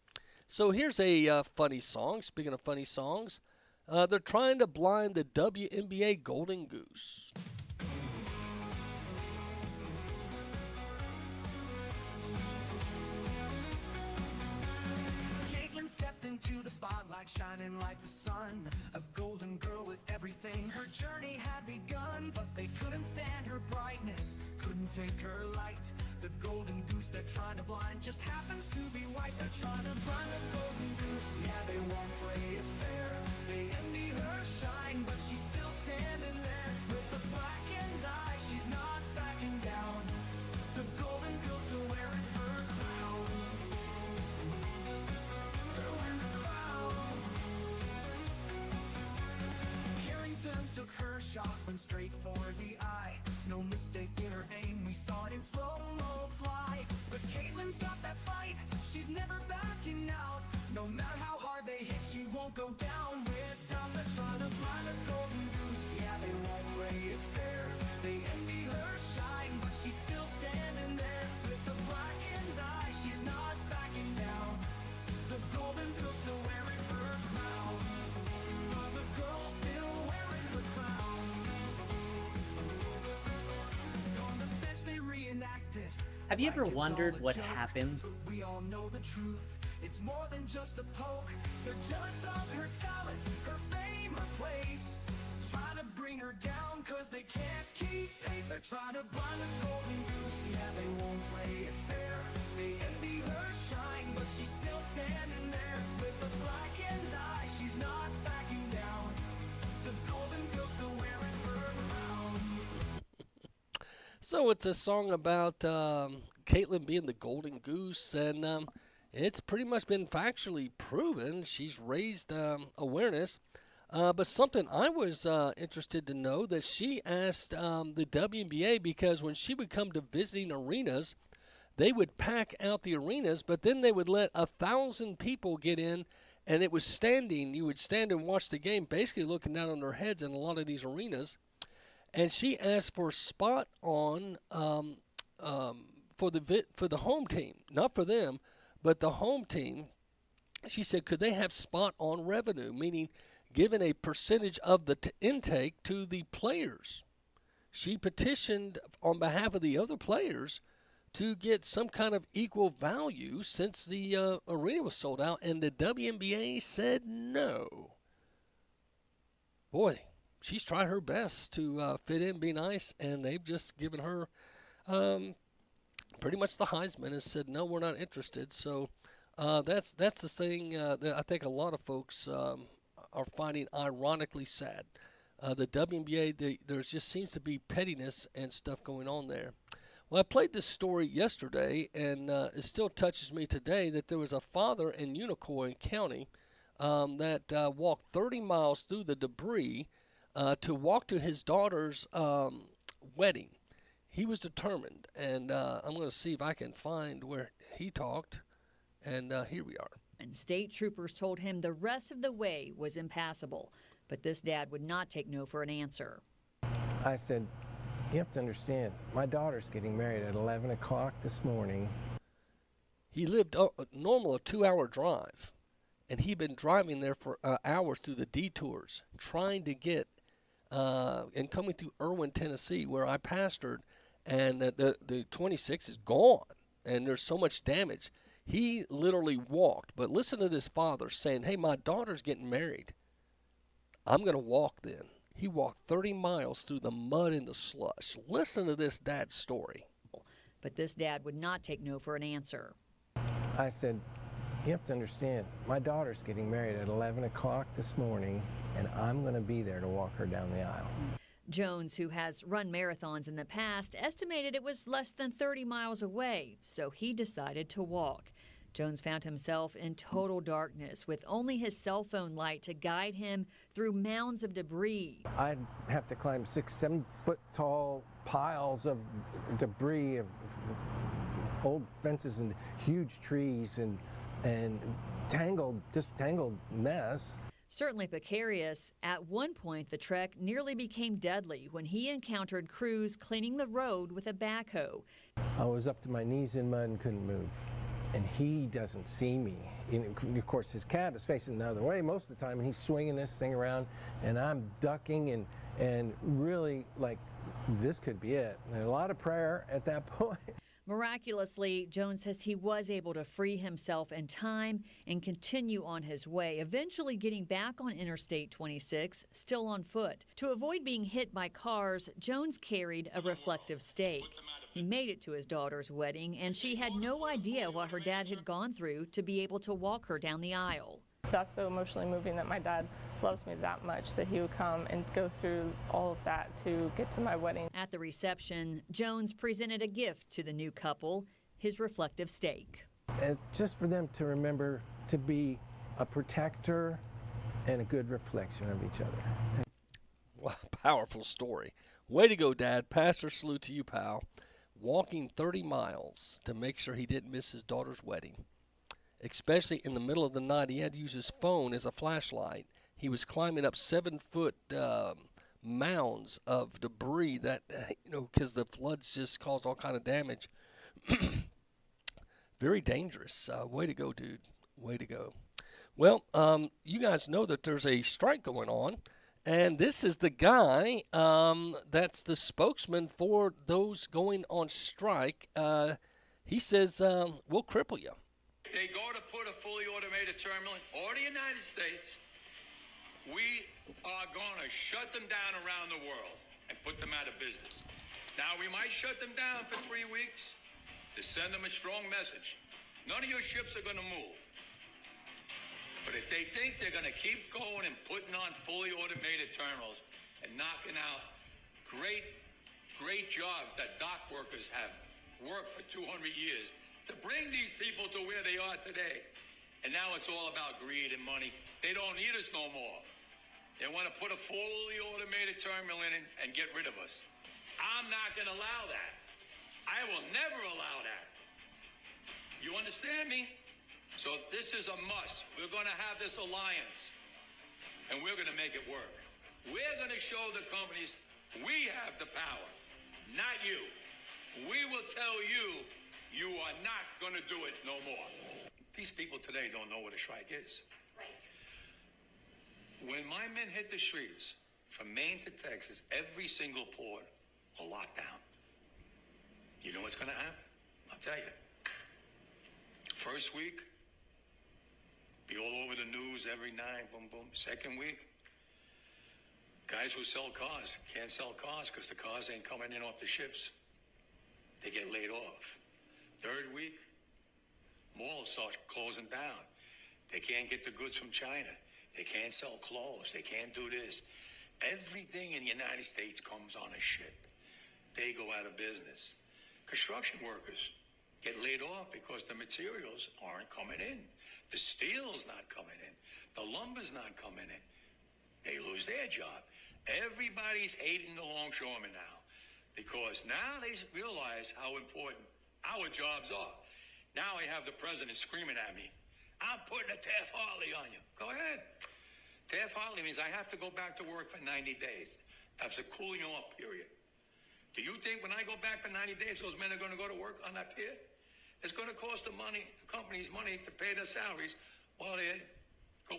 So here's a funny song. Speaking of funny songs, they're trying to blind the WNBA Golden Goose. Caitlin stepped into the spotlight, shining like the sun. A golden girl with everything. Her journey had begun, but they couldn't stand her brightness. Couldn't take her light. The golden goose they're trying to blind just happens to be white. They're trying to blind the golden goose. Yeah, they won't play it fair. They envy her shine, but she's still standing there with the blackened eye. She's not backing down. The golden goose still wearing her crown. They're wearing the crown. Carrington took her shot, went straight for the eye. No mistake in her aim, we saw it in slow-mo fly. But Caitlin's got that fight, she's never backing out. No matter how hard they hit, she won't go down with them. They're trying to blind a golden goose, yeah, they won't play it fair. They envy her shine, but she's still standing there with the blackened eye. She's not backing down. The golden goose still wearing her crown. The girl's still wearing her crown. On the bench they reenacted. Have you ever wondered what happens? We all know the truth. It's more than just a poke. They're jealous of her talent, her fame, her place. Trying to bring her down cause they can't keep pace. They're trying to blind the golden goose. Yeah, they won't play it fair. They envy her shine, but she's still standing there with the blackened eye. She's not backing down. So it's a song about Caitlyn being the golden goose, and it's pretty much been factually proven. She's raised awareness. But something I was interested to know that she asked the WNBA, because when she would come to visiting arenas, they would pack out the arenas, but then they would let 1,000 people get in, and it was standing. You would stand and watch the game, basically looking down on their heads in a lot of these arenas. And she asked for a spot on for the home team, not for them, but the home team. She said, could they have spot on revenue, meaning given a percentage of the intake to the players. She petitioned on behalf of the other players to get some kind of equal value since the arena was sold out, and the WNBA said no. Boy, she's tried her best to fit in, be nice, and they've just given her pretty much the Heisman and said, no, we're not interested. So that's the thing that I think a lot of folks are finding ironically sad. The WNBA, there just seems to be pettiness and stuff going on there. Well, I played this story yesterday, and it still touches me today, that there was a father in Unicoi County that walked 30 miles through the debris to walk to his daughter's wedding. He was determined, and I'm going to see if I can find where he talked, and here we are. And state troopers told him the rest of the way was impassable, but this dad would not take no for an answer. I said, you have to understand, my daughter's getting married at 11 o'clock this morning. He lived normal a 2-hour drive, and he'd been driving there for hours through the detours, trying to get, and coming through Irwin, Tennessee, where I pastored, and the 26 is gone, and there's so much damage. He literally walked, but listen to this father saying, hey, my daughter's getting married. I'm going to walk then. He walked 30 miles through the mud and the slush. Listen to this dad's story. But this dad would not take no for an answer. I said, you have to understand, my daughter's getting married at 11 o'clock this morning, and I'm going to be there to walk her down the aisle. Jones, who has run marathons in the past, estimated it was less than 30 miles away, so he decided to walk. Jones found himself in total darkness with only his cell phone light to guide him through mounds of debris. I'd have to climb 6-7 foot tall piles of debris of old fences and huge trees and tangled mess. Certainly precarious. At one point, the trek nearly became deadly when he encountered crews cleaning the road with a backhoe. I was up to my knees in mud and couldn't move. And he doesn't see me. And of course, his cab is facing the other way most of the time, and he's swinging this thing around, and I'm ducking and really like, this could be it. And a lot of prayer at that point. Miraculously, Jones says he was able to free himself in time and continue on his way, eventually getting back on Interstate 26, still on foot. To avoid being hit by cars, Jones carried a reflective stake. He made it to his daughter's wedding, and she had no idea what her dad had gone through to be able to walk her down the aisle. That's so emotionally moving that my dad loves me that much, that he would come and go through all of that to get to my wedding. At the reception, Jones presented a gift to the new couple, his reflective stake. It's just for them to remember to be a protector and a good reflection of each other. Wow, powerful story. Way to go, Dad. Pastor salute to you, pal. Walking 30 miles to make sure he didn't miss his daughter's wedding. Especially in the middle of the night, he had to use his phone as a flashlight. He was climbing up 7-foot mounds of debris that, because the floods just caused all kind of damage. Very dangerous. Way to go, dude. Way to go. Well, you guys know that there's a strike going on, and this is the guy that's the spokesman for those going on strike. He says, we'll cripple you. They go to put a fully automated terminal or the United States, we are going to shut them down around the world and put them out of business. Now, we might shut them down for 3 weeks to send them a strong message. None of your ships are going to move. But if they think they're going to keep going and putting on fully automated terminals and knocking out great jobs that dock workers have worked for 200 years to bring these people to where they are today, and now it's all about greed and money. They don't need us no more. They want to put a fully automated terminal in and get rid of us. I'm not going to allow that. I will never allow that. You understand me? So this is a must. We're going to have this alliance, and we're going to make it work. We're going to show the companies we have the power, not you. We will tell you, you are not going to do it no more. These people today don't know what a strike is. When my men hit the streets, from Maine to Texas, every single port will lock down. You know what's going to happen? I'll tell you. First week, be all over the news every night, boom, boom. Second week, guys who sell cars can't sell cars because the cars ain't coming in off the ships. They get laid off. Third week, malls start closing down. They can't get the goods from China. They can't sell clothes. They can't do this. Everything in the United States comes on a ship. They go out of business. Construction workers get laid off because the materials aren't coming in. The steel's not coming in. The lumber's not coming in. They lose their job. Everybody's hating the longshoremen now because now they realize how important our jobs are. Now I have the president screaming at me, I'm putting a Taft-Hartley on you. Go ahead. Taft-Hartley means I have to go back to work for 90 days. That's a cooling off period. Do you think when I go back for 90 days, those men are going to go to work on that pier? It's going to cost the companies money to pay their salaries while they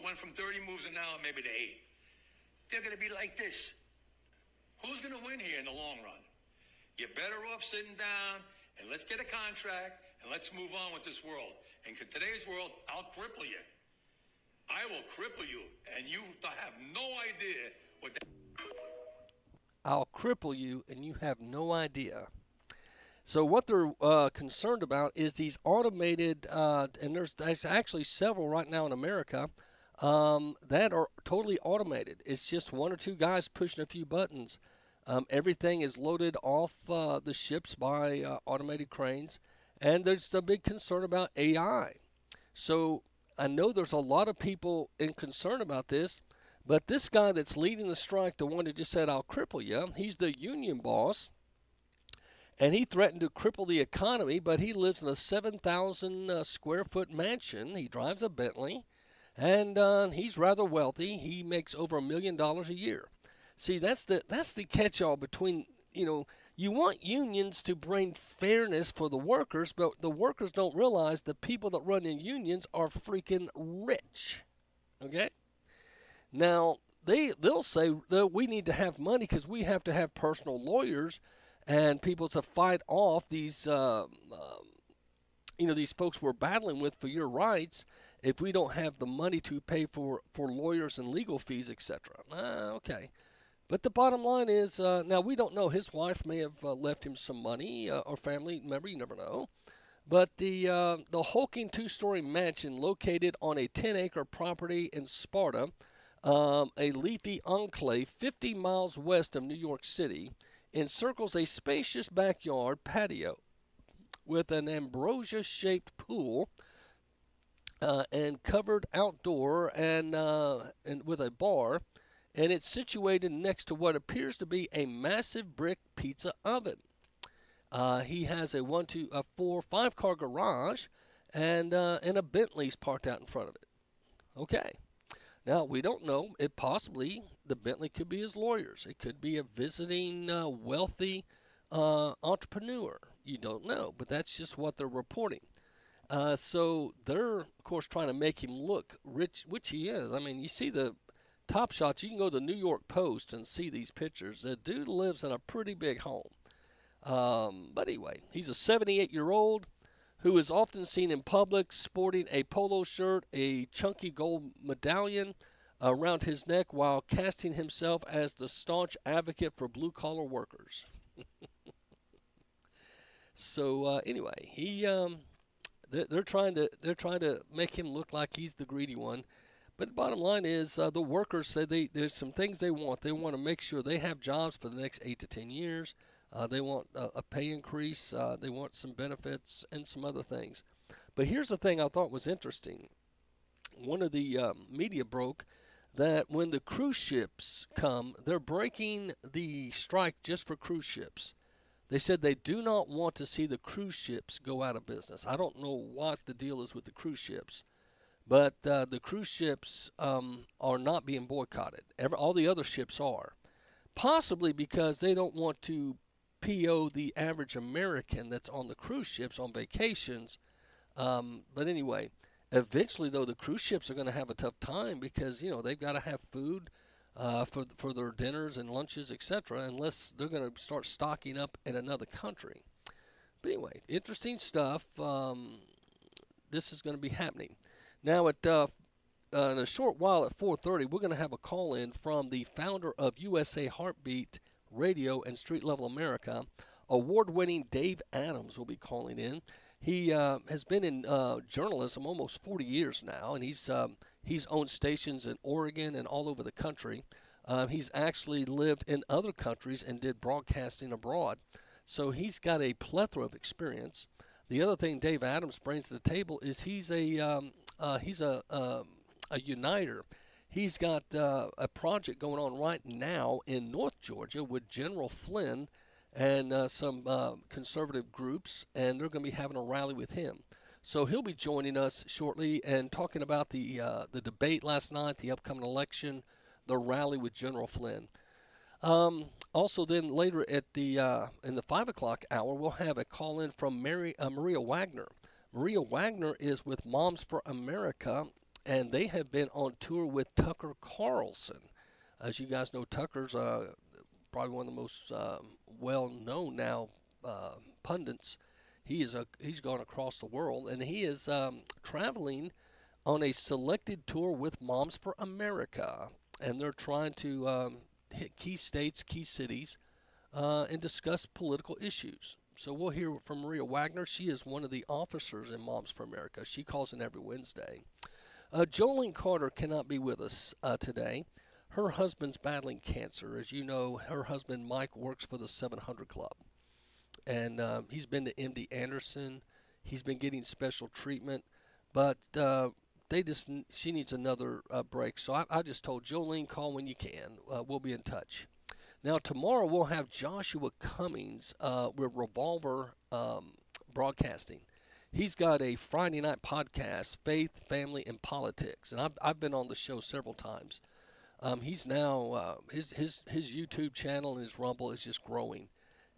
went from 30 moves an hour maybe to 8. They're going to be like this. Who's going to win here in the long run? You're better off sitting down and let's get a contract and let's move on with this world. And in today's world, I'll cripple you. I will cripple you, and you have no idea what that... I'll cripple you, and you have no idea. So what they're concerned about is these automated, and there's actually several right now in America that are totally automated. It's just one or two guys pushing a few buttons. Everything is loaded off the ships by automated cranes, and there's a big concern about AI. So I know there's a lot of people in concern about this, but this guy that's leading the strike, the one who just said, I'll cripple you, he's the union boss, and he threatened to cripple the economy, but he lives in a 7,000 square foot mansion. He drives a Bentley, and he's rather wealthy. He makes over $1 million a year. See, that's the catch-all between, you want unions to bring fairness for the workers, but the workers don't realize the people that run in unions are freaking rich. Okay? Now, they'll say that we need to have money because we have to have personal lawyers and people to fight off these, these folks we're battling with for your rights if we don't have the money to pay for lawyers and legal fees, etc. Okay. But the bottom line is, now we don't know. His wife may have left him some money or family member. You never know. But the hulking two-story mansion located on a 10-acre property in Sparta, a leafy enclave 50 miles west of New York City, encircles a spacious backyard patio with an ambrosia-shaped pool and covered outdoor and with a bar. And it's situated next to what appears to be a massive brick pizza oven. He has a 1, 2, 4, 5-car garage and a Bentley's parked out in front of it. Okay. Now, we don't know. Possibly the Bentley could be his lawyers. It could be a visiting wealthy entrepreneur. You don't know, but that's just what they're reporting. So they're, of course, trying to make him look rich, which he is. I mean, you see the top shots. You can go to the New York Post and see these pictures. The dude lives in a pretty big home. But anyway, he's a 78-year-old who is often seen in public sporting a polo shirt, a chunky gold medallion around his neck while casting himself as the staunch advocate for blue-collar workers. So anyway, they're trying to make him look like he's the greedy one. But the bottom line is the workers say there's some things they want. They want to make sure they have jobs for the next 8 to 10 years. They want a pay increase. They want some benefits and some other things. But here's the thing I thought was interesting. One of the media broke that when the cruise ships come, they're breaking the strike just for cruise ships. They said they do not want to see the cruise ships go out of business. I don't know what the deal is with the cruise ships, but the cruise ships are not being boycotted. All the other ships are, possibly because they don't want to PO the average American that's on the cruise ships on vacations. But anyway, eventually, though, the cruise ships are going to have a tough time because, they've got to have food for their dinners and lunches, etc., unless they're going to start stocking up in another country. But anyway, interesting stuff. This is going to be happening. Now, in a short while at 4:30, we're going to have a call-in from the founder of USA Heartbeat Radio and Street Level America. Award-winning Dave Adams will be calling in. He has been in journalism almost 40 years now, and he's owned stations in Oregon and all over the country. He's actually lived in other countries and did broadcasting abroad. So he's got a plethora of experience. The other thing Dave Adams brings to the table is he's a uniter. He's got a project going on right now in North Georgia with General Flynn and some conservative groups, and they're going to be having a rally with him. So he'll be joining us shortly and talking about the debate last night, the upcoming election, the rally with General Flynn. Also, then later at in the 5 o'clock hour, we'll have a call in from Maria Wagner. Maria Wagner is with Moms for America, and they have been on tour with Tucker Carlson. As you guys know, Tucker's probably one of the most well-known now pundits. He's gone across the world, and he is traveling on a selected tour with Moms for America, and they're trying to hit key states, key cities, and discuss political issues. So we'll hear from Maria Wagner. She is one of the officers in Moms for America. She calls in every Wednesday. Jolene Carter cannot be with us today. Her husband's battling cancer. As you know, her husband, Mike, works for the 700 Club. And he's been to MD Anderson. He's been getting special treatment. But she needs another break. So I just told Jolene, call when you can. We'll be in touch. Now, tomorrow we'll have Joshua Cummings with Revolver Broadcasting. He's got a Friday night podcast, Faith, Family, and Politics. And I've been on the show several times. He's now, his YouTube channel and his Rumble is just growing.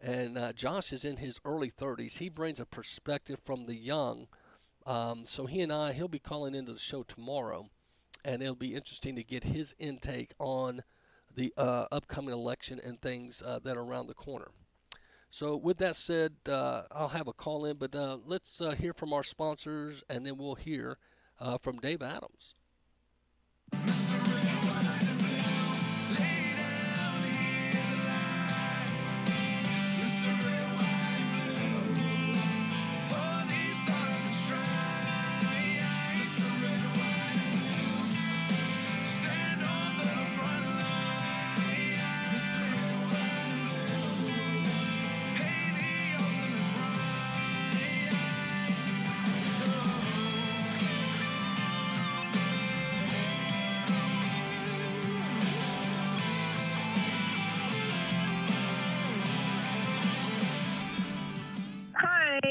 And Josh is in his early 30s. He brings a perspective from the young. So he'll be calling into the show tomorrow. And it'll be interesting to get his intake on the upcoming election and things that are around the corner. So with that said, I'll have a call in. But let's hear from our sponsors, and then we'll hear from Dave Adams.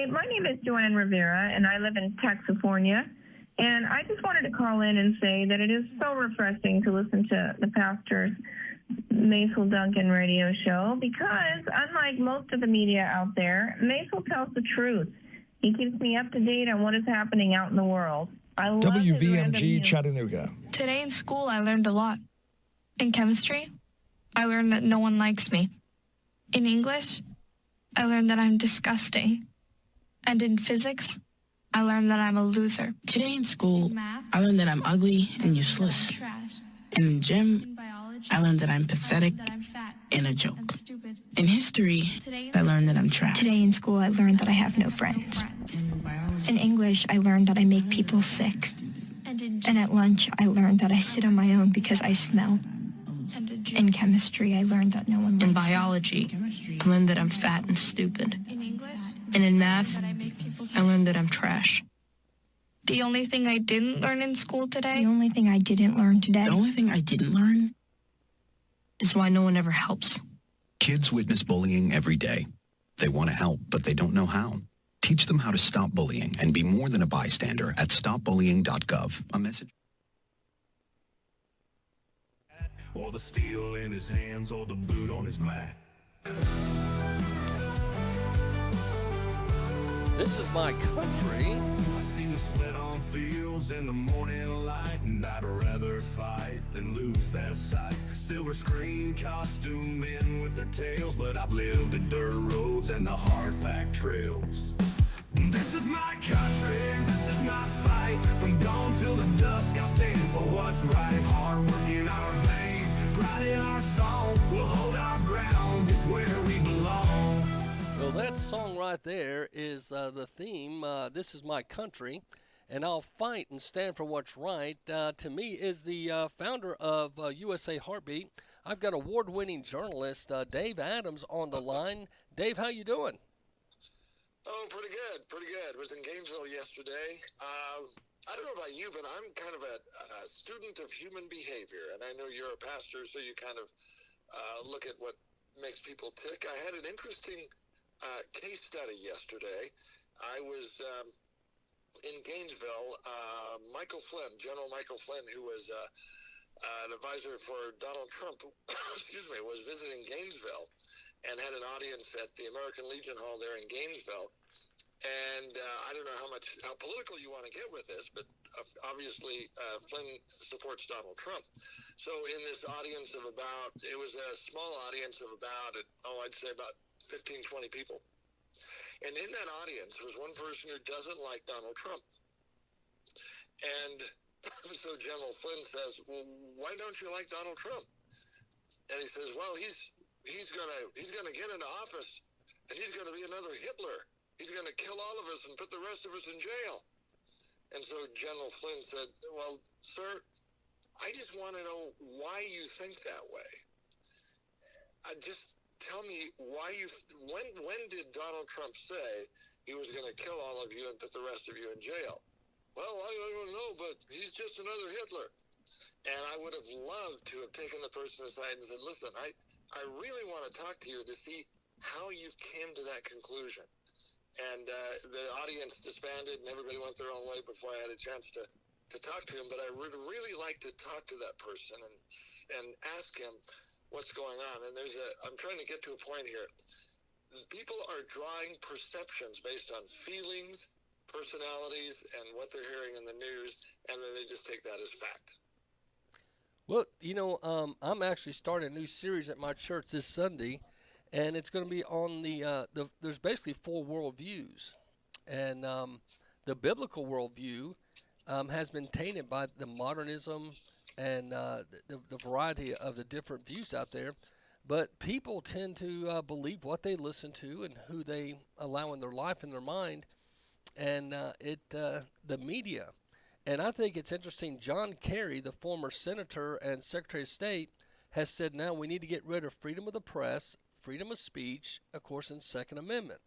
My name is Joanne Rivera, and I live in California. And I just wanted to call in and say that it is so refreshing to listen to the pastor's Macil Duncan radio show because, unlike most of the media out there, Macil tells the truth. He keeps me up to date on what is happening out in the world. I love WVMG Chattanooga. Today in school, I learned a lot. In chemistry, I learned that no one likes me. In English, I learned that I'm disgusting. And in physics, I learned that I'm a loser. Today in school, I learned that I'm ugly and useless. And in gym, I learned that I'm pathetic and a joke. In history, I learned that I'm trash. Today in school, I learned that I have no friends. In English, I learned that I make people sick. And in And at lunch, I learned that I sit on my own because I smell. In chemistry, I learned that no one likes me. In biology, I learned that I'm fat and stupid. In English, And in math, that I make people I learned that I'm trash. The only thing I didn't learn in school today? The only thing I didn't learn today? The only thing I didn't learn is why no one ever helps. Kids witness bullying every day. They want to help, but they don't know how. Teach them how to stop bullying and be more than a bystander at stopbullying.gov. A message. Or the steel in his hands, or the boot on his back. This is my country. I see the sweat on fields in the morning light, and I'd rather fight than lose that sight. Silver screen costume men with their tails, but I've lived the dirt roads and the hard-packed trails. This is my country, this is my fight. From dawn till the dusk, I'll stand for what's right. Hard work in our veins, pride in our song. We'll hold our ground, it's where we belong. Well, that song right there is the theme. This is my country, and I'll fight and stand for what's right. To me, is the founder of USA Heartbeat. I've got award-winning journalist Dave Adams on the line. Dave, how you doing? Oh, pretty good, pretty good. Was in Gainesville yesterday. I don't know about you, but I'm kind of a student of human behavior, and I know you're a pastor, so you kind of look at what makes people tick. I had an interesting case study yesterday. I was in Gainesville. General Michael Flynn, who was an advisor for Donald Trump, was visiting Gainesville and had an audience at the American Legion Hall there in Gainesville. And I don't know how political you want to get with this, but obviously Flynn supports Donald Trump. So in this audience of it was a small audience of I'd say about 15, 20 people. And in that audience was one person who doesn't like Donald Trump. And so General Flynn says, well, why don't you like Donald Trump? And he says, well, he's gonna get into office, and he's gonna be another Hitler. He's gonna kill all of us and put the rest of us in jail. And so General Flynn said, well, sir, I just want to know why you think that way. Just tell me why when did Donald Trump say he was going to kill all of you and put the rest of you in jail? Well, I don't know, but he's just another Hitler. And I would have loved to have taken the person aside and said, listen, I really want to talk to you to see how you came to that conclusion. And the audience disbanded and everybody went their own way before I had a chance to talk to him. But I would really like to talk to that person and ask him what's going on. And I'm trying to get to a point here. People are drawing perceptions based on feelings, personalities, and what they're hearing in the news, and then they just take that as fact. Well, I'm actually starting a new series at my church this Sunday, and it's going to be on there's basically 4 worldviews. And the biblical worldview has been tainted by the modernism and the variety of the different views out there. But people tend to believe what they listen to and who they allow in their life and their mind, and the media. And I think it's interesting, John Kerry, the former senator and Secretary of State, has said now we need to get rid of freedom of the press, freedom of speech, of course, and Second Amendment.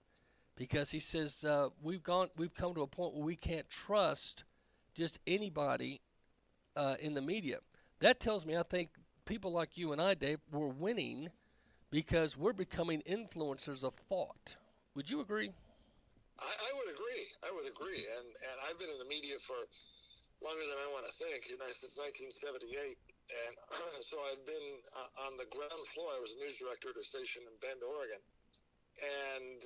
Because he says we've come to a point where we can't trust just anybody in the media. That tells me I think people like you and I, Dave, we're winning because we're becoming influencers of thought. Would you agree? I would agree. And I've been in the media for longer than I want to think, since 1978. And so I've been on the ground floor. I was a news director at a station in Bend, Oregon. And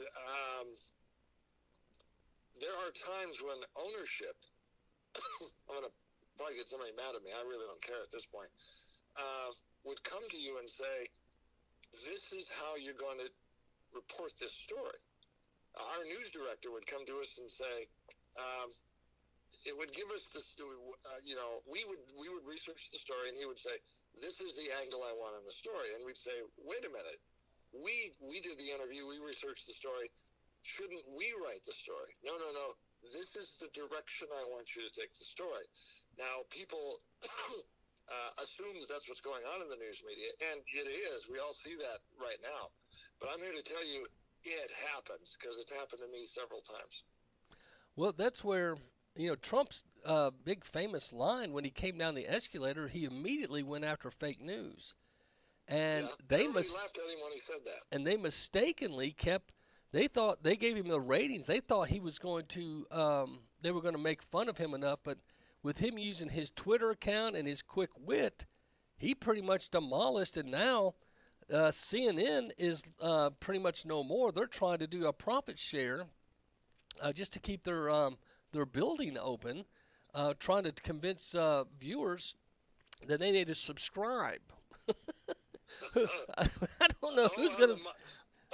there are times when ownership, I'm going to probably get somebody mad at me, I really don't care at this point, would come to you and say, this is how you're going to report this story. Our news director would come to us and say, it would give us this, we would research the story, and he would say, this is the angle I want in the story. And we'd say, wait a minute, we did the interview, we researched the story. Shouldn't we write the story? No. this is the direction I want you to take the story. Now, people assume that that's what's going on in the news media, and it is. We all see that right now. But I'm here to tell you it happens, because it's happened to me several times. Well, that's where, Trump's big famous line when he came down the escalator, he immediately went after fake news. And everybody laughed at him when he said that. And they mistakenly they thought they gave him the ratings. They thought he was going to, they were going to make fun of him enough. But with him using his Twitter account and his quick wit, he pretty much demolished. And now CNN is pretty much no more. They're trying to do a profit share just to keep their building open, trying to convince viewers that they need to subscribe. I don't know who's going to.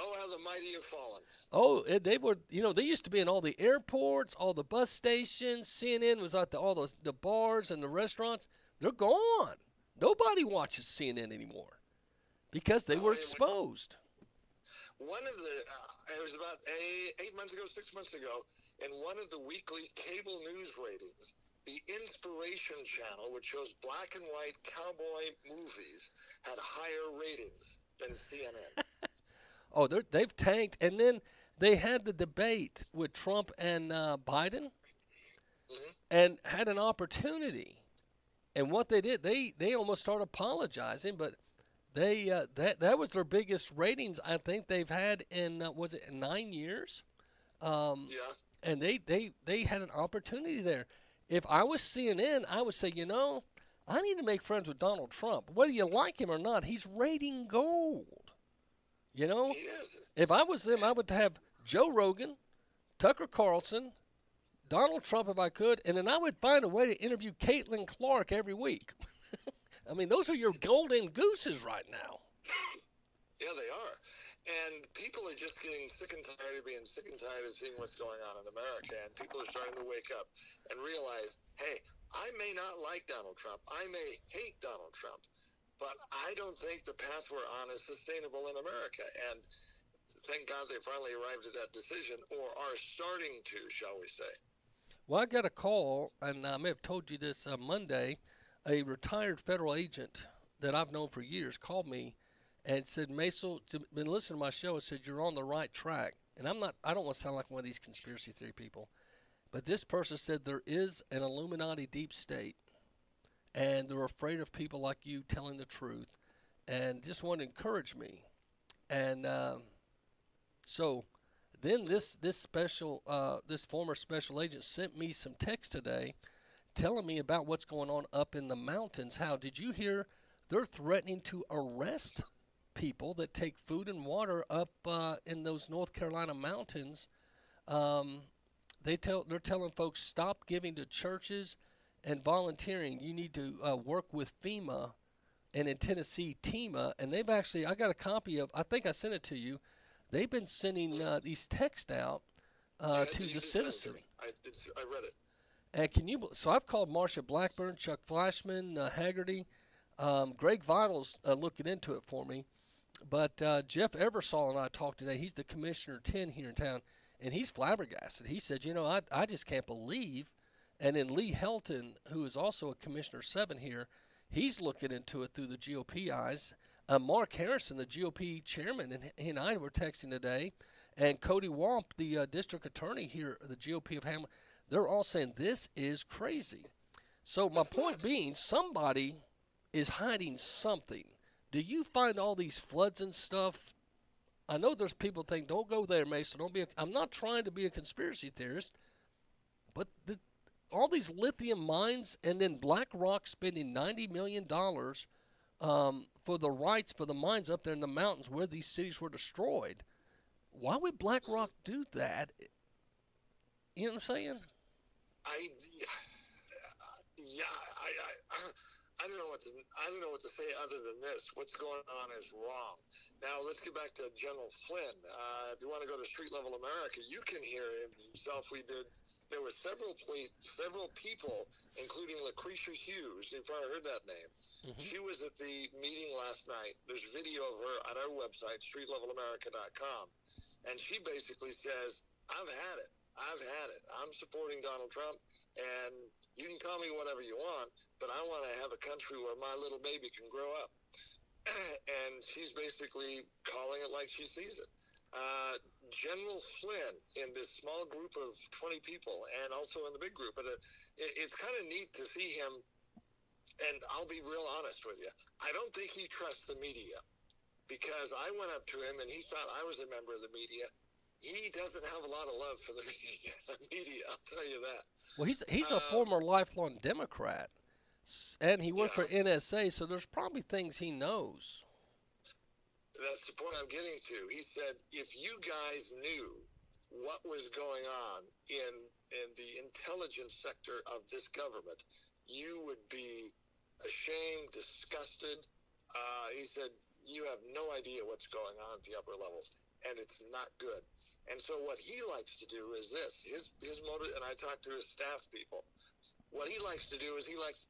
Oh, how the mighty have fallen. Oh, they were. They used to be in all the airports, all the bus stations. CNN was at all the bars and the restaurants. They're gone. Nobody watches CNN anymore because they were exposed. One of the, it was about 8 months ago, 6 months ago, in one of the weekly cable news ratings, the Inspiration Channel, which shows black and white cowboy movies, had higher ratings than CNN. Oh, they've tanked. And then they had the debate with Trump and Biden and had an opportunity. And what they did, they almost started apologizing, but they that was their biggest ratings I think they've had in, was it 9 years? And they had an opportunity there. If I was CNN, I would say, I need to make friends with Donald Trump. Whether you like him or not, he's rating gold. If I was them, I would have Joe Rogan, Tucker Carlson, Donald Trump if I could, and then I would find a way to interview Caitlin Clark every week. I mean, those are your golden gooses right now. Yeah, they are. And people are just getting sick and tired of being sick and tired of seeing what's going on in America. And people are starting to wake up and realize, hey, I may not like Donald Trump. I may hate Donald Trump. But I don't think the path we're on is sustainable in America. And thank God they finally arrived at that decision, or are starting to, shall we say. Well, I got a call, and I may have told you this Monday. A retired federal agent that I've known for years called me and said, Macil, been listening to my show and said, you're on the right track. And I don't want to sound like one of these conspiracy theory people, but this person said there is an Illuminati deep state, and they're afraid of people like you telling the truth, and just want to encourage me. And so then this former special agent sent me some text today telling me about what's going on up in the mountains. How did you hear they're threatening to arrest people that take food and water up in those North Carolina mountains? They're telling folks, stop giving to churches and volunteering. You need to work with FEMA, and in Tennessee, TEMA. And they've actually, I got a copy of, I think I sent it to you. They've been sending these texts out to the citizen. I read it. And so I've called Marsha Blackburn, Chuck Flashman, Haggerty. Greg Vidal's looking into it for me. But Jeff Eversole and I talked today. He's the Commissioner 10 here in town, and he's flabbergasted. He said, I just can't believe. And then Lee Helton, who is also a Commissioner 7 here, he's looking into it through the GOP eyes. Mark Harrison, the GOP chairman, and he and I were texting today. And Cody Wamp, the district attorney here, the GOP of Hamilton, they're all saying this is crazy. So my point being, somebody is hiding something. Do you find all these floods and stuff? I know there's people think, don't go there, Mason. I'm not trying to be a conspiracy theorist, but all these lithium mines, and then BlackRock spending $90 million for the rights for the mines up there in the mountains where these cities were destroyed. Why would BlackRock do that? You know what I'm saying? I don't know what to say other than this. What's going on is wrong. Now let's get back to General Flynn. If you want to go to Street Level America, you can hear him himself. There were several people, including Lucretia Hughes. You've probably heard that name. Mm-hmm. She was at the meeting last night. There's video of her on our website, streetlevelamerica.com, and she basically says, "I've had it. I've had it. I'm supporting Donald Trump, and you can call me whatever you want, but I want to have a country where my little baby can grow up. And she's basically calling it like she sees it. General Flynn in this small group of 20 people, and also in the big group, but it's kind of neat to see him. And I'll be real honest with you. I don't think he trusts the media, because I went up to him and he thought I was a member of the media. He doesn't have a lot of love for the media, I'll tell you that. Well, he's a former lifelong Democrat, and he worked for NSA, so there's probably things he knows. That's the point I'm getting to. He said, if you guys knew what was going on in the intelligence sector of this government, you would be ashamed, disgusted. He said, you have no idea what's going on at the upper levels, and it's not good. And so what he likes to do is this. His motive, and I talk to his staff people, what he likes to do is he likes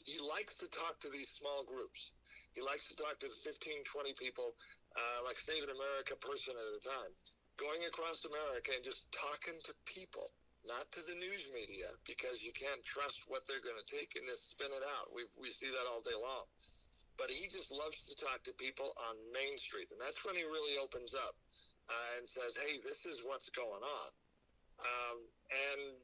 to talk to these small groups. He likes to talk to the 15, 20 people, like Save an America person at a time, going across America and just talking to people, not to the news media, because you can't trust what they're going to take and just spin it out. We see that all day long. But he just loves to talk to people on Main Street, and that's when he really opens up and says, hey, this is what's going on. And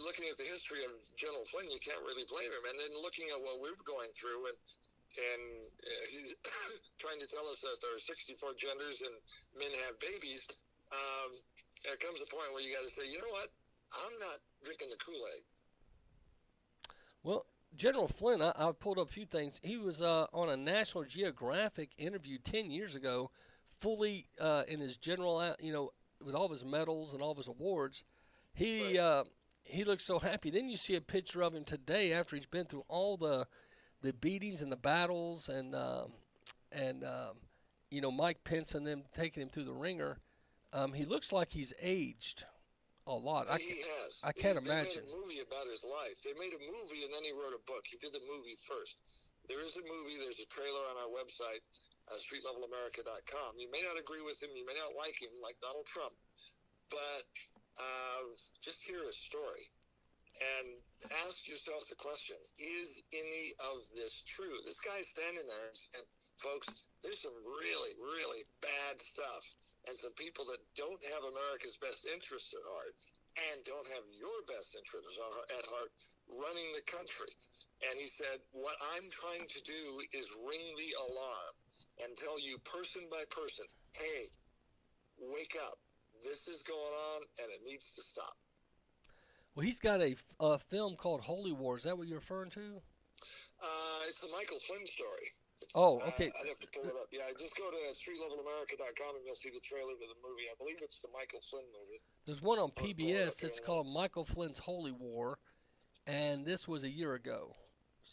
looking at the history of General Flynn, you can't really blame him. And then looking at what we're going through, and he's trying to tell us that there are 64 genders and men have babies, there comes a point where you got to say, you know what? I'm not drinking the Kool-Aid. Well, General Flynn, I pulled up a few things. He was on a National Geographic interview 10 years ago, fully in his general, with all of his medals and all of his awards. He looks so happy. Then you see a picture of him today after he's been through all the beatings and the battles and Mike Pence and them taking him through the ringer. He looks like he's aged a lot. He has. I can't imagine. They made a movie about his life. They made a movie and then he wrote a book. He did the movie first. There is a movie. There's a trailer on our website, streetlevelamerica.com. You may not agree with him. You may not like him, like Donald Trump. But just hear his story and ask yourself the question, is any of this true? This guy's standing there and, folks, there's some really, really bad stuff and some people that don't have America's best interests at heart and don't have your best interests at heart running the country. And he said, what I'm trying to do is ring the alarm and tell you person by person, hey, wake up. This is going on and it needs to stop. Well, he's got a film called Holy War. Is that what you're referring to? It's the Michael Flynn story. Oh, okay. I'd have to pull it up. Yeah, just go to streetlevelamerica.com and you'll see the trailer to the movie. I believe it's the Michael Flynn movie. There's one on PBS. It's called Michael Flynn's Holy War, and this was a year ago.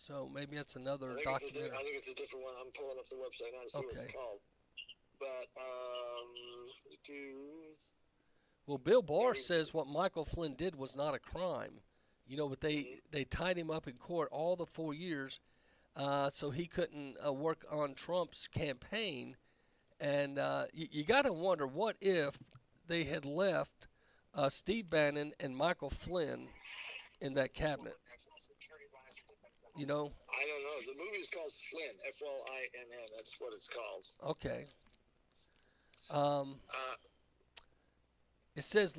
So maybe that's another documentary. I think it's a different one. I'm pulling up the website now to see what it's called. But, well, Bill Barr says what Michael Flynn did was not a crime. But they tied him up in court all the 4 years so he couldn't work on Trump's campaign. And you got to wonder, what if they had left Steve Bannon and Michael Flynn in that cabinet? I don't know. The movie is called Flynn, Flinn. That's what it's called. Okay. It says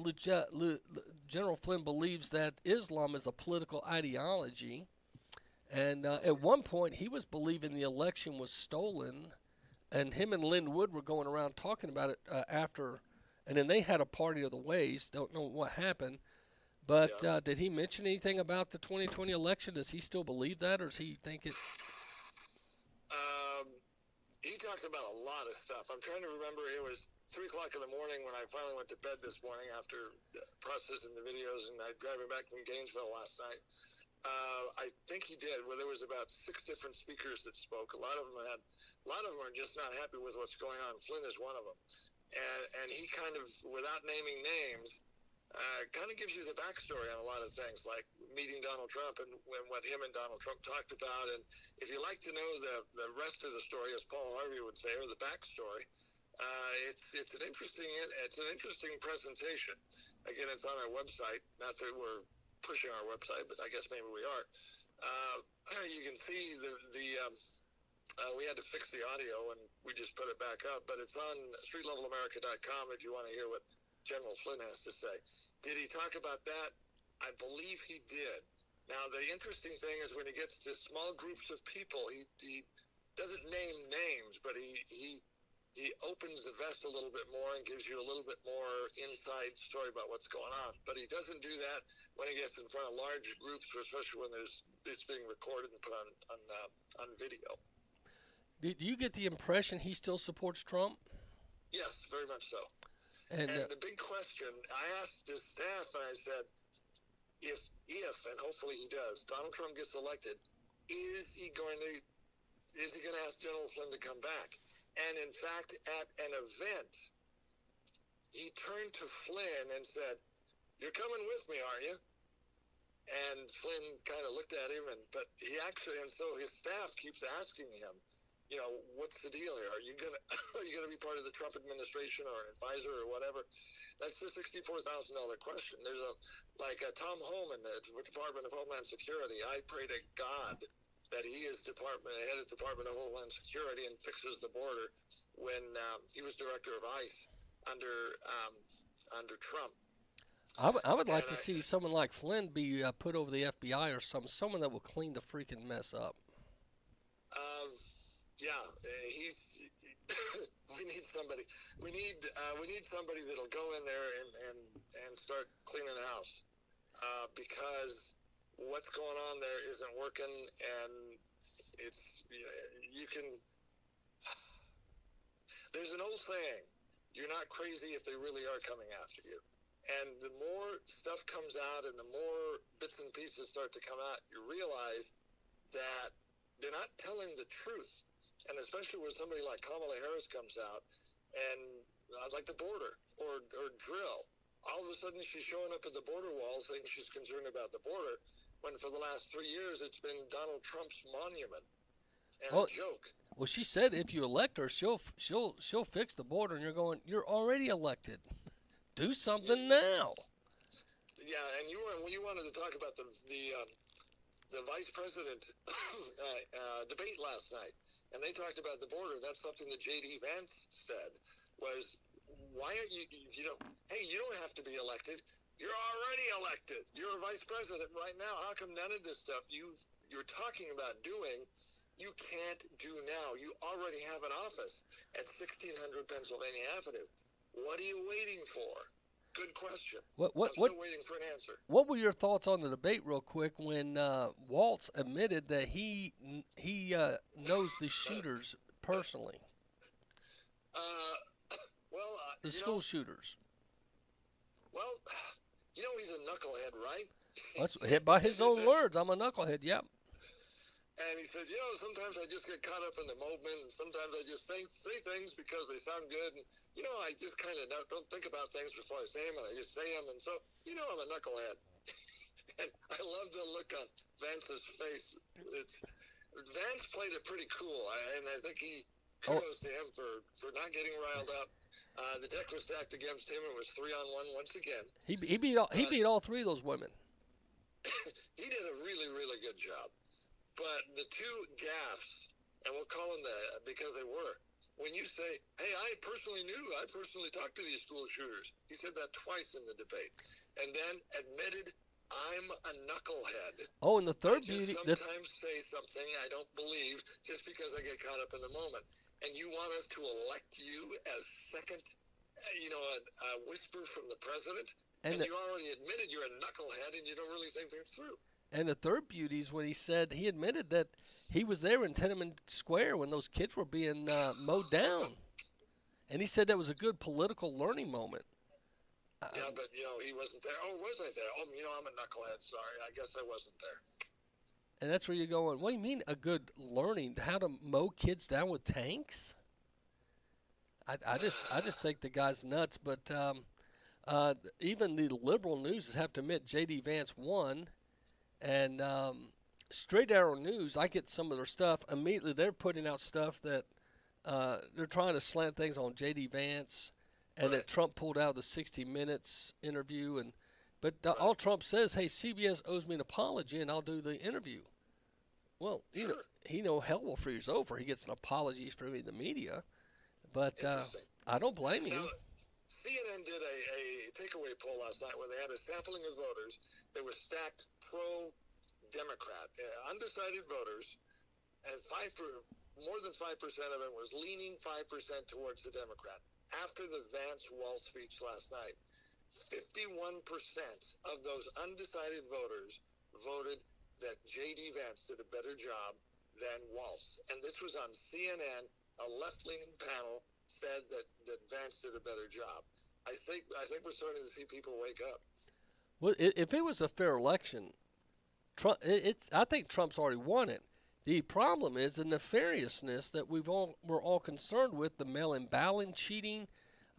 General Flynn believes that Islam is a political ideology, and at one point he was believing the election was stolen, and him and Lynn Wood were going around talking about it after, and then they had a party of the ways. Don't know what happened, but did he mention anything about the 2020 election? Does he still believe that, or does he think it? He talked about a lot of stuff. I'm trying to remember. It was 3 o'clock in the morning when I finally went to bed this morning after processing the videos, and I'm driving back from Gainesville last night. I think he did. Well, there was about 6 different speakers that spoke. A lot of them are just not happy with what's going on. Flynn is one of them, and he kind of, without naming names, kind of gives you the backstory on a lot of things, like meeting Donald Trump and what him and Donald Trump talked about. And if you like to know the rest of the story, as Paul Harvey would say, or the backstory, it's an interesting presentation. Again, it's on our website. Not that we're pushing our website, but I guess maybe we are. You can see we had to fix the audio, and we just put it back up. But it's on streetlevelamerica.com if you want to hear what General Flynn has to say. Did he talk about that? I believe he did. Now, the interesting thing is when he gets to small groups of people, he doesn't name names, but he opens the vest a little bit more and gives you a little bit more inside story about what's going on. But he doesn't do that when he gets in front of large groups, especially when it's being recorded and put on video. Do you get the impression he still supports Trump? Yes, very much so. And the big question, I asked his staff, and I said, if and hopefully he does, Donald Trump gets elected, is he going to ask General Flynn to come back? And in fact, at an event, he turned to Flynn and said, "You're coming with me, are you?" And Flynn kind of looked at him, but he actually, and so his staff keeps asking him, you know, what's the deal here? Are you gonna be part of the Trump administration or an advisor or whatever? That's the $64,000 question. There's a Tom Homan, the Department of Homeland Security. I pray to God that he is head of Department of Homeland Security and fixes the border when he was director of ICE under Trump. I would like to see someone like Flynn be put over the FBI or someone that will clean the freaking mess up. We need somebody. We need somebody that'll go in there and start cleaning the house because what's going on there isn't working, and there's an old saying, you're not crazy if they really are coming after you. And the more stuff comes out and the more bits and pieces start to come out, you realize that they're not telling the truth. And especially when somebody like Kamala Harris comes out and like the border or drill, all of a sudden she's showing up at the border wall saying she's concerned about the border, when for the last 3 years it's been Donald Trump's monument and a joke. Well, she said if you elect her, she'll fix the border, and you're already elected. Do something now. Yeah, and you wanted to talk about the vice president debate last night, and they talked about the border. That's something that J.D. Vance said was, why aren't you hey, you don't have to be elected. You're already elected. You're a vice president right now. How come none of this stuff you're talking about doing, you can't do now? You already have an office at 1600 Pennsylvania Avenue. What are you waiting for? Good question. I'm still waiting for an answer. What were your thoughts on the debate, real quick, when Waltz admitted that he knows the shooters personally? The school shooters. Well, he's a knucklehead, right? That's hit by his own words. I'm a knucklehead. Yep. And he said, sometimes I just get caught up in the moment, and sometimes I just say things because they sound good. And, I just kind of don't think about things before I say them, and I just say them. And so, I'm a knucklehead. And I love the look on Vance's face. Vance played it pretty cool, and I think kudos to him for not getting riled up. The deck was stacked against him. It was 3-on-1 once again. He beat all three of those women. He did a really, really good job. But the two gaffes, and we'll call them that because they were, when you say, hey, I personally talked to these school shooters. He said that twice in the debate. And then admitted, I'm a knucklehead. Oh, and the third beauty. Sometimes say something I don't believe just because I get caught up in the moment. And you want us to elect you as second, a whisper from the president? And you already admitted you're a knucklehead and you don't really think things through. And the third beauty is when he admitted that he was there in Tiananmen Square when those kids were being mowed down. And he said that was a good political learning moment. Yeah, but, he wasn't there. Oh, was I there? Oh, I'm a knucklehead. Sorry. I guess I wasn't there. And that's where you're going, what do you mean a good learning? How to mow kids down with tanks? I just think the guy's nuts. But even the liberal news have to admit J.D. Vance won. And Straight Arrow News, I get some of their stuff. Immediately they're putting out stuff that they're trying to slant things on J.D. Vance and that Trump pulled out of the 60 Minutes interview, but all Trump says, hey, CBS owes me an apology, and I'll do the interview. Well, he know hell will freeze over. He gets an apology from the media, but I don't blame him. Now, CNN did a takeaway poll last night where they had a sampling of voters that were stacked pro-Democrat, undecided voters, and more than 5% of it was leaning 5% towards the Democrat. After the Vance wall speech last night, 51% of those undecided voters voted that J.D. Vance did a better job than Walz. And this was on CNN. A left-leaning panel said that Vance did a better job. I think we're starting to see people wake up. Well, if it was a fair election, I think Trump's already won it. The problem is the nefariousness that we're all concerned with, the mail-in ballot cheating,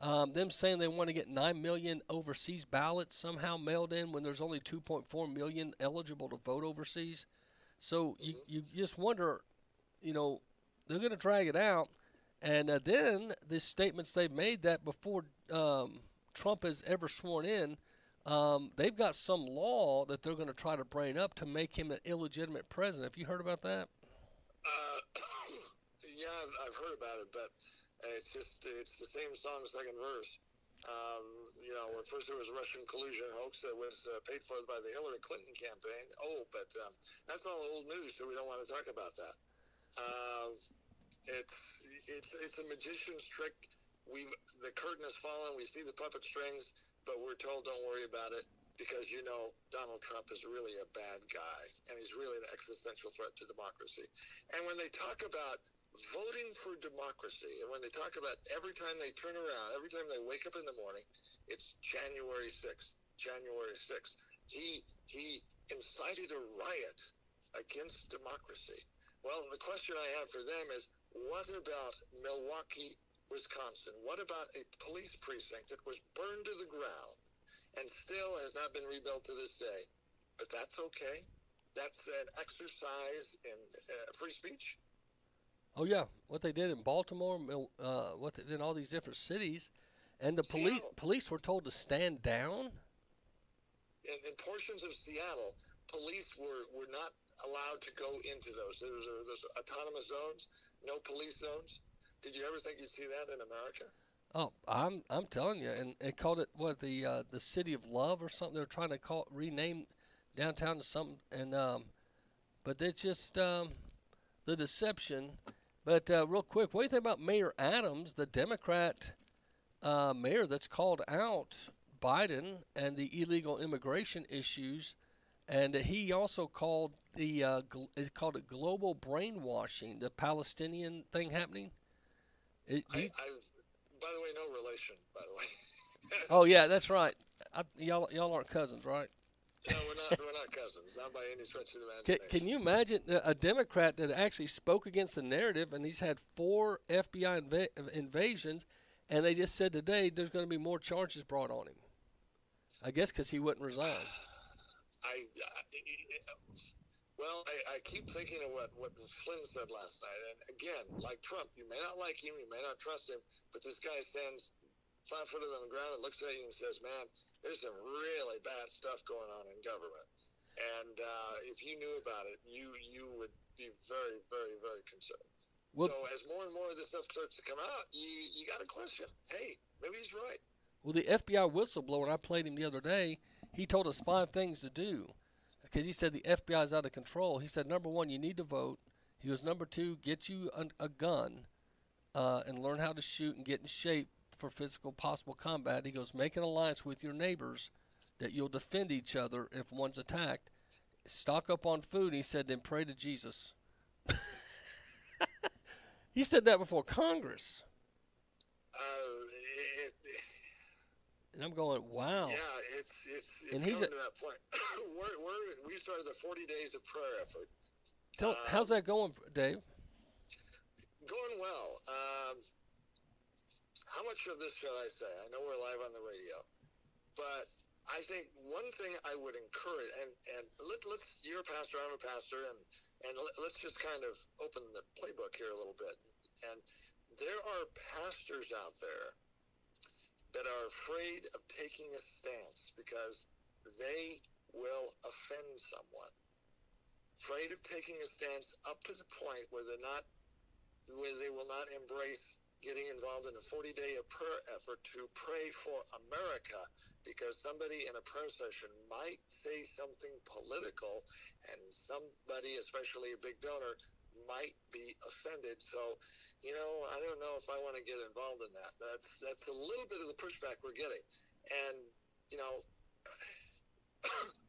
them saying they want to get 9 million overseas ballots somehow mailed in when there's only 2.4 million eligible to vote overseas. So you just wonder, they're going to drag it out. And then the statements they've made that before Trump is ever sworn in, they've got some law that they're going to try to bring up to make him an illegitimate president. Have you heard about that? Yeah, I've heard about it, but it's the same song, second verse. First there was Russian collusion hoax that was paid for by the Hillary Clinton campaign. But that's all old news, so we don't want to talk about that. It's a magician's trick. The curtain has fallen. We see the puppet strings, but we're told don't worry about it because Donald Trump is really a bad guy and he's really an existential threat to democracy. And when they talk about voting for democracy, and when they talk about every time they turn around, every time they wake up in the morning, it's January 6th. January 6th. He incited a riot against democracy. Well, the question I have for them is, what about Milwaukee, Wisconsin? What about a police precinct that was burned to the ground and still has not been rebuilt to this day? But that's okay. That's an exercise in free speech. Oh, yeah. What they did in Baltimore, what they did in all these different cities. And the police were told to stand down? In portions of Seattle, police were not allowed to go into those. There was those autonomous zones, no police zones. Did you ever think you'd see that in America? Oh, I'm telling you. And they called it, the City of Love or something. They were trying to rename downtown to something. And but it's just the deception. But real quick, what do you think about Mayor Adams, the Democrat mayor that's called out Biden and the illegal immigration issues, and he also called called it global brainwashing, the Palestinian thing happening? By the way, no relation, by the way. Oh, yeah, that's right. Y'all aren't cousins, right? No, we're not cousins, not by any stretch of the imagination. Can you imagine a Democrat that actually spoke against the narrative, and he's had 4 FBI invasions, and they just said today there's going to be more charges brought on him? I guess because he wouldn't resign. I keep thinking of what Flynn said last night. And again, like Trump, you may not like him, you may not trust him, but this guy stands flat-footed on the ground and looks at you and says, man, there's some really bad stuff going on in government. And if you knew about it, you would be very, very, very concerned. So as more and more of this stuff starts to come out, you got to question, hey, maybe he's right. Well, the FBI whistleblower, I played him the other day, he told us 5 things to do. Because he said the FBI is out of control. He said, number 1, you need to vote. He goes, number 2, get you a gun and learn how to shoot and get in shape for physical possible combat. He goes, make an alliance with your neighbors that you'll defend each other if one's attacked. Stock up on food. And he said, then pray to Jesus. He said that before Congress. And I'm going, wow. Yeah, it's and he's coming to that point. We started the 40 days of prayer effort. How's that going, Dave? Going well. How much of this shall I say? I know we're live on the radio, but I think one thing I would encourage, and let's, you're a pastor, I'm a pastor, and let's just kind of open the playbook here a little bit. And there are pastors out there that are afraid of taking a stance because they will offend someone. Afraid of taking a stance up to the point where they will not embrace getting involved in a 40-day prayer effort to pray for America because somebody in a prayer session might say something political and somebody, especially a big donor, might be offended. So, I don't know if I want to get involved in that. That's a little bit of the pushback we're getting. And,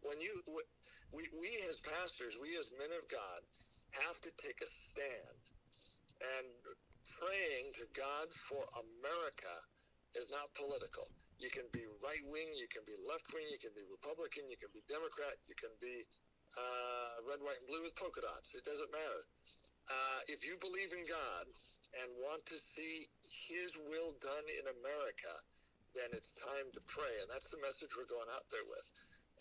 when we as pastors, we as men of God have to take a stand. And praying to God for America is not political. You can be right-wing, you can be left-wing, you can be Republican, you can be Democrat, you can be red, white, and blue with polka dots. It doesn't matter. If you believe in God and want to see His will done in America, then it's time to pray. And that's the message we're going out there with.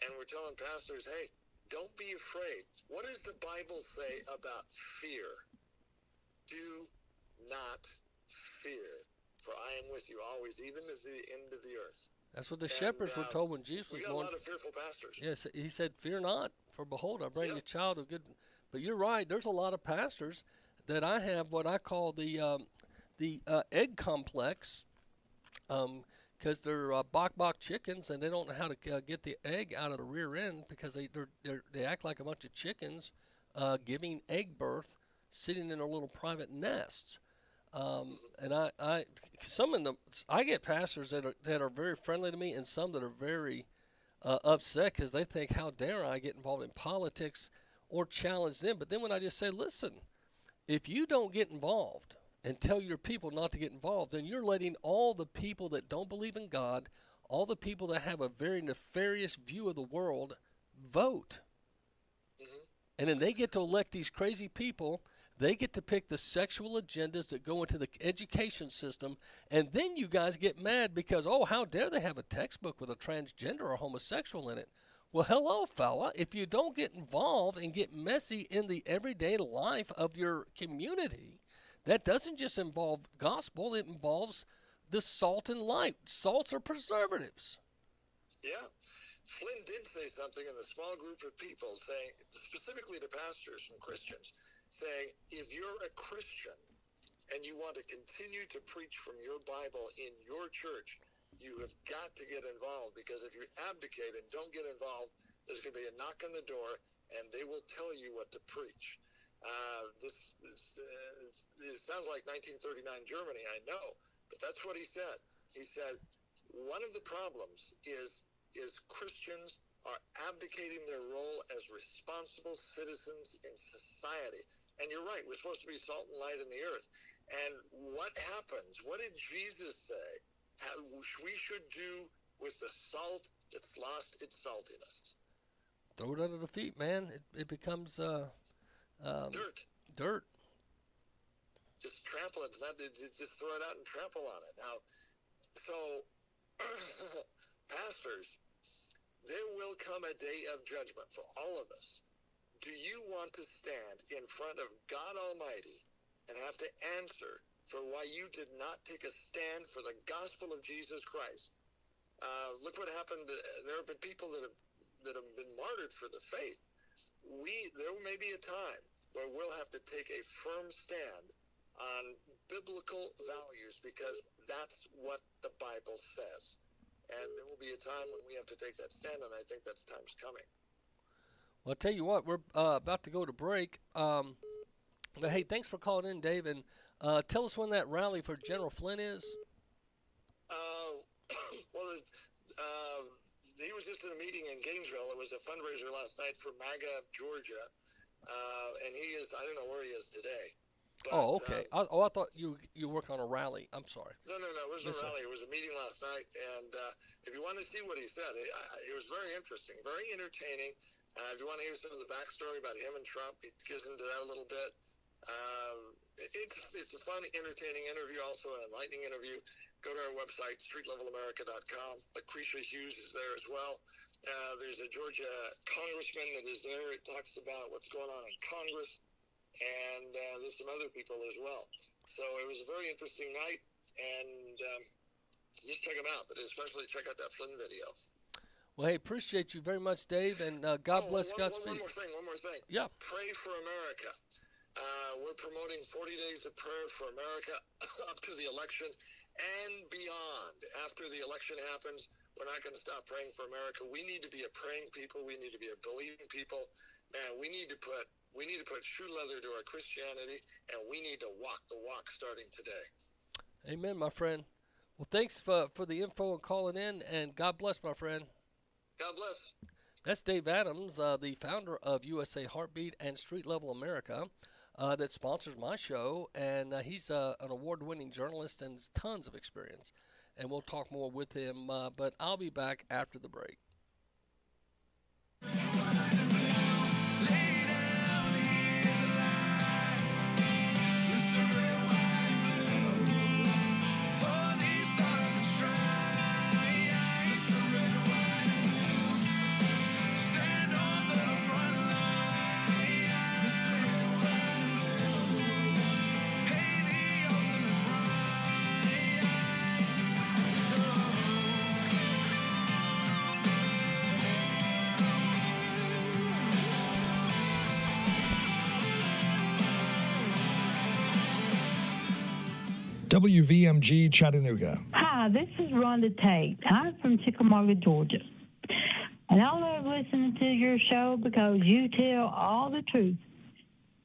And we're telling pastors, hey, don't be afraid. What does the Bible say about fear? Do not fear, for I am with you always, even to the end of the earth. That's what the shepherds were told when Jesus was born. We got born. a lot of fearful pastors. Yes, he said, "Fear not, for behold, I bring a child of good." But you're right. There's a lot of pastors that I have what I call the egg complex, because they're bok chickens and they don't know how to get the egg out of the rear end because they act like a bunch of chickens, giving egg birth, sitting in their little private nests. And I get pastors that are very friendly to me, and some that are very upset because they think, how dare I get involved in politics or challenge them. But then when I just say, listen, if you don't get involved and tell your people not to get involved, then you're letting all the people that don't believe in God, all the people that have a very nefarious view of the world, vote. Mm-hmm. And then they get to elect these crazy people. They get to pick the sexual agendas that go into the education system, and then you guys get mad because, oh, how dare they have a textbook with a transgender or homosexual in it? Well, hello, fella. If you don't get involved and get messy in the everyday life of your community, that doesn't just involve gospel. It involves the salt and light. Salts are preservatives. Yeah. Flynn did say something in the small group of people, saying, specifically to pastors and Christians, saying, if you're a Christian and you want to continue to preach from your Bible in your church, you have got to get involved, because if you abdicate and don't get involved, there's going to be a knock on the door and they will tell you what to preach. It sounds like 1939 Germany, I know, but that's what he said. He said, one of the problems is Christians are abdicating their role as responsible citizens in society. And you're right, we're supposed to be salt and light in the earth. And what happens? What did Jesus say we should do with the salt that's lost its saltiness? Throw it under the feet, man. It becomes dirt. Just trample it. Just throw it out and trample on it. Now, so pastors, there will come a day of judgment for all of us. Do you want to stand in front of God Almighty and have to answer for why you did not take a stand for the gospel of Jesus Christ? Look what happened. There have been people that have been martyred for the faith. There may be a time where we'll have to take a firm stand on biblical values, because that's what the Bible says. And there will be a time when we have to take that stand, and I think that time's coming. Well, I'll tell you what, we're about to go to break. But, hey, thanks for calling in, Dave. And tell us when that rally for General Flynn is. He was just in a meeting in Gainesville. It was a fundraiser last night for MAGA Georgia. And he is, I don't know where he is today. But, okay. I thought you worked on a rally. I'm sorry. No. It wasn't a rally. It was a meeting last night. And if you want to see what he said, it was very interesting, very entertaining. If you want to hear some of the backstory about him and Trump, he gets into that a little bit. It's a fun, entertaining interview, also an enlightening interview. Go to our website, streetlevelamerica.com. Lucretia Hughes is there as well. There's a Georgia congressman that is there. It talks about what's going on in Congress. And there's some other people as well. So it was a very interesting night, and just check them out, but especially check out that Flynn video. Well, hey, appreciate you very much, Dave, and God bless Godspeed. One more thing. Yeah. Pray for America. We're promoting 40 days of prayer for America up to the election and beyond. After the election happens, we're not going to stop praying for America. We need to be a praying people. We need to be a believing people. Man, we need to put shoe leather to our Christianity, and we need to walk the walk starting today. Amen, my friend. Well, thanks for the info and calling in, and God bless, my friend. God bless. That's Dave Adams, the founder of USA Heartbeat and Street Level America, that sponsors my show, and he's an award-winning journalist and has tons of experience. And we'll talk more with him, but I'll be back after the break. WVMG Chattanooga. Hi, this is Rhonda Tate. I'm from Chickamauga, Georgia. And I love listening to your show because you tell all the truth.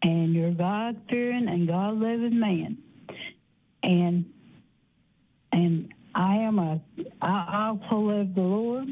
And you're God-fearing and God-loving man. And I also love the Lord.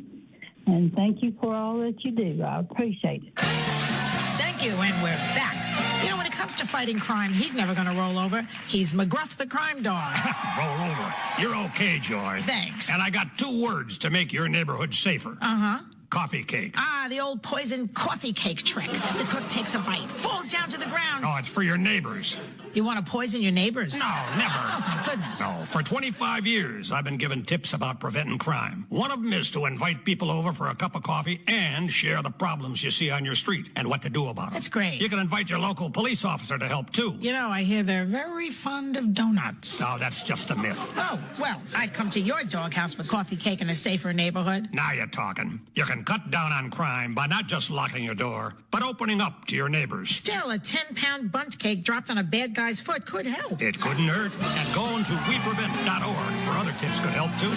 And thank you for all that you do. I appreciate it. Thank you, and we're back. You know, when it comes to fighting crime, he's never going to roll over. He's McGruff the crime dog. Roll over. You're okay, Joy. Thanks. And I got 2 words to make your neighborhood safer. Uh-huh. Coffee cake. Ah, the old poison coffee cake trick. The cook takes a bite, falls down to the ground. Oh, it's for your neighbors. You want to poison your neighbors? No, never. Oh, thank goodness. No, for 25 years, I've been giving tips about preventing crime. One of them is to invite people over for a cup of coffee and share the problems you see on your street and what to do about them. That's great. You can invite your local police officer to help, too. You know, I hear they're very fond of donuts. No, that's just a myth. Oh, well, I'd come to your doghouse for coffee cake in a safer neighborhood. Now you're talking. You can cut down on crime by not just locking your door, but opening up to your neighbors. Still, a 10-pound bundt cake dropped on a bad guy's foot could help. It couldn't hurt. And going to weprevent.org for other tips could help, too.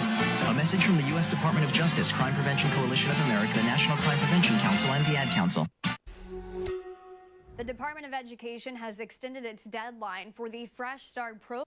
A message from the U.S. Department of Justice, Crime Prevention Coalition of America, National Crime Prevention Council, and the Ad Council. The Department of Education has extended its deadline for the Fresh Start program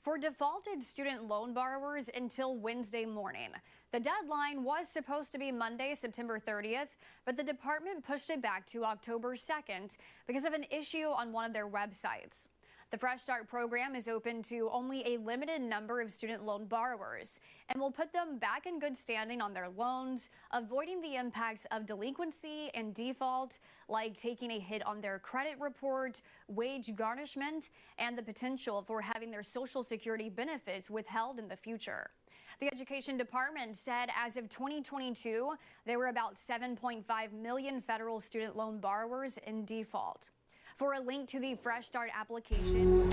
for defaulted student loan borrowers until Wednesday morning. The deadline was supposed to be Monday, September 30th, but the department pushed it back to October 2nd because of an issue on one of their websites. The Fresh Start program is open to only a limited number of student loan borrowers and will put them back in good standing on their loans, avoiding the impacts of delinquency and default, like taking a hit on their credit report, wage garnishment, and the potential for having their Social Security benefits withheld in the future. The Education Department said as of 2022, there were about 7.5 million federal student loan borrowers in default. For a link to the Fresh Start application.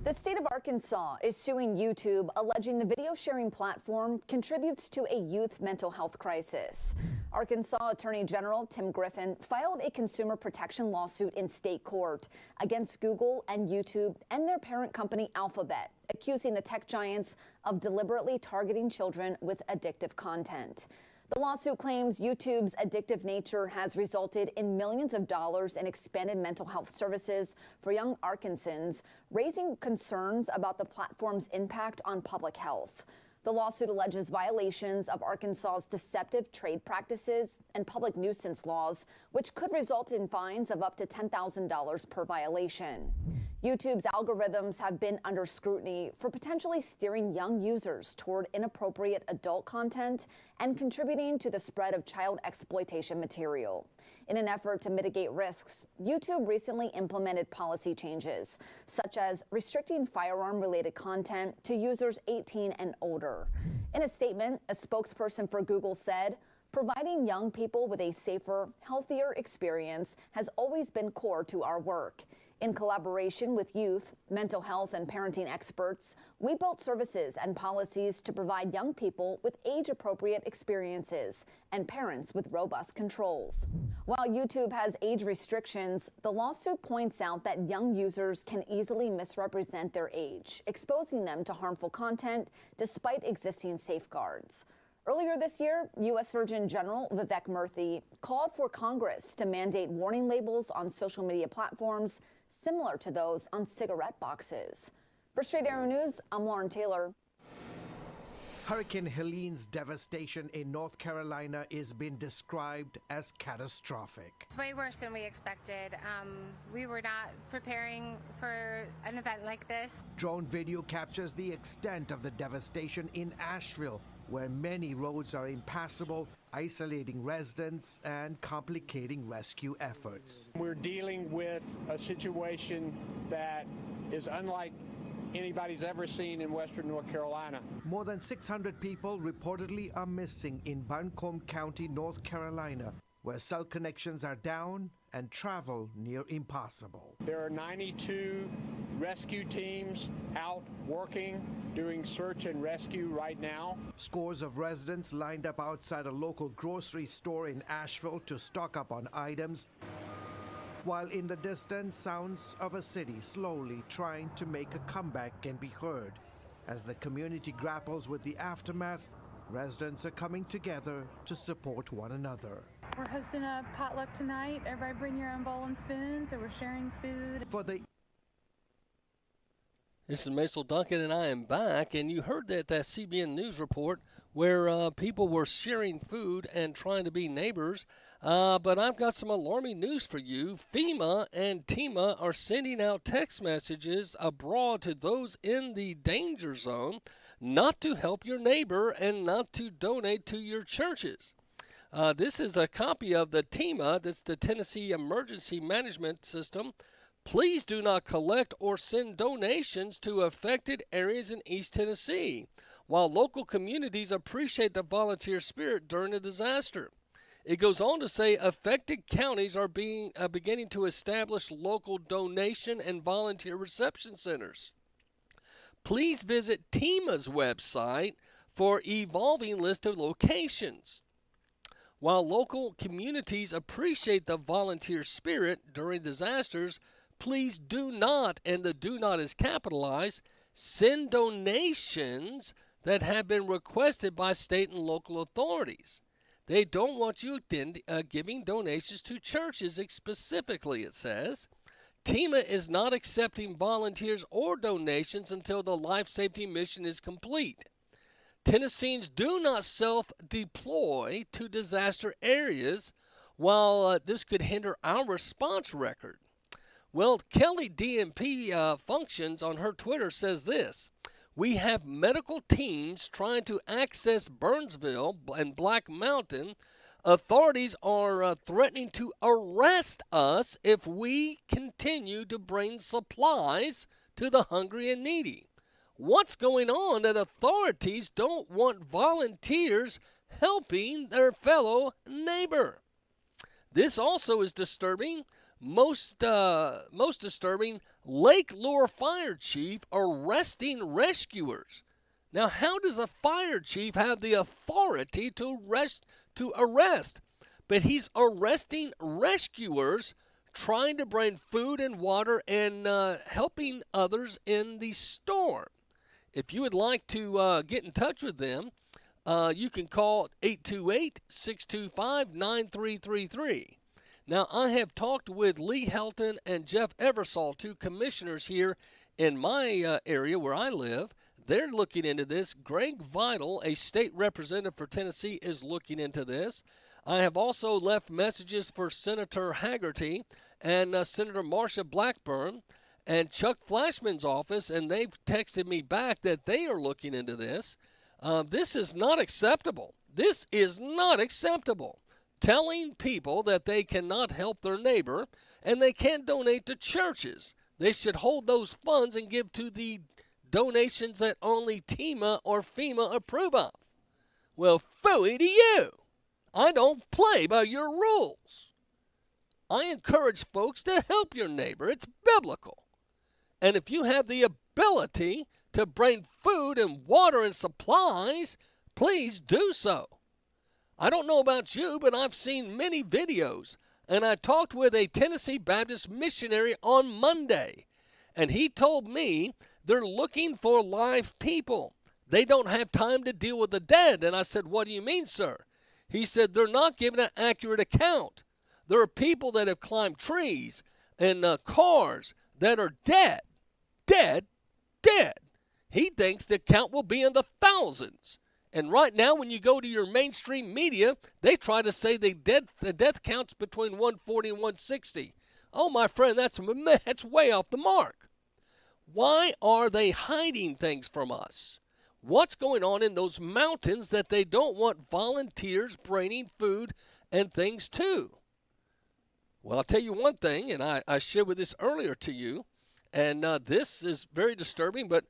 The state of Arkansas is suing YouTube, alleging the video sharing platform contributes to a youth mental health crisis. Arkansas Attorney General Tim Griffin filed a consumer protection lawsuit in state court against Google and YouTube and their parent company Alphabet, accusing the tech giants of deliberately targeting children with addictive content. The lawsuit claims YouTube's addictive nature has resulted in millions of dollars in expanded mental health services for young Arkansans, raising concerns about the platform's impact on public health. The lawsuit alleges violations of Arkansas's deceptive trade practices and public nuisance laws, which could result in fines of up to $10,000 per violation. YouTube's algorithms have been under scrutiny for potentially steering young users toward inappropriate adult content and contributing to the spread of child exploitation material. In an effort to mitigate risks, YouTube recently implemented policy changes, such as restricting firearm-related content to users 18 and older. In a statement, a spokesperson for Google said, Providing young people with a safer, healthier experience has always been core to our work. In collaboration with youth, mental health, and parenting experts, we built services and policies to provide young people with age-appropriate experiences and parents with robust controls. While YouTube has age restrictions, the lawsuit points out that young users can easily misrepresent their age, exposing them to harmful content despite existing safeguards. Earlier this year, U.S. Surgeon General Vivek Murthy called for Congress to mandate warning labels on social media platforms similar to those on cigarette boxes. For Straight Arrow News, I'm Lauren Taylor. Hurricane Helene's devastation in North Carolina is being described as catastrophic. It's way worse than we expected. We were not preparing for an event like this. Drone video captures the extent of the devastation in Asheville, where many roads are impassable, isolating residents and complicating rescue efforts. We're dealing with a situation that is unlike anybody's ever seen in western North Carolina. More than 600 people reportedly are missing in Buncombe County, North Carolina, where cell connections are down and travel near impossible. There are 92 rescue teams out working, doing search and rescue right now. Scores of residents lined up outside a local grocery store in Asheville to stock up on items, while in the distance, sounds of a city slowly trying to make a comeback can be heard. As the community grapples with the aftermath, residents are coming together to support one another. We're hosting a potluck tonight. Everybody bring your own bowl and spoon, so we're sharing food. This is Macil Duncan, and I am back. And you heard that CBN News report where people were sharing food and trying to be neighbors. But I've got some alarming news for you. FEMA and TEMA are sending out text messages abroad to those in the danger zone not to help your neighbor and not to donate to your churches. This is a copy of the TEMA, that's the Tennessee Emergency Management System. Please do not collect or send donations to affected areas in East Tennessee, while local communities appreciate the volunteer spirit during a disaster. It goes on to say affected counties are beginning to establish local donation and volunteer reception centers. Please visit TEMA's website for evolving list of locations. While local communities appreciate the volunteer spirit during disasters, please do not, and the do not is capitalized, send donations that have been requested by state and local authorities. They don't want you giving donations to churches specifically, it says. TEMA is not accepting volunteers or donations until the life safety mission is complete. Tennesseans do not self-deploy to disaster areas, while this could hinder our response record. Well, Kelly DMP Functions on her Twitter says this: we have medical teams trying to access Burnsville and Black Mountain. Authorities are threatening to arrest us if we continue to bring supplies to the hungry and needy. What's going on that authorities don't want volunteers helping their fellow neighbor? This also is disturbing. Most disturbing, Lake Lure Fire Chief arresting rescuers. Now, how does a fire chief have the authority to arrest? But he's arresting rescuers trying to bring food and water and helping others in the storm. If you would like to get in touch with them, you can call 828-625-9333. Now, I have talked with Lee Helton and Jeff Eversole, two commissioners here in my area where I live. They're looking into this. Greg Vidal, a state representative for Tennessee, is looking into this. I have also left messages for Senator Haggerty and Senator Marsha Blackburn and Chuck Flashman's office, and they've texted me back that they are looking into this. This is not acceptable. This is not acceptable. Telling people that they cannot help their neighbor and they can't donate to churches. They should hold those funds and give to the donations that only TEMA or FEMA approve of. Well, phooey to you. I don't play by your rules. I encourage folks to help your neighbor. It's biblical. And if you have the ability to bring food and water and supplies, please do so. I don't know about you, but I've seen many videos, and I talked with a Tennessee Baptist missionary on Monday, and he told me they're looking for live people. They don't have time to deal with the dead. And I said, what do you mean, sir? He said, they're not giving an accurate account. There are people that have climbed trees and cars that are dead. He thinks the count will be in the thousands. And right now, when you go to your mainstream media, they try to say the death count's between 140 and 160. Oh, my friend, that's way off the mark. Why are they hiding things from us? What's going on in those mountains that they don't want volunteers bringing food and things to? Well, I'll tell you one thing, and I shared with this earlier to you, and this is very disturbing, but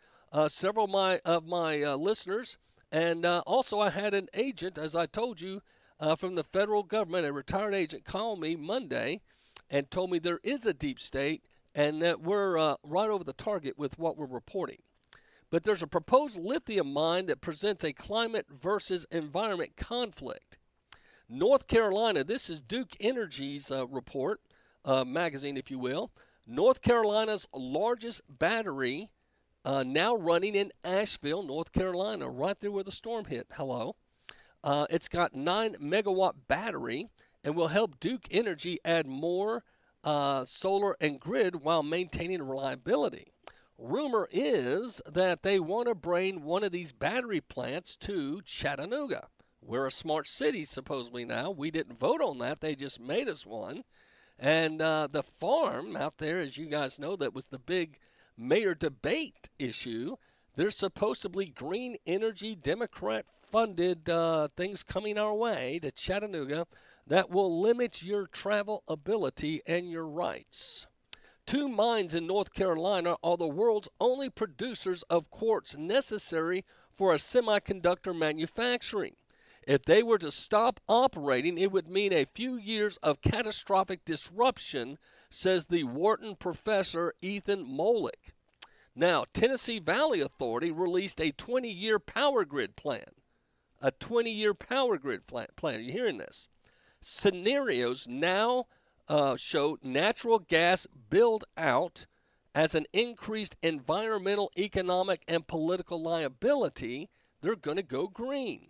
several of my listeners, and also I had an agent, as I told you, from the federal government, a retired agent, called me Monday and told me there is a deep state and that we're right over the target with what we're reporting. But there's a proposed lithium mine that presents a climate versus environment conflict. North Carolina, this is Duke Energy's report, magazine, if you will. North Carolina's largest battery now running in Asheville, North Carolina, right there where the storm hit. Hello. It's got 9-megawatt battery and will help Duke Energy add more solar and grid while maintaining reliability. Rumor is that they want to bring one of these battery plants to Chattanooga. We're a smart city, supposedly now. We didn't vote on that. They just made us one. And the farm out there, as you guys know, that was the big mayor debate issue. There's supposedly green energy, Democrat-funded things coming our way to Chattanooga that will limit your travel ability and your rights. 2 mines in North Carolina are the world's only producers of quartz necessary for a semiconductor manufacturing. If they were to stop operating, it would mean a few years of catastrophic disruption, says the Wharton professor Ethan Molick. Now, Tennessee Valley Authority released a 20-year power grid plan. A 20-year power grid plan. Are you hearing this? Scenarios now show natural gas build out as an increased environmental, economic, and political liability. They're going to go green.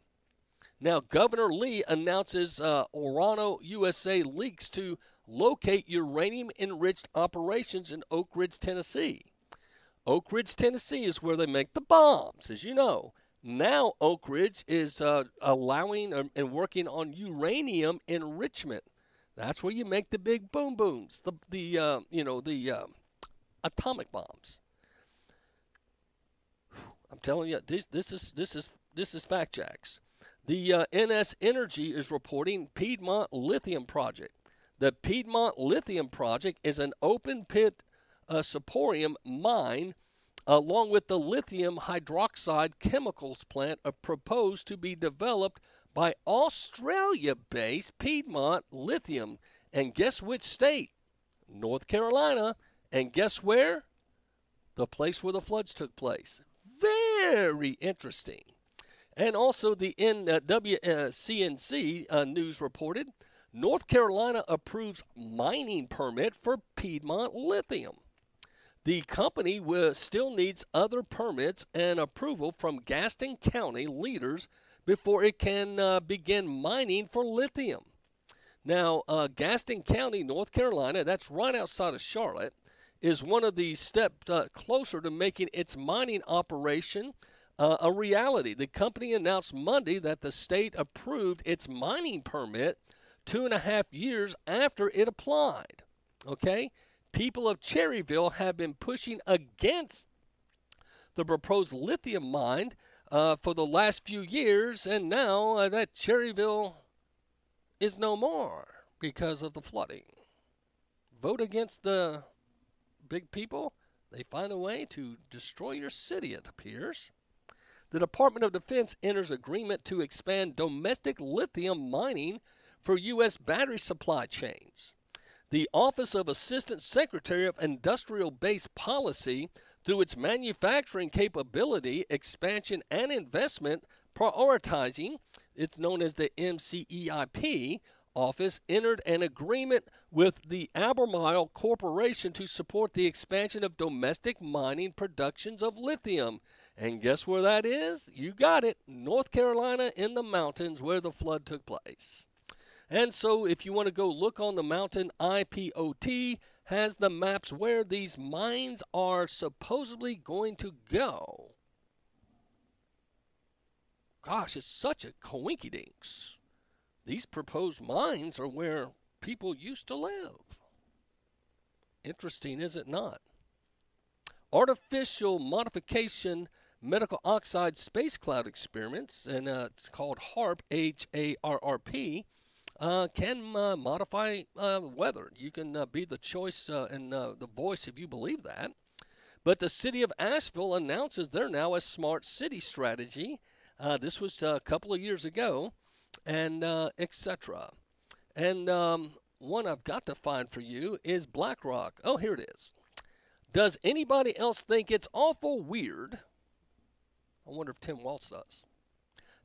Now, Governor Lee announces Orano USA leaks to locate uranium-enriched operations in Oak Ridge, Tennessee. Oak Ridge, Tennessee is where they make the bombs, as you know. Now Oak Ridge is allowing and working on uranium enrichment. That's where you make the big boom booms, the atomic bombs. I'm telling you, this is fact jacks. The NS Energy is reporting Piedmont Lithium Project. The Piedmont Lithium Project is an open pit saporium mine, along with the lithium hydroxide chemicals plant proposed to be developed by Australia-based Piedmont Lithium. And guess which state? North Carolina. And guess where? The place where the floods took place. Very interesting. And also the WCNC news reported, North Carolina approves mining permit for Piedmont Lithium. The company still needs other permits and approval from Gaston County leaders before it can begin mining for lithium. Now, Gaston County, North Carolina, that's right outside of Charlotte, is one of the steps closer to making its mining operation a reality. The company announced Monday that the state approved its mining permit 2.5 years after it applied. Okay? People of Cherryville have been pushing against the proposed lithium mine for the last few years, and now that Cherryville is no more because of the flooding. Vote against the big people, they find a way to destroy your city, it appears. the Department of Defense enters agreement to expand domestic lithium mining for U.S. battery supply chains. The Office of Assistant Secretary of Industrial Base Policy, through its manufacturing capability, expansion, and investment prioritizing, it's known as the MCEIP office, entered an agreement with the Albemarle Corporation to support the expansion of domestic mining productions of lithium. And guess where that is? You got it, North Carolina in the mountains where the flood took place. And so if you want to go look on the mountain, IPOT has the maps where these mines are supposedly going to go. Gosh, it's such a coinkydinks. These proposed mines are where people used to live. Interesting, is it not? Artificial modification medical oxide space cloud experiments, and it's called HARP, H-A-R-R-P, can modify weather. You can be the choice and the voice if you believe that. But the city of Asheville announces they're now a smart city strategy. This was a couple of years ago, and etc. And one I've got to find for you is BlackRock. Oh, here it is. Does anybody else think it's awful weird? I wonder if Tim Waltz does.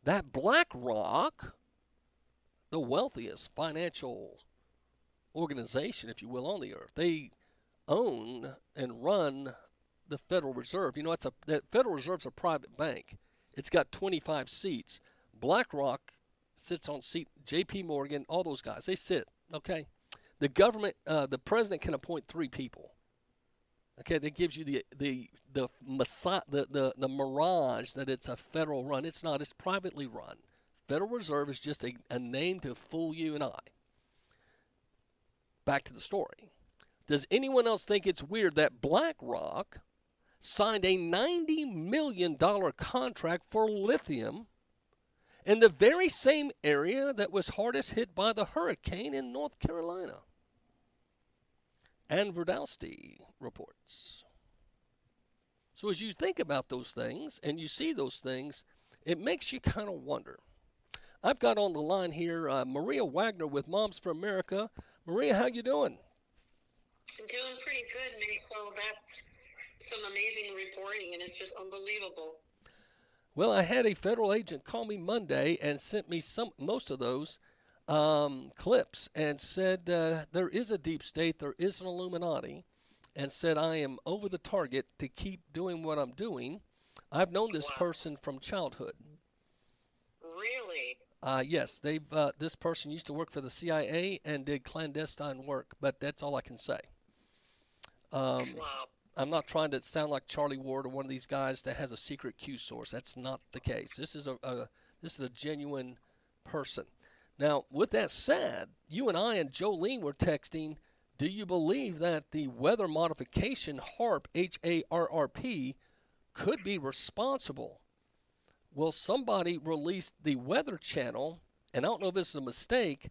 That BlackRock, the wealthiest financial organization, if you will, on the earth, they own and run the Federal Reserve. You know, the Federal Reserve's a private bank. It's got 25 seats. BlackRock sits on seat. J.P. Morgan, all those guys, they sit. Okay, the government, the president can appoint 3 people. Okay, that gives you the mirage that it's a federal run. It's not. It's privately run. Federal Reserve is just a name to fool you and I. Back to the story. Does anyone else think it's weird that BlackRock signed a $90 million contract for lithium in the very same area that was hardest hit by the hurricane in North Carolina? Ann Verdalski reports. So as you think about those things and you see those things, it makes you kind of wonder. I've got on the line here Maria Wagner with Moms for America. Maria, how you doing? I'm doing pretty good, Macil. That's some amazing reporting, and it's just unbelievable. Well, I had a federal agent call me Monday and sent me most of those clips and said there is a deep state, there is an Illuminati, and said I am over the target to keep doing what I'm doing. I've known this person from childhood. Really? Yes, this person used to work for the CIA and did clandestine work, but that's all I can say. Wow. I'm not trying to sound like Charlie Ward or one of these guys that has a secret Q source. That's not the case. This is a genuine person. Now, with that said, you and I and Jolene were texting, do you believe that the weather modification HARP, H-A-R-R-P, could be responsible? Well, somebody released the Weather Channel, and I don't know if this is a mistake,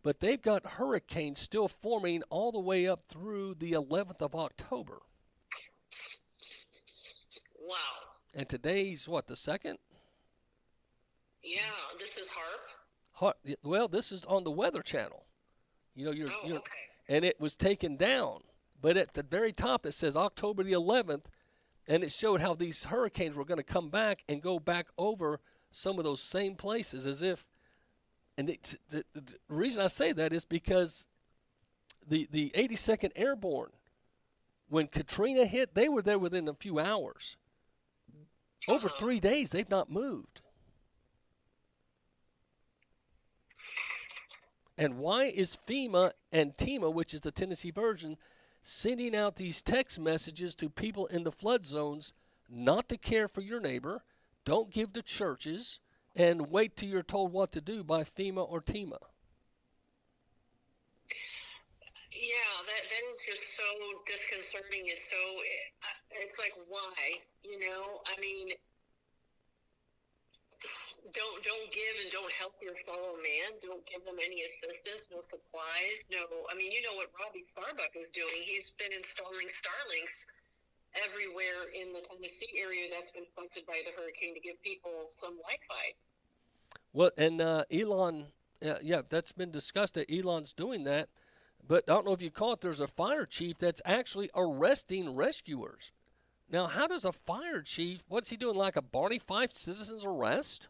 but they've got hurricanes still forming all the way up through the 11th of October. Wow. And today's, what, the 2nd? Yeah, this is HARP. Well, this is on the Weather Channel. You know, okay. And it was taken down. But at the very top, it says October the 11th, and it showed how these hurricanes were going to come back and go back over some of those same places as if. And the reason I say that is because the 82nd Airborne, when Katrina hit, they were there within a few hours. Over 3 days, they've not moved. And why is FEMA and TEMA, which is the Tennessee version, sending out these text messages to people in the flood zones not to care for your neighbor, don't give to churches, and wait till you're told what to do by FEMA or TEMA? Yeah, that is just so disconcerting. It's like, why? You know, I mean, don't give and don't help your fellow man. Don't give them any assistance, no supplies, no. I mean, you know what Robbie Starbuck is doing. He's been installing Starlinks everywhere in the Tennessee area that's been affected by the hurricane to give people some Wi-Fi. Well, and Elon, yeah, that's been discussed that Elon's doing that. But I don't know if you call it, there's a fire chief that's actually arresting rescuers. Now, how does a fire chief, what's he doing, like a Barney Fife citizen's arrest?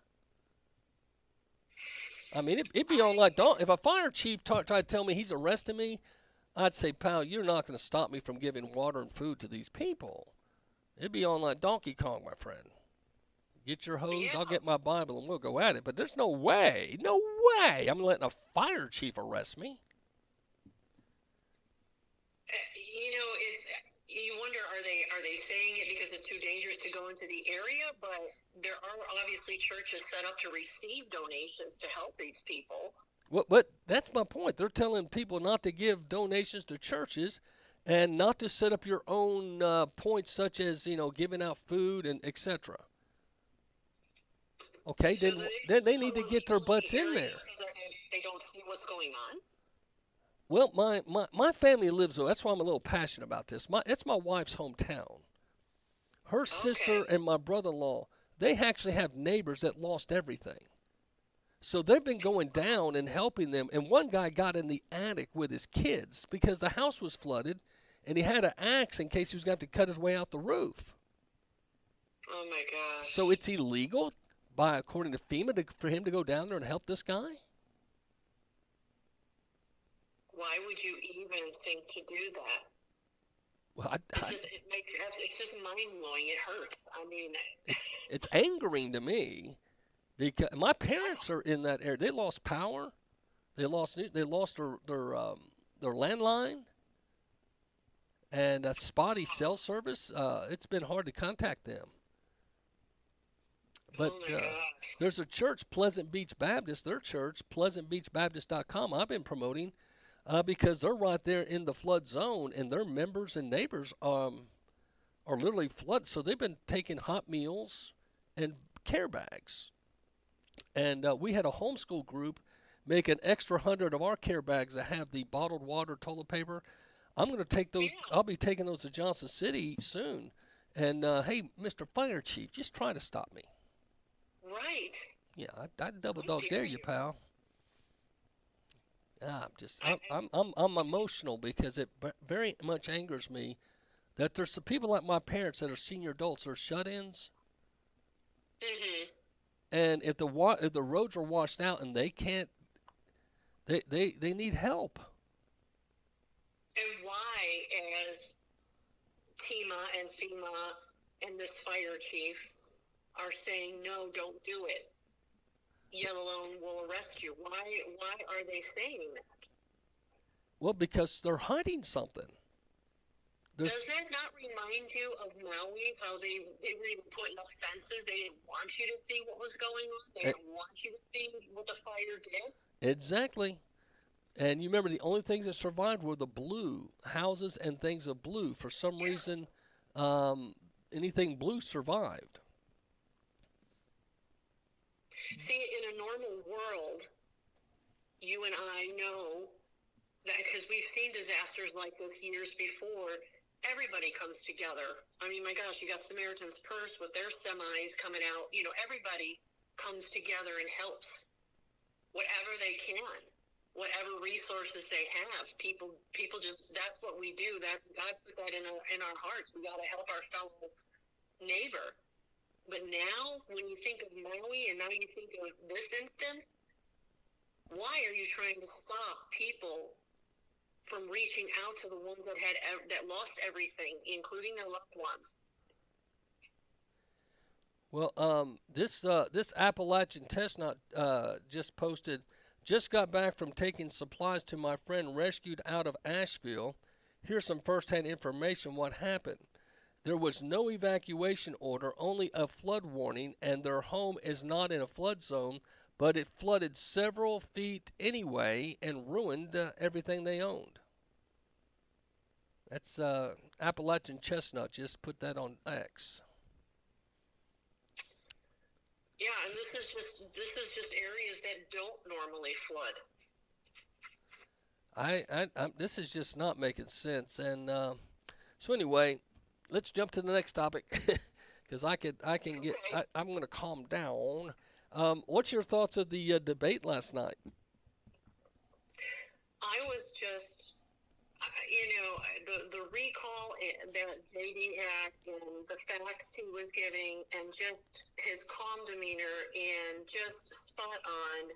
I mean, it'd be on like, if a fire chief tried to tell me he's arresting me, I'd say, pal, you're not going to stop me from giving water and food to these people. It'd be on like Donkey Kong, my friend. Get your hose, I'll get my Bible, and we'll go at it. But there's no way I'm letting a fire chief arrest me. You wonder, are they saying it because it's too dangerous to go into the area? But there are obviously churches set up to receive donations to help these people. But that's my point. They're telling people not to give donations to churches and not to set up your own points, such as giving out food and etc. Okay, so then they need to get their butts in there. So they don't see what's going on. Well, my family lives there. That's why I'm a little passionate about this. It's my wife's hometown. Her sister and my brother-in-law, they actually have neighbors that lost everything. So they've been going down and helping them. And one guy got in the attic with his kids because the house was flooded, and he had an axe in case he was going to have to cut his way out the roof. Oh, my gosh. So it's illegal, according to FEMA, for him to go down there and help this guy? Why would you even think to do that? Well, it's just mind-blowing. It hurts. I mean, it's angering to me because my parents are in that area. They lost power. They lost their landline and a spotty cell service. It's been hard to contact them. But there's a church, Pleasant Beach Baptist. Their church, pleasantbeachbaptist.com. I've been promoting. Because they're right there in the flood zone, and their members and neighbors are literally flooded. So they've been taking hot meals and care bags. And we had a homeschool group make an extra 100 of our care bags that have the bottled water, toilet paper. I'm going to take those. I'll be taking those to Johnson City soon. And, hey, Mr. Fire Chief, just try to stop me. Right. Yeah, I double dog dare you, pal. I'm emotional because it very much angers me that there's some people like my parents that are senior adults are shut-ins. Mm-hmm. And if the roads are washed out and they can't, they need help. And why, as TEMA and FEMA and this fire chief are saying, no, don't do it, yet alone will arrest you. Why are they saying that? Well, because they're hiding something. Does that not remind you of Maui, how they were even putting up fences? They didn't want you to see what was going on. They didn't want you to see what the fire did. Exactly. And you remember the only things that survived were the blue houses and things of blue. For some reason, anything blue survived. See, in a normal world, you and I know that because we've seen disasters like this years before, everybody comes together. I mean, my gosh, you got Samaritan's Purse with their semis coming out. You know, everybody comes together and helps whatever they can, whatever resources they have. People just, that's what we do. That's, God put that in our hearts. We got to help our fellow neighbor. But now, when you think of Maui and now you think of this instance, why are you trying to stop people from reaching out to the ones that lost everything, including their loved ones? Well, this Appalachian chestnut just posted, just got back from taking supplies to my friend rescued out of Asheville. Here's some firsthand information what happened. There was no evacuation order, only a flood warning, and their home is not in a flood zone, but it flooded several feet anyway and ruined everything they owned. That's Appalachian Chestnut. Just put that on X. Yeah, and this is just areas that don't normally flood. This is just not making sense. And so anyway, let's jump to the next topic because I'm going to calm down. What's your thoughts of the debate last night? I was just, the recall that JD had and the facts he was giving and just his calm demeanor and just spot on.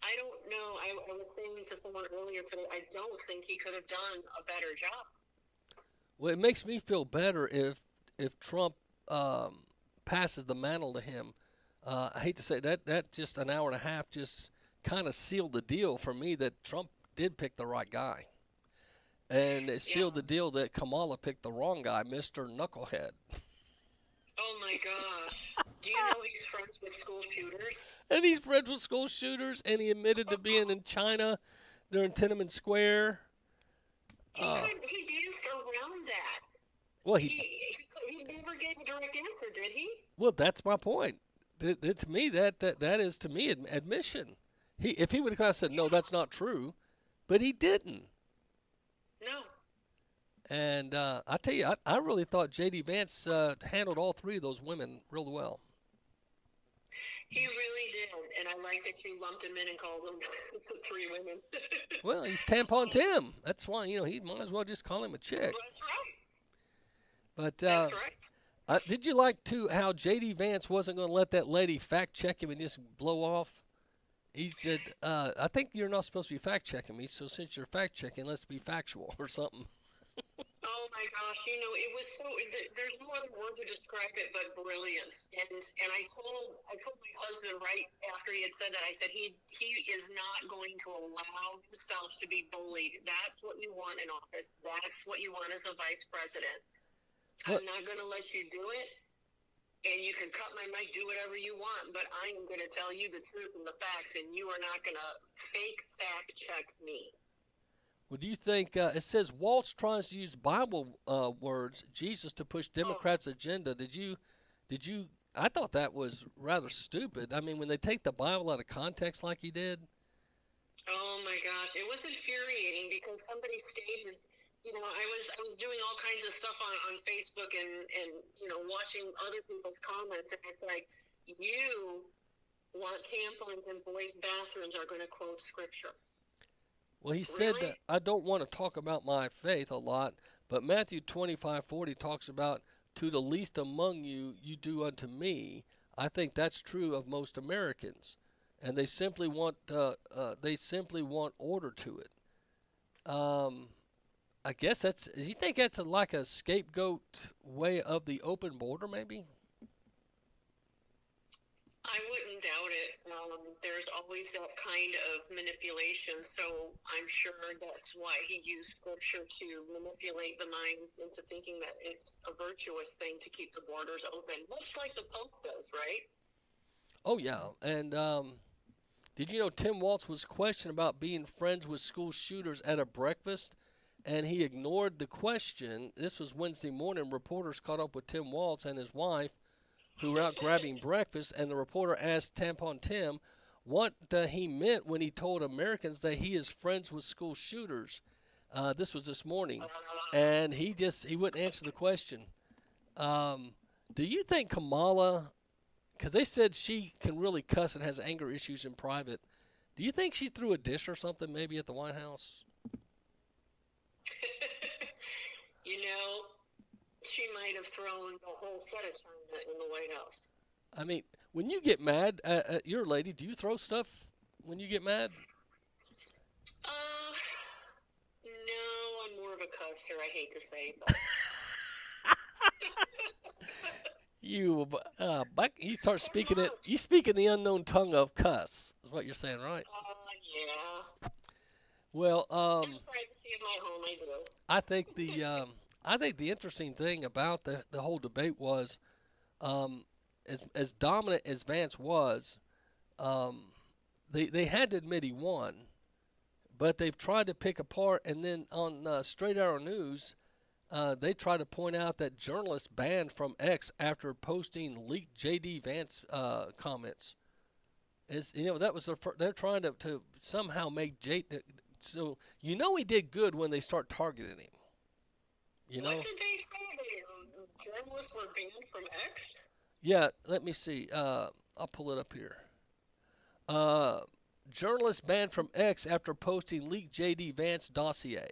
I don't know. I was saying to someone earlier today, I don't think he could have done a better job. Well, it makes me feel better if Trump passes the mantle to him. I hate to say that just an hour and a half just kind of sealed the deal for me that Trump did pick the right guy. And it sealed the deal that Kamala picked the wrong guy, Mr. Knucklehead. Oh, my gosh. Do you know he's friends with school shooters? And he's friends with school shooters, and he admitted to being in China during Tiananmen Square. He danced around that. Well, he never gave a direct answer, did he? Well, that's my point. To me, that is to me admission. If he would have kind of said no, that's not true, but he didn't. No. And I tell you, I really thought J.D. Vance handled all three of those women real well. He really did, and I like that you lumped him in and called them three women. Well, he's Tampon Tim. That's why, he might as well just call him a chick. That's right. But That's right. did you like, too, how J.D. Vance wasn't going to let that lady fact-check him and just blow off? He said, I think you're not supposed to be fact-checking me, so since you're fact-checking, let's be factual or something. Oh, my gosh. It was so – there's no other word to describe it but brilliance. And I told my husband right after he had said that, I said he is not going to allow himself to be bullied. That's what you want in office. That's what you want as a vice president. I'm not going to let you do it. And you can cut my mic, do whatever you want, but I am going to tell you the truth and the facts, and you are not going to fake fact check me. Well, do you think it says Waltz tries to use Bible words, Jesus, to push Democrats' agenda? Did you? I thought that was rather stupid. I mean, when they take the Bible out of context like he did. Oh my gosh, it was infuriating because somebody stated, I was doing all kinds of stuff on Facebook and watching other people's comments, and it's like, you want tampons in boys' bathrooms are going to quote scripture. Well, he said that I don't want to talk about my faith a lot, but Matthew 25:40 talks about to the least among you, you do unto me. I think that's true of most Americans, and they simply want order to it. I guess you think that's like a scapegoat way of the open border, maybe? I wouldn't doubt it. There's always that kind of manipulation, so I'm sure that's why he used scripture to manipulate the minds into thinking that it's a virtuous thing to keep the borders open, much like the Pope does, right? Oh, yeah. And did you know Tim Walz was questioned about being friends with school shooters at a breakfast, and he ignored the question? This was Wednesday morning. Reporters caught up with Tim Walz and his wife, who were out grabbing breakfast, and the reporter asked Tampon Tim what he meant when he told Americans that he is friends with school shooters. This was this morning, and he wouldn't answer the question. Do you think Kamala, because they said she can really cuss and has anger issues in private, do you think she threw a dish or something maybe at the White House? She might have thrown a whole set of china in the White House. I mean, when you get mad, you're a lady, do you throw stuff when you get mad? No, I'm more of a cusser, I hate to say, but... You start speaking it. You speak in the unknown tongue of cuss. Is what you're saying, right? Yeah. Well, privacy of my home, I do. I think the interesting thing about the whole debate was, as dominant as Vance was, they had to admit he won, but they've tried to pick apart. And then on Straight Arrow News, they try to point out that journalists banned from X after posting leaked J.D. Vance comments. That was they're trying to somehow make J.D. So he did good when they start targeting him. What did they say? journalists were banned from X? Yeah, let me see. I'll pull it up here. Journalist banned from X after posting leaked J.D. Vance dossier.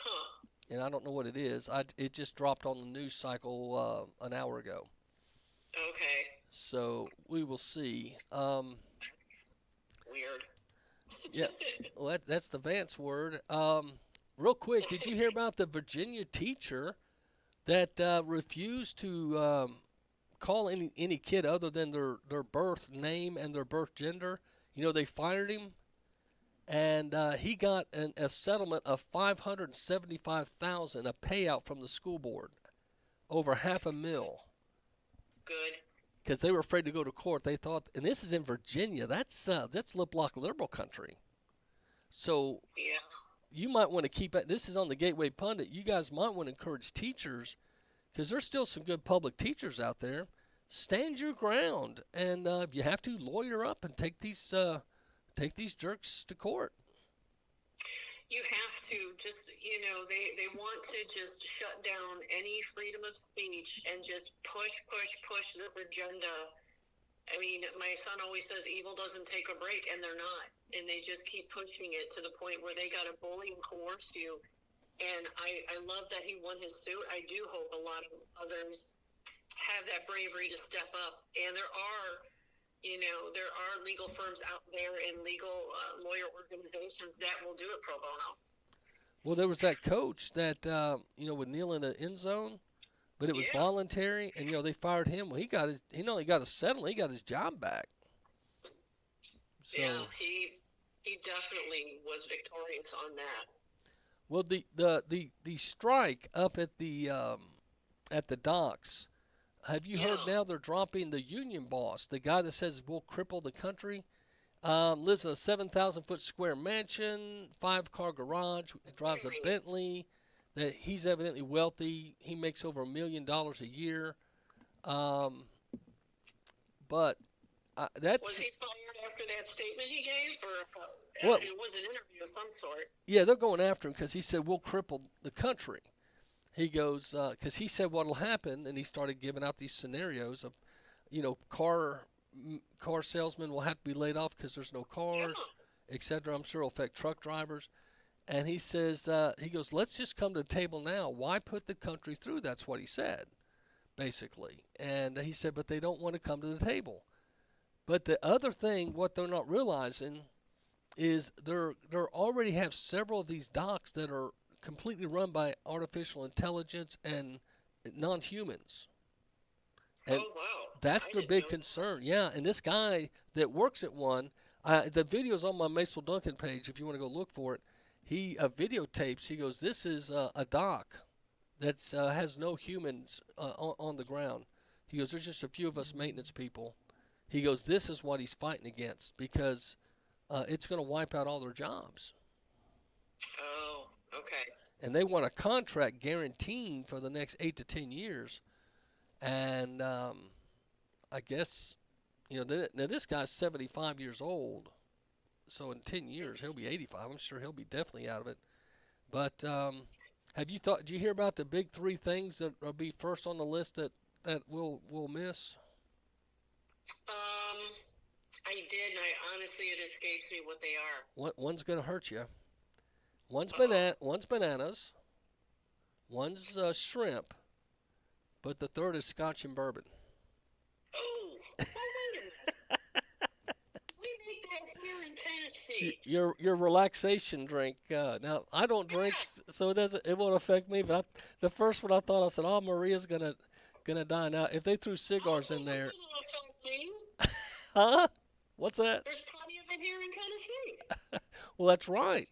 Huh. And I don't know what it is. It just dropped on the news cycle an hour ago. Okay. So we will see. Weird. Yeah, well, that's the Vance word. Real quick, did you hear about the Virginia teacher that refused to call any kid other than their birth name and their birth gender? You know, they fired him, and he got a settlement of $575,000, a payout from the school board, over $500,000. Good. Because they were afraid to go to court. They thought, and this is in Virginia. That's lip lock liberal country. So yeah, you might want to keep it. This is on the Gateway Pundit. You guys might want to encourage teachers, because there's still some good public teachers out there. Stand your ground, and if you have to, lawyer up and take these jerks to court. You have to just, they want to just shut down any freedom of speech and just push this agenda. I mean, my son always says evil doesn't take a break, and they're not. And they just keep pushing it to the point where they got to bully and coerce you. And I love that he won his suit. I do hope a lot of others have that bravery to step up. And there are legal firms out there and legal lawyer organizations that will do it pro bono. Well, there was that coach that would kneel in the end zone, but it was voluntary, and they fired him. Well, he not only got a settlement, he got his job back. So, yeah, he definitely was victorious on that. Well, the strike up at the docks. Have you heard now they're dropping the union boss, the guy that says we'll cripple the country? Lives in a 7,000-foot square mansion, 5-car garage, drives a Bentley. That he's evidently wealthy. He makes over $1 million a year. But that's. Was he fired after that statement he gave, or it was an interview of some sort? Yeah, they're going after him because he said we'll cripple the country. He goes because he said what'll happen, and he started giving out these scenarios of, car salesmen will have to be laid off because there's no cars, etc. I'm sure it'll affect truck drivers. And he says, he goes, let's just come to the table now. Why put the country through? That's what he said, basically. And he said, but they don't want to come to the table. But the other thing, what they're not realizing, is they already have several of these docks that are completely run by artificial intelligence and non-humans. And that's their big concern. Yeah, and this guy that works at one, the video's on my Macil Duncan page if you want to go look for it. He videotapes. He goes, this is a dock that has no humans on the ground. He goes, there's just a few of us maintenance people. He goes, this is what he's fighting against because it's going to wipe out all their jobs. Oh, okay. And they want a contract guaranteeing for the next 8 to 10 years. And I guess, now this guy's 75 years old. So in 10 years, he'll be 85. I'm sure he'll be definitely out of it. But did you hear about the big 3 things that will be first on the list that we'll miss? I did, and honestly, it escapes me what they are. One's going to hurt you. One's bananas. One's shrimp. But the third is scotch and bourbon. Oh, wait a minute. We make that here in Tennessee. Your relaxation drink. Now I don't drink, so it won't affect me. But the first one I thought, I said, "Oh, Maria's gonna die." Now if they threw cigars in there, huh? What's that? There's plenty of it here in Tennessee. Well, that's right.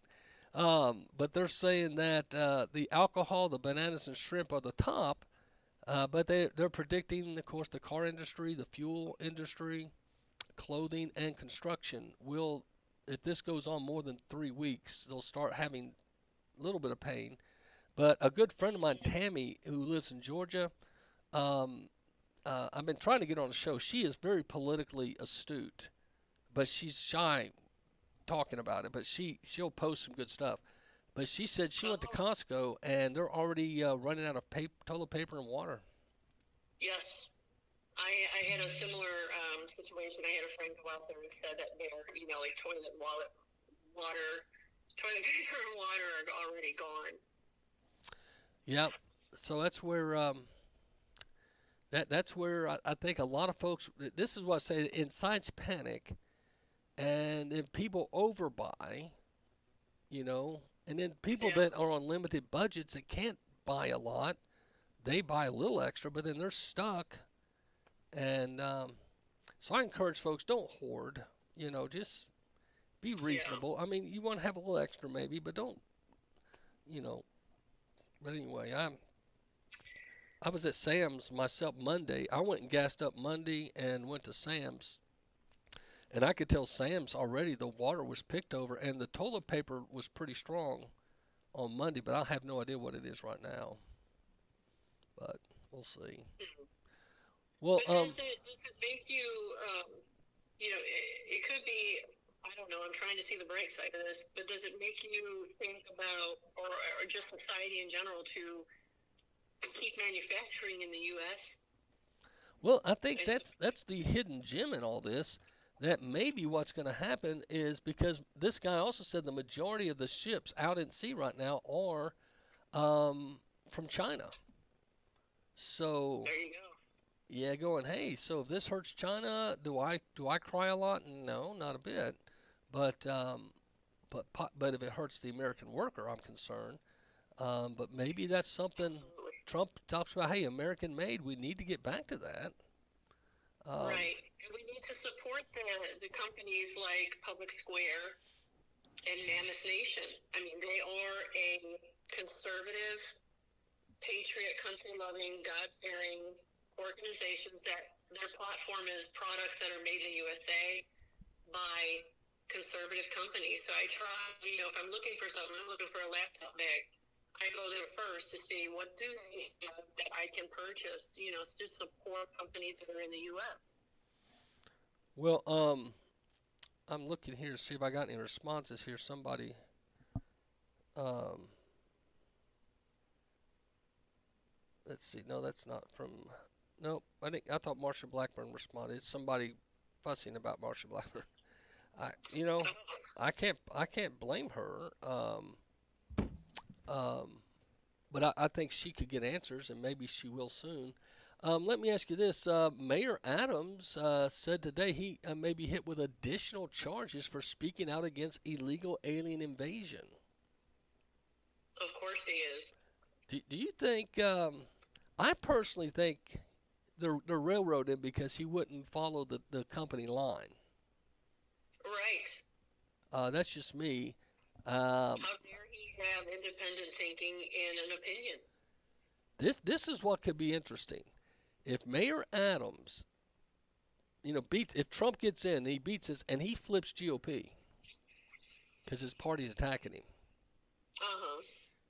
But they're saying that the alcohol, the bananas, and shrimp are the top. But they're predicting, of course, the car industry, the fuel industry, clothing, and construction will, if this goes on more than 3 weeks, they'll start having a little bit of pain. But a good friend of mine, Tammy, who lives in Georgia, I've been trying to get her on the show. She is very politically astute, but she's shy talking about it. But she'll post some good stuff. But she said she went to Costco and they're already running out of toilet paper and water. Yes. I had a similar situation. I had a friend go out there and said that their, like toilet paper and water are already gone. Yep. So that's where that's where I think a lot of folks. This is what I say: incites panic, and then people overbuy, and then people that are on limited budgets that can't buy a lot, they buy a little extra, but then they're stuck. And so I encourage folks, don't hoard. Just be reasonable. I mean, you want to have a little extra maybe, but don't. But anyway, I was at Sam's myself Monday. I went and gassed up Monday and went to Sam's. And I could tell Sam's already the water was picked over, and the toilet paper was pretty strong on Monday, but I have no idea what it is right now. But we'll see. Well, does it make you, it could be, I don't know, I'm trying to see the bright side of this, but does it make you think about, or just society in general, to keep manufacturing in the U.S.? Well, I think that's the hidden gem in all this. That maybe what's going to happen is because this guy also said the majority of the ships out at sea right now are from China. So there you go. Yeah, going, hey, so if this hurts China, do I cry a lot? No, not a bit. But if it hurts the American worker, I'm concerned. But maybe that's something Trump talks about. Hey, American made. We need to get back to that. Right. And we need to support the companies like Public Square and Mammoth Nation. I mean, they are a conservative, patriot, country-loving, God-fearing organizations that their platform is products that are made in the USA by conservative companies. So I try, if I'm looking for something, I'm looking for a laptop bag, I go there first to see what do they have that I can purchase, to support companies that are in the U.S. Well, I'm looking here to see if I got any responses here. Somebody, let's see. No, that's not from. No, I thought Marsha Blackburn responded. It's somebody fussing about Marsha Blackburn. I can't blame her. But I think she could get answers, and maybe she will soon. Let me ask you this: Mayor Adams said today he may be hit with additional charges for speaking out against illegal alien invasion. Of course, he is. Do you think? I personally think the railroad him because he wouldn't follow the company line. Right. That's just me. How dare he have independent thinking and an opinion? This is what could be interesting. If Mayor Adams, if Trump gets in, he beats us, and he flips GOP because his party's attacking him.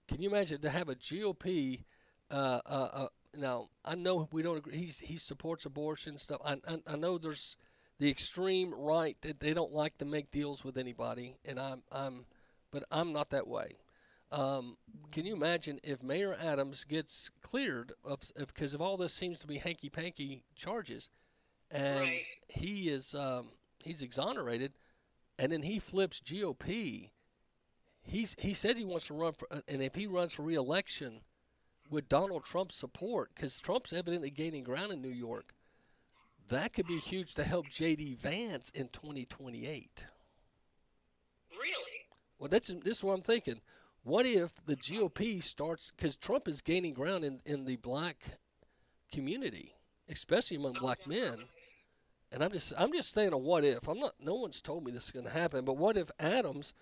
Can you imagine to have a GOP? Now I know we don't agree. He supports abortion stuff. I know there's the extreme right that they don't like to make deals with anybody, and but I'm not that way. Can you imagine if Mayor Adams gets cleared because of all this seems to be hanky-panky charges, and he is he's exonerated, and then he flips GOP. He said he wants to run for, and if he runs for re-election with Donald Trump's support, because Trump's evidently gaining ground in New York, that could be huge to help J.D. Vance in 2028. Really? Well, this is what I'm thinking. What if the GOP starts, because Trump is gaining ground in the black community, especially among black men, and I'm just saying a what if. No one's told me this is going to happen, but what if Adams,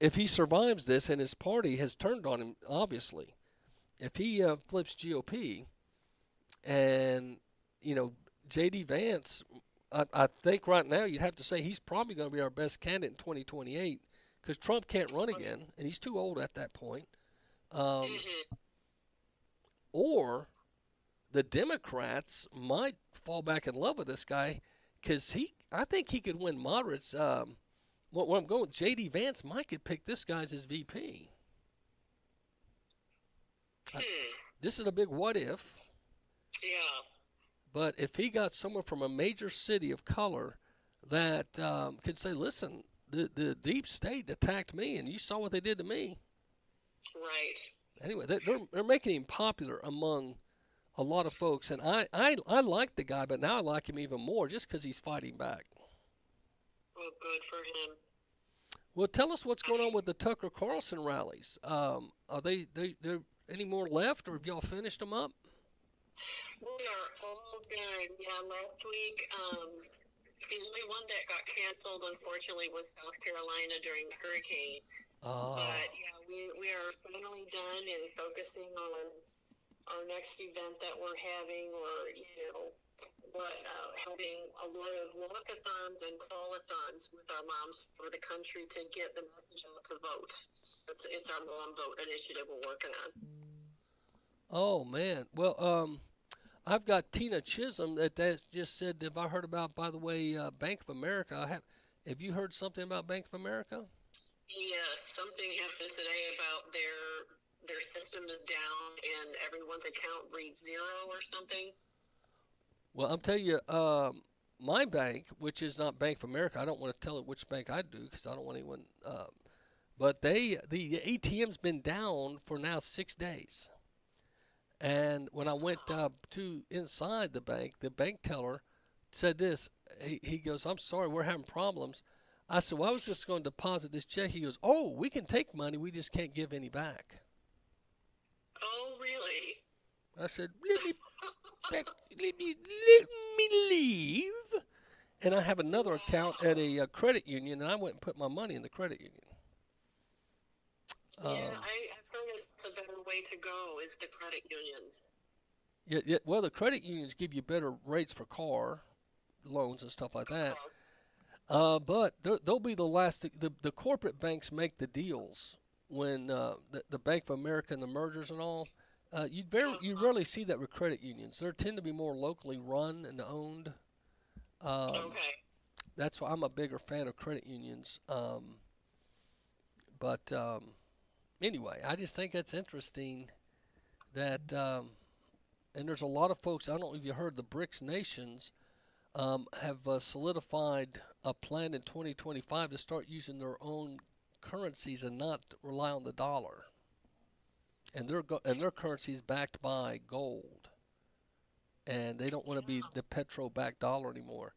if he survives this and his party has turned on him, obviously, if he flips GOP, and J.D. Vance, I think right now you'd have to say he's probably going to be our best candidate in 2028. Because Trump can't run again, and he's too old at that point. Or the Democrats might fall back in love with this guy because I think he could win moderates, Where I'm going, J.D. Vance might could pick this guy as his VP. This is a big what if. Yeah. But if he got someone from a major city of color that could say, listen, the deep state attacked me, and you saw what they did to me. Right. Anyway, they're making him popular among a lot of folks, and I like the guy, but now I like him even more just because he's fighting back. Well, good for him. Well, tell us what's going on with the Tucker Carlson rallies. Are they any more left, or have y'all finished them up? We are all done. Yeah, last week, the only one that got canceled, unfortunately, was South Carolina during the hurricane. But, yeah, we are finally done and focusing on our next event that we're having, or, having a lot of walkathons and call-a-thons with our moms for the country to get the message out to vote. It's our Mom Vote initiative we're working on. Oh, man. Well, I've got Tina Chisholm that just said, have I heard about, by the way, Bank of America? Have you heard something about Bank of America? Yes, something happened today about their system is down and everyone's account reads zero or something. Well, I'm telling you, my bank, which is not Bank of America, I don't want to tell it which bank I do because I don't want anyone. But the ATM's been down for now 6 days. And when I went to inside the bank teller said this. He goes, "I'm sorry, we're having problems." I said, "Well, I was just going to deposit this check." He goes, "Oh, we can take money. We just can't give any back." Oh, really? I said, let me leave. And I have another account at a credit union, and I went and put my money in the credit union. Yeah, I've heard it's a better way to go is the credit unions. Yeah. Well, the credit unions give you better rates for car loans and stuff like that. But they'll be the last. The corporate banks make the deals when the Bank of America and the mergers and all. You rarely see that with credit unions. They tend to be more locally run and owned. Okay. That's why I'm a bigger fan of credit unions. But anyway, I just think that's interesting that, and there's a lot of folks, I don't know if you heard, the BRICS nations have solidified a plan in 2025 to start using their own currencies and not rely on the dollar. And their currency is backed by gold, and they don't want to be the petro-backed dollar anymore.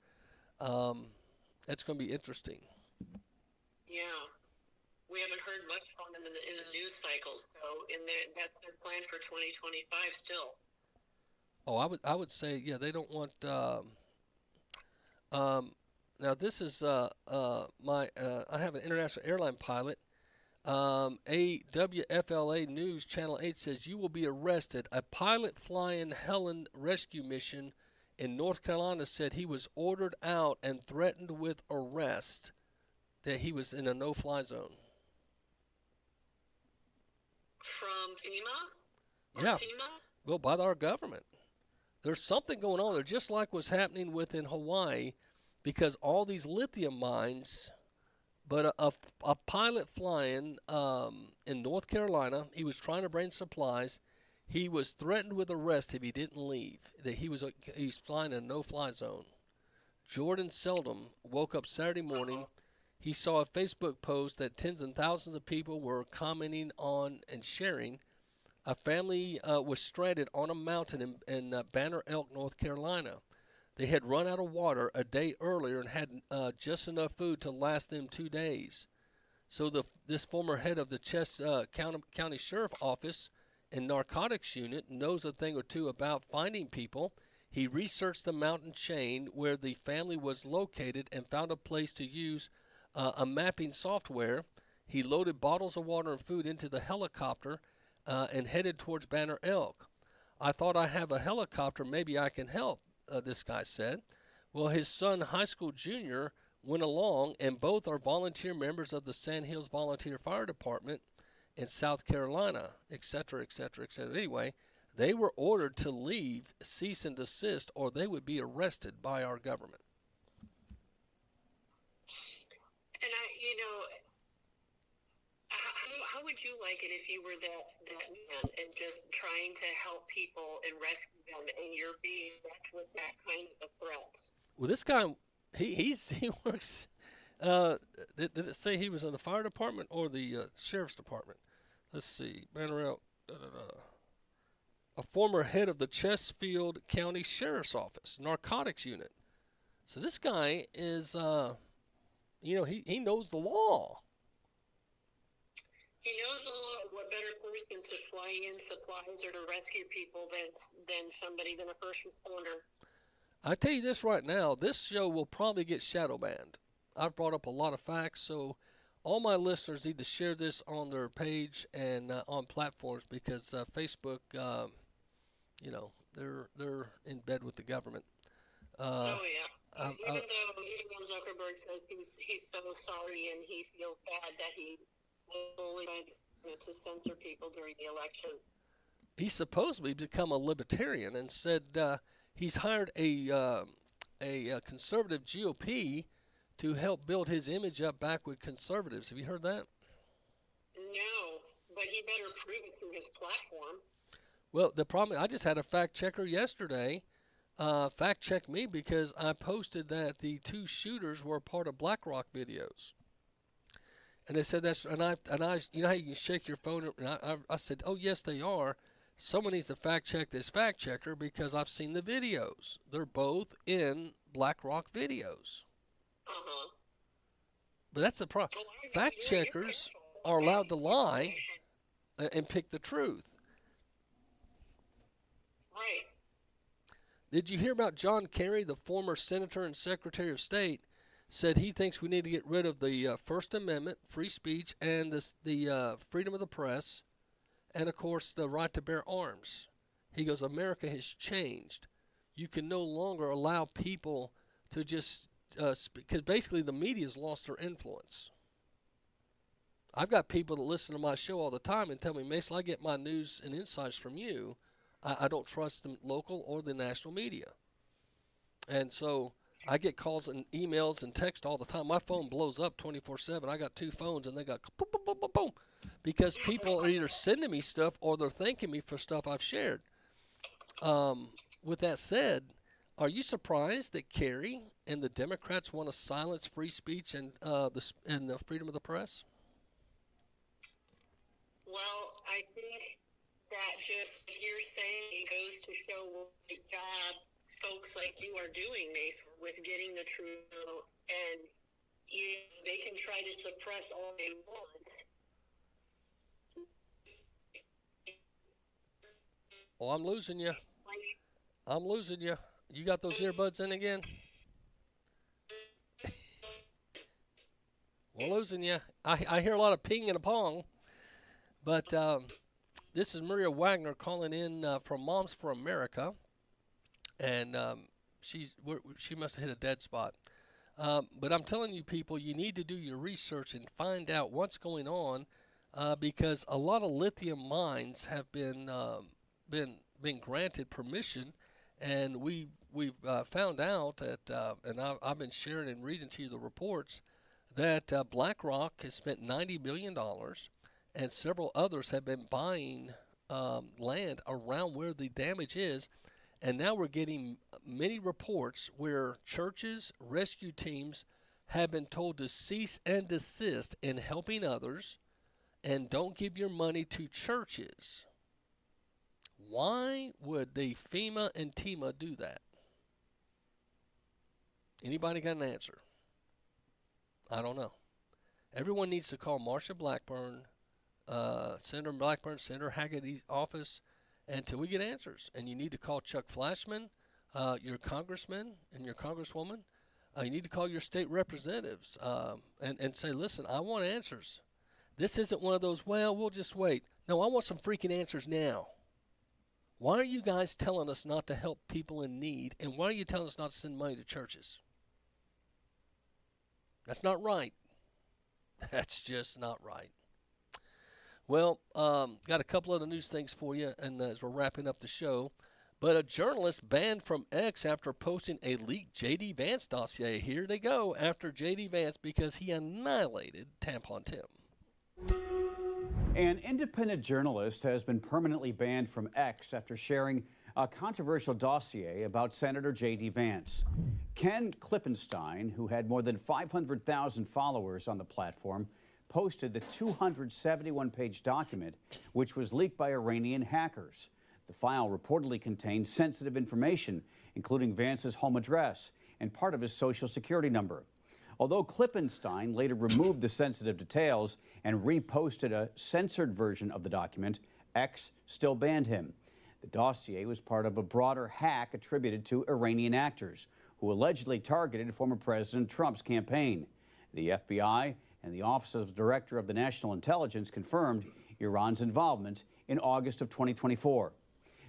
That's going to be interesting. Yeah, we haven't heard much from them in the news cycles, so that's their plan for 2025 still. Oh, I would say yeah, they don't want. Now this is I have an international airline pilot. AWFLA News Channel 8 says you will be arrested. A pilot flying Helen rescue mission in North Carolina said he was ordered out and threatened with arrest, that he was in a no-fly zone. From FEMA? Yeah. FEMA? Well, by our government. There's something going on there, just like what's happening within Hawaii, because all these lithium mines. But a pilot flying in North Carolina, he was trying to bring supplies. He was threatened with arrest if he didn't leave. That he's flying in a no-fly zone. Jordan Seldom woke up Saturday morning. He saw a Facebook post that tens and thousands of people were commenting on and sharing. A family was stranded on a mountain in Banner Elk, North Carolina. They had run out of water a day earlier and had just enough food to last them 2 days. So this former head of the Chess County Sheriff Office and Narcotics Unit knows a thing or two about finding people. He researched the mountain chain where the family was located and found a place to use a mapping software. He loaded bottles of water and food into the helicopter and headed towards Banner Elk. "I thought I have a helicopter, maybe I can help," this guy said. Well, his son, high school junior, went along, and both are volunteer members of the Sand Hills Volunteer Fire Department in South Carolina, etc., etc., etc. Anyway, they were ordered to leave, cease and desist, or they would be arrested by our government. And how would you like it if you were that man and just trying to help people and rescue them, and you're being met with that kind of threats? Well, this guy, he works. Did it say he was in the fire department or the sheriff's department? Let's see. Banner out. A former head of the Chesterfield County Sheriff's Office Narcotics Unit. So this guy is, he knows the law. He knows the law. What better person to fly in supplies or to rescue people than a first responder? I tell you this right now, this show will probably get shadow banned. I've brought up a lot of facts, so all my listeners need to share this on their page and on platforms because Facebook, they're in bed with the government. Even though Zuckerberg says he's so sorry and he feels bad that he will to censor people during the election. He's supposedly become a libertarian and said he's hired a conservative GOP to help build his image up back with conservatives. Have you heard that? No, but he better prove it through his platform. Well, the problem, I just had a fact checker yesterday fact check me because I posted that the two shooters were part of BlackRock videos. And they said and I you know how you can shake your phone, and I said, oh yes they are. Someone needs to fact check this fact checker because I've seen the videos. They're both in BlackRock videos. But that's the problem. Fact checkers are allowed to lie and pick the truth. Right. Did you hear about John Kerry, the former senator and secretary of state, said he thinks we need to get rid of the First Amendment, free speech, and the freedom of the press, and, of course, the right to bear arms. He goes, America has changed. You can no longer allow people to just because basically the media's lost their influence. I've got people that listen to my show all the time and tell me, Macil, I get my news and insights from you. I don't trust the local or the national media. And so I get calls and emails and text all the time. My phone blows up 24/7. I got two phones, and they got boom, boom, boom, boom, boom, because people are either sending me stuff or they're thanking me for stuff I've shared. With that said, are you surprised that Kerry and the Democrats want to silence free speech and the freedom of the press? Well, I think that just like you're saying goes to show what a job folks like you are doing, Macil, with getting the truth out, and they can try to suppress all they want. Oh, I'm losing you. I'm losing you. You got those earbuds in again? We're losing you. I hear a lot of ping and a pong. But this is Maria Wagner calling in from Moms for America. And she must have hit a dead spot. But I'm telling you, people, you need to do your research and find out what's going on because a lot of lithium mines have been granted permission, and we've found out that, and I've been sharing and reading to you the reports that BlackRock has spent $90 billion, and several others have been buying land around where the damage is. And now we're getting many reports where churches, rescue teams have been told to cease and desist in helping others and don't give your money to churches. Why would the FEMA and TEMA do that? Anybody got an answer? I don't know. Everyone needs to call Marsha Blackburn, Senator Blackburn, Senator Haggerty's office, until we get answers. And you need to call Chuck Flashman, your congressman and your congresswoman. You need to call your state representatives and say, listen, I want answers. This isn't one of those, well, we'll just wait. No, I want some freaking answers now. Why are you guys telling us not to help people in need? And why are you telling us not to send money to churches? That's not right. That's just not right. Well, got a couple other news things for you, and as we're wrapping up the show, But a journalist banned from X after posting a leaked J.D. Vance dossier. Here they go after J.D. Vance because he annihilated Tampon Tim. An independent journalist has been permanently banned from X after sharing a controversial dossier about Senator J.D. Vance. Ken Klippenstein, who had more than 500,000 followers on the platform, posted the 271-page document, which was leaked by Iranian hackers. The file reportedly contained sensitive information, including Vance's home address and part of his social security number. Although Klippenstein later removed the sensitive details and reposted a censored version of the document, X still banned him. The dossier was part of a broader hack attributed to Iranian actors who allegedly targeted former President Trump's campaign. The FBI and the Office of the Director of the National Intelligence confirmed Iran's involvement in August of 2024.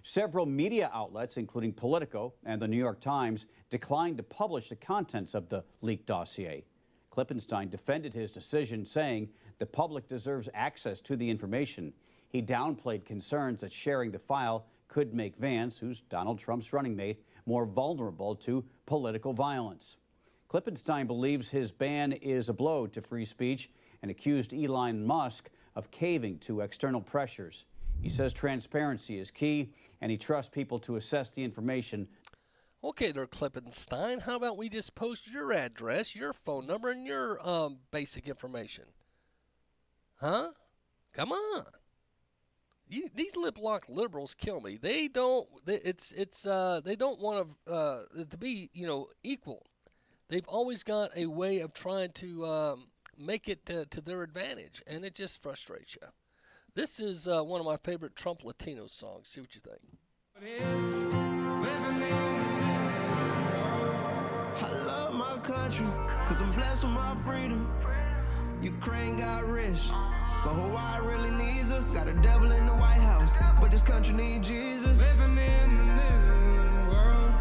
Several media outlets, including Politico and the New York Times, declined to publish the contents of the leaked dossier. Klippenstein defended his decision, saying the public deserves access to the information. He downplayed concerns that sharing the file could make Vance, who's Donald Trump's running mate, more vulnerable to political violence. Klippenstein believes his ban is a blow to free speech and accused Elon Musk of caving to external pressures. He says transparency is key, and he trusts people to assess the information. Okay there, Klippenstein, how about we just post your address, your phone number, and your basic information? Huh? Come on. These lip-lock liberals kill me. They don't want to be, equal. They've always got a way of trying to make it to their advantage, and it just frustrates you. This is one of my favorite Trump Latino songs. See what you think. I love my country, cause I'm blessed with my freedom. Ukraine got rich, but Hawaii really needs us. Got a devil in the White House, but this country needs Jesus. Living in the new world.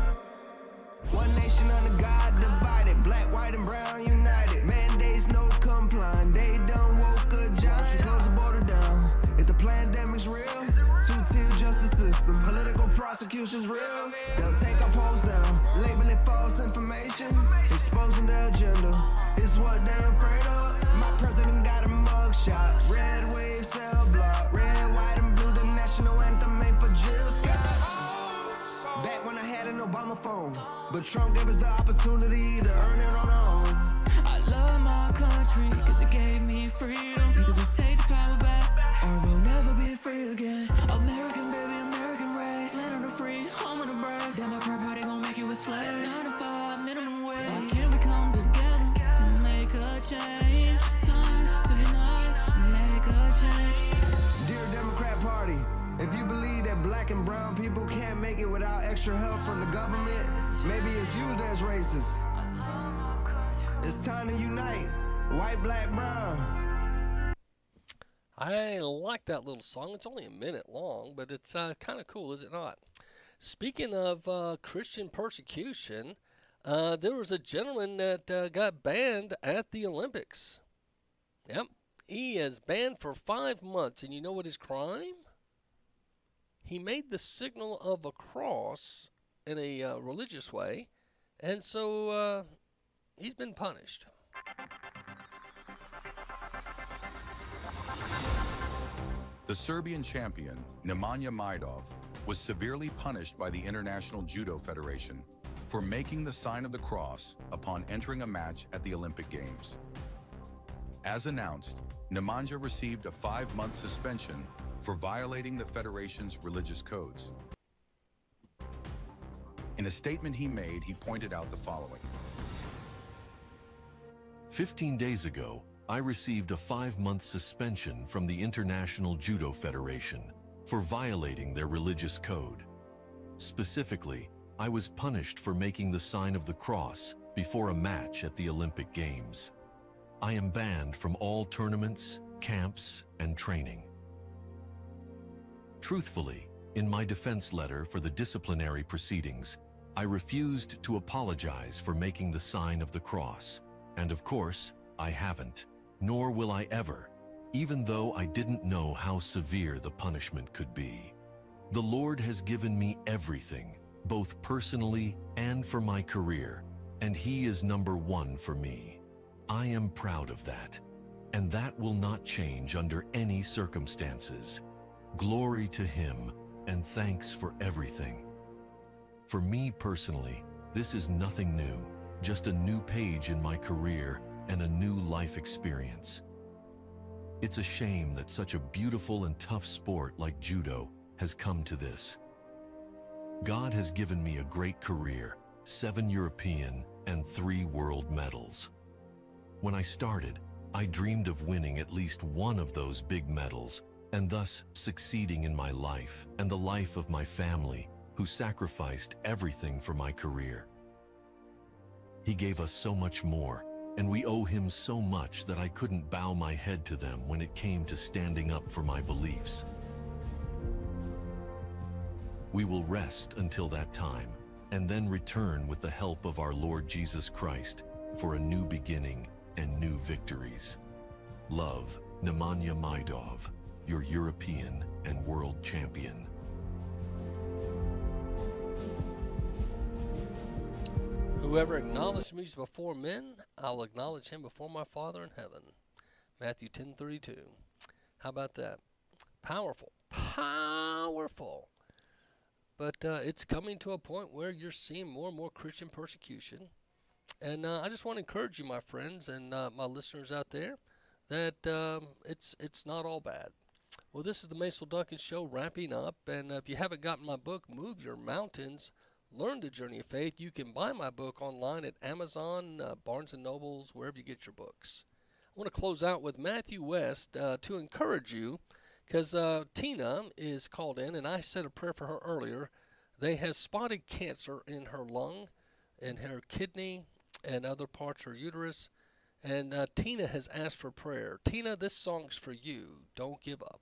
One nation under God divided, black, white, and brown united. Mandates no complying, they done woke a giant. Close the border down, if the pandemic's real. Two-tier justice system, political prosecution's real. They'll take our polls down, label it false information, exposing their agenda. It's what they afraid of. My president got a mugshot, red wave, cell block, red, white, and blue, the national anthem made for Jill Scott. Back when I had an Obama phone, but Trump gave us the opportunity to earn it on our own. I love my country, cause it gave me freedom. Either we take the power back, or we'll never be free again. American baby, American race, land of the free, home of the brave. Democrat party gon' make you a slave. 9 to 5, minimum wage. Why can't we come together and make a change? It's time to unite and make a change. Dear Democrat Party, if you believe that black and brown people can't make it without extra help from the government, maybe it's you that's racist. It's time to unite, white, black, brown. I like that little song. It's only a minute long, but it's kind of cool, is it not? Speaking of Christian persecution, there was a gentleman that got banned at the Olympics. Yep. He is banned for 5 months, and you know what his crime? He made the signal of a cross in a religious way, and so he's been punished. The Serbian champion, Nemanja Majdov, was severely punished by the International Judo Federation for making the sign of the cross upon entering a match at the Olympic Games. As announced, Nemanja received a 5-month suspension for violating the Federation's religious codes. In a statement he made, he pointed out the following. 15 days ago, I received a 5-month suspension from the International Judo Federation for violating their religious code. Specifically, I was punished for making the sign of the cross before a match at the Olympic Games. I am banned from all tournaments, camps, and training. Truthfully, in my defense letter for the disciplinary proceedings, I refused to apologize for making the sign of the cross. And of course, I haven't, nor will I ever, even though I didn't know how severe the punishment could be. The Lord has given me everything, both personally and for my career, and He is number one for me. I am proud of that, and that will not change under any circumstances. Glory to Him, and thanks for everything. For me personally, this is nothing new, just a new page in my career and a new life experience. It's a shame that such a beautiful and tough sport like judo has come to this. God has given me a great career, 7 European and 3 world medals. When I started, I dreamed of winning at least one of those big medals and thus succeeding in my life and the life of my family, who sacrificed everything for my career. He gave us so much more, and we owe Him so much that I couldn't bow my head to them when it came to standing up for my beliefs. We will rest until that time, and then return with the help of our Lord Jesus Christ for a new beginning and new victories. Love, Nemanja Majdov, your European and world champion. Whoever acknowledged me before men, I'll acknowledge him before my Father in heaven. Matthew 10:32. How about that? Powerful. Powerful. But it's coming to a point where you're seeing more and more Christian persecution. And I just want to encourage you, my friends and my listeners out there, that it's not all bad. Well, this is the Macil Duncan Show wrapping up. And if you haven't gotten my book, Move Your Mountains, Learn the Journey of Faith, you can buy my book online at Amazon, Barnes & Nobles, wherever you get your books. I want to close out with Matthew West to encourage you, because Tina is called in, and I said a prayer for her earlier. They have spotted cancer in her lung, in her kidney, and other parts of her uterus. And Tina has asked for prayer. Tina, this song's for you. Don't give up.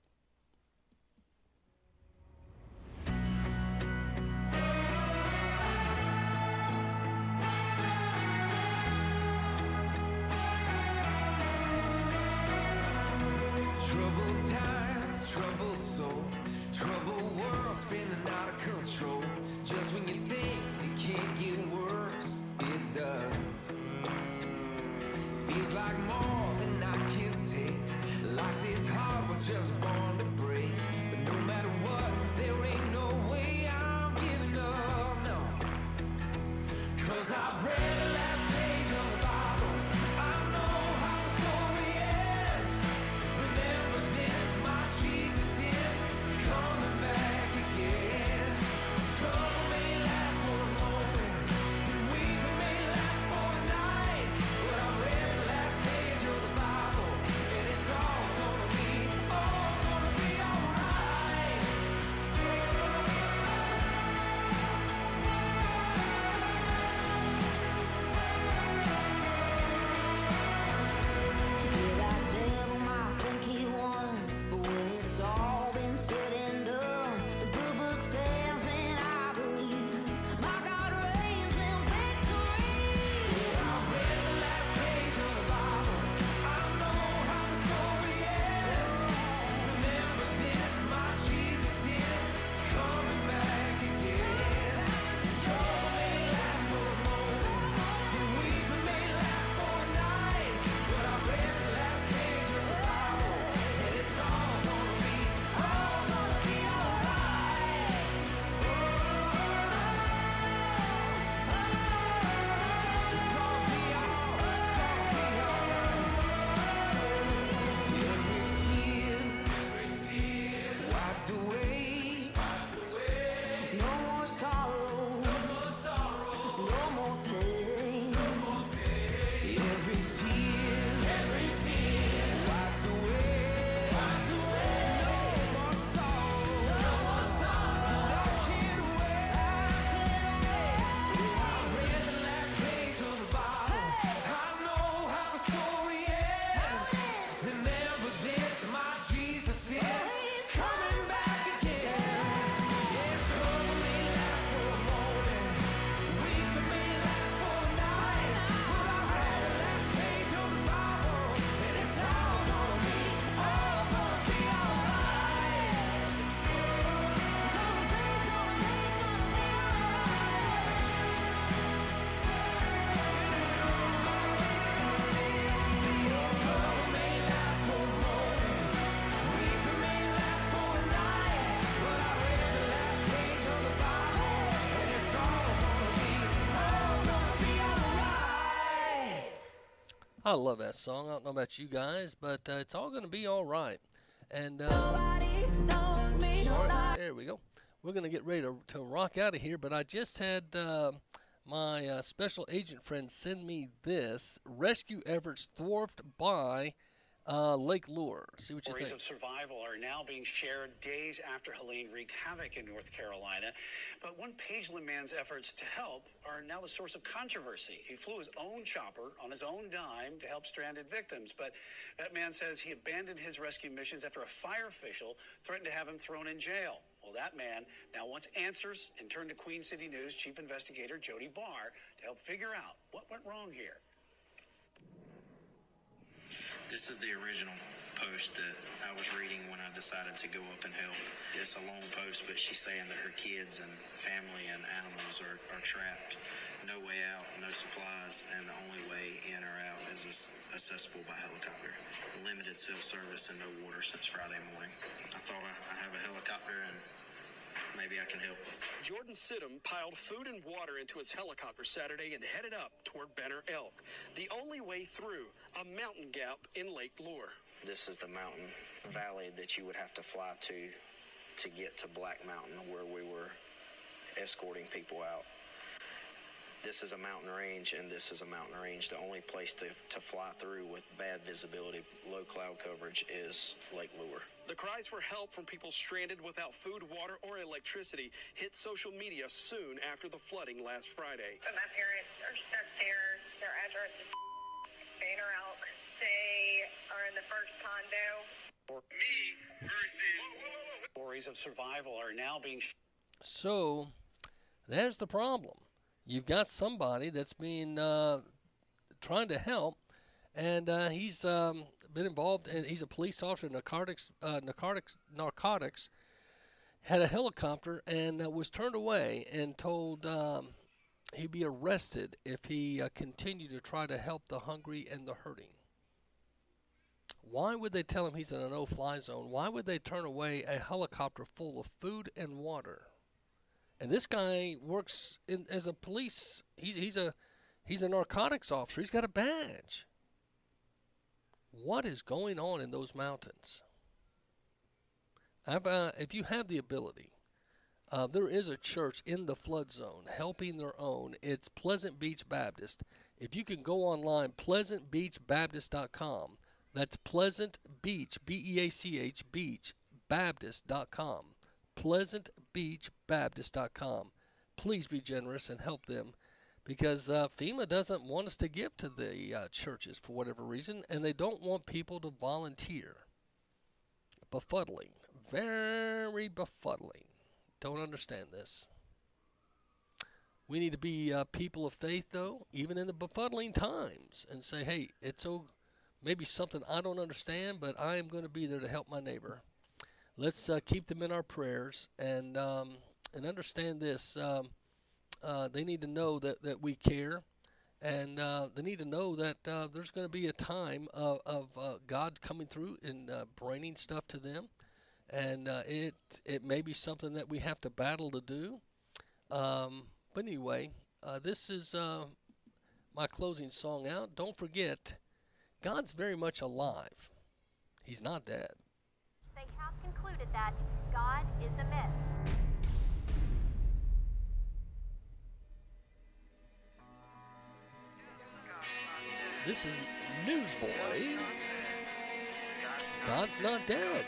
Troubled times, troubled soul, troubled world spinning out of control. Just when you think it can't get worse, it does. Feels like more than I can take. Like this heart was just born to break. But no matter what, there ain't no way I'm giving up, no. 'Cause I've read the last page of the Bible. I know how the story ends. Remember this, my Jesus is coming back again. I love that song. I don't know about you guys, but it's all going to be all right. And sorry, there we go. We're going to get ready to rock out of here, but I just had my special agent friend send me this. Rescue efforts thwarted by Lake Lure. See what you Stories think. of survival are now being shared days after Helene wreaked havoc in North Carolina. But one Pageland man's efforts to help are now the source of controversy. He flew his own chopper on his own dime to help stranded victims. But that man says he abandoned his rescue missions after a fire official threatened to have him thrown in jail. Well, that man now wants answers and turned to Queen City News Chief Investigator Jody Barr to help figure out what went wrong here. This is the original post that I was reading when I decided to go up and help. It's a long post, but she's saying that her kids and family and animals are trapped. No way out, no supplies, and the only way in or out is accessible by helicopter. Limited self-service and no water since Friday morning. I thought I have a helicopter and maybe I can help. Jordan Sidham piled food and water into his helicopter Saturday and headed up toward Benner Elk, the only way through a mountain gap in Lake Lure. This is the mountain valley that you would have to fly to get to Black Mountain, where we were escorting people out. This is a mountain range, and this is a mountain range. The only place to fly through with bad visibility, low cloud coverage, is Lake Lure. The cries for help from people stranded without food, water, or electricity hit social media soon after the flooding last Friday. But my parents are stuck there. Their address is Banner Elk. They are in the first condo. Me versus stories of survival are now being. So, there's the problem. You've got somebody that's been trying to help, and he's been involved, and he's a police officer in narcotics, had a helicopter, and was turned away and told he'd be arrested if he continued to try to help the hungry and the hurting. Why would they tell him he's in a no-fly zone? Why would they turn away a helicopter full of food and water? And this guy works as a police. He's a narcotics officer. He's got a badge. What is going on in those mountains? If you have the ability, there is a church in the flood zone helping their own. It's Pleasant Beach Baptist. If you can go online, pleasantbeachbaptist.com. That's Pleasant Beach, B-E-A-C-H, Beach, Baptist.com. pleasantbeachbaptist.com. Please be generous and help them, because FEMA doesn't want us to give to the churches for whatever reason, and they don't want people to volunteer. Befuddling. Very befuddling. Don't understand this. We need to be people of faith, though, even in the befuddling times, and say, hey, it's maybe something I don't understand, but I am going to be there to help my neighbor. Let's keep them in our prayers and understand this. They need to know that we care, and they need to know that there's going to be a time of God coming through and bringing stuff to them, and it may be something that we have to battle to do. But anyway, this is my closing song out. Don't forget, God's very much alive. He's not dead. They have concluded that God is a myth. This is Newsboys. God's not dead.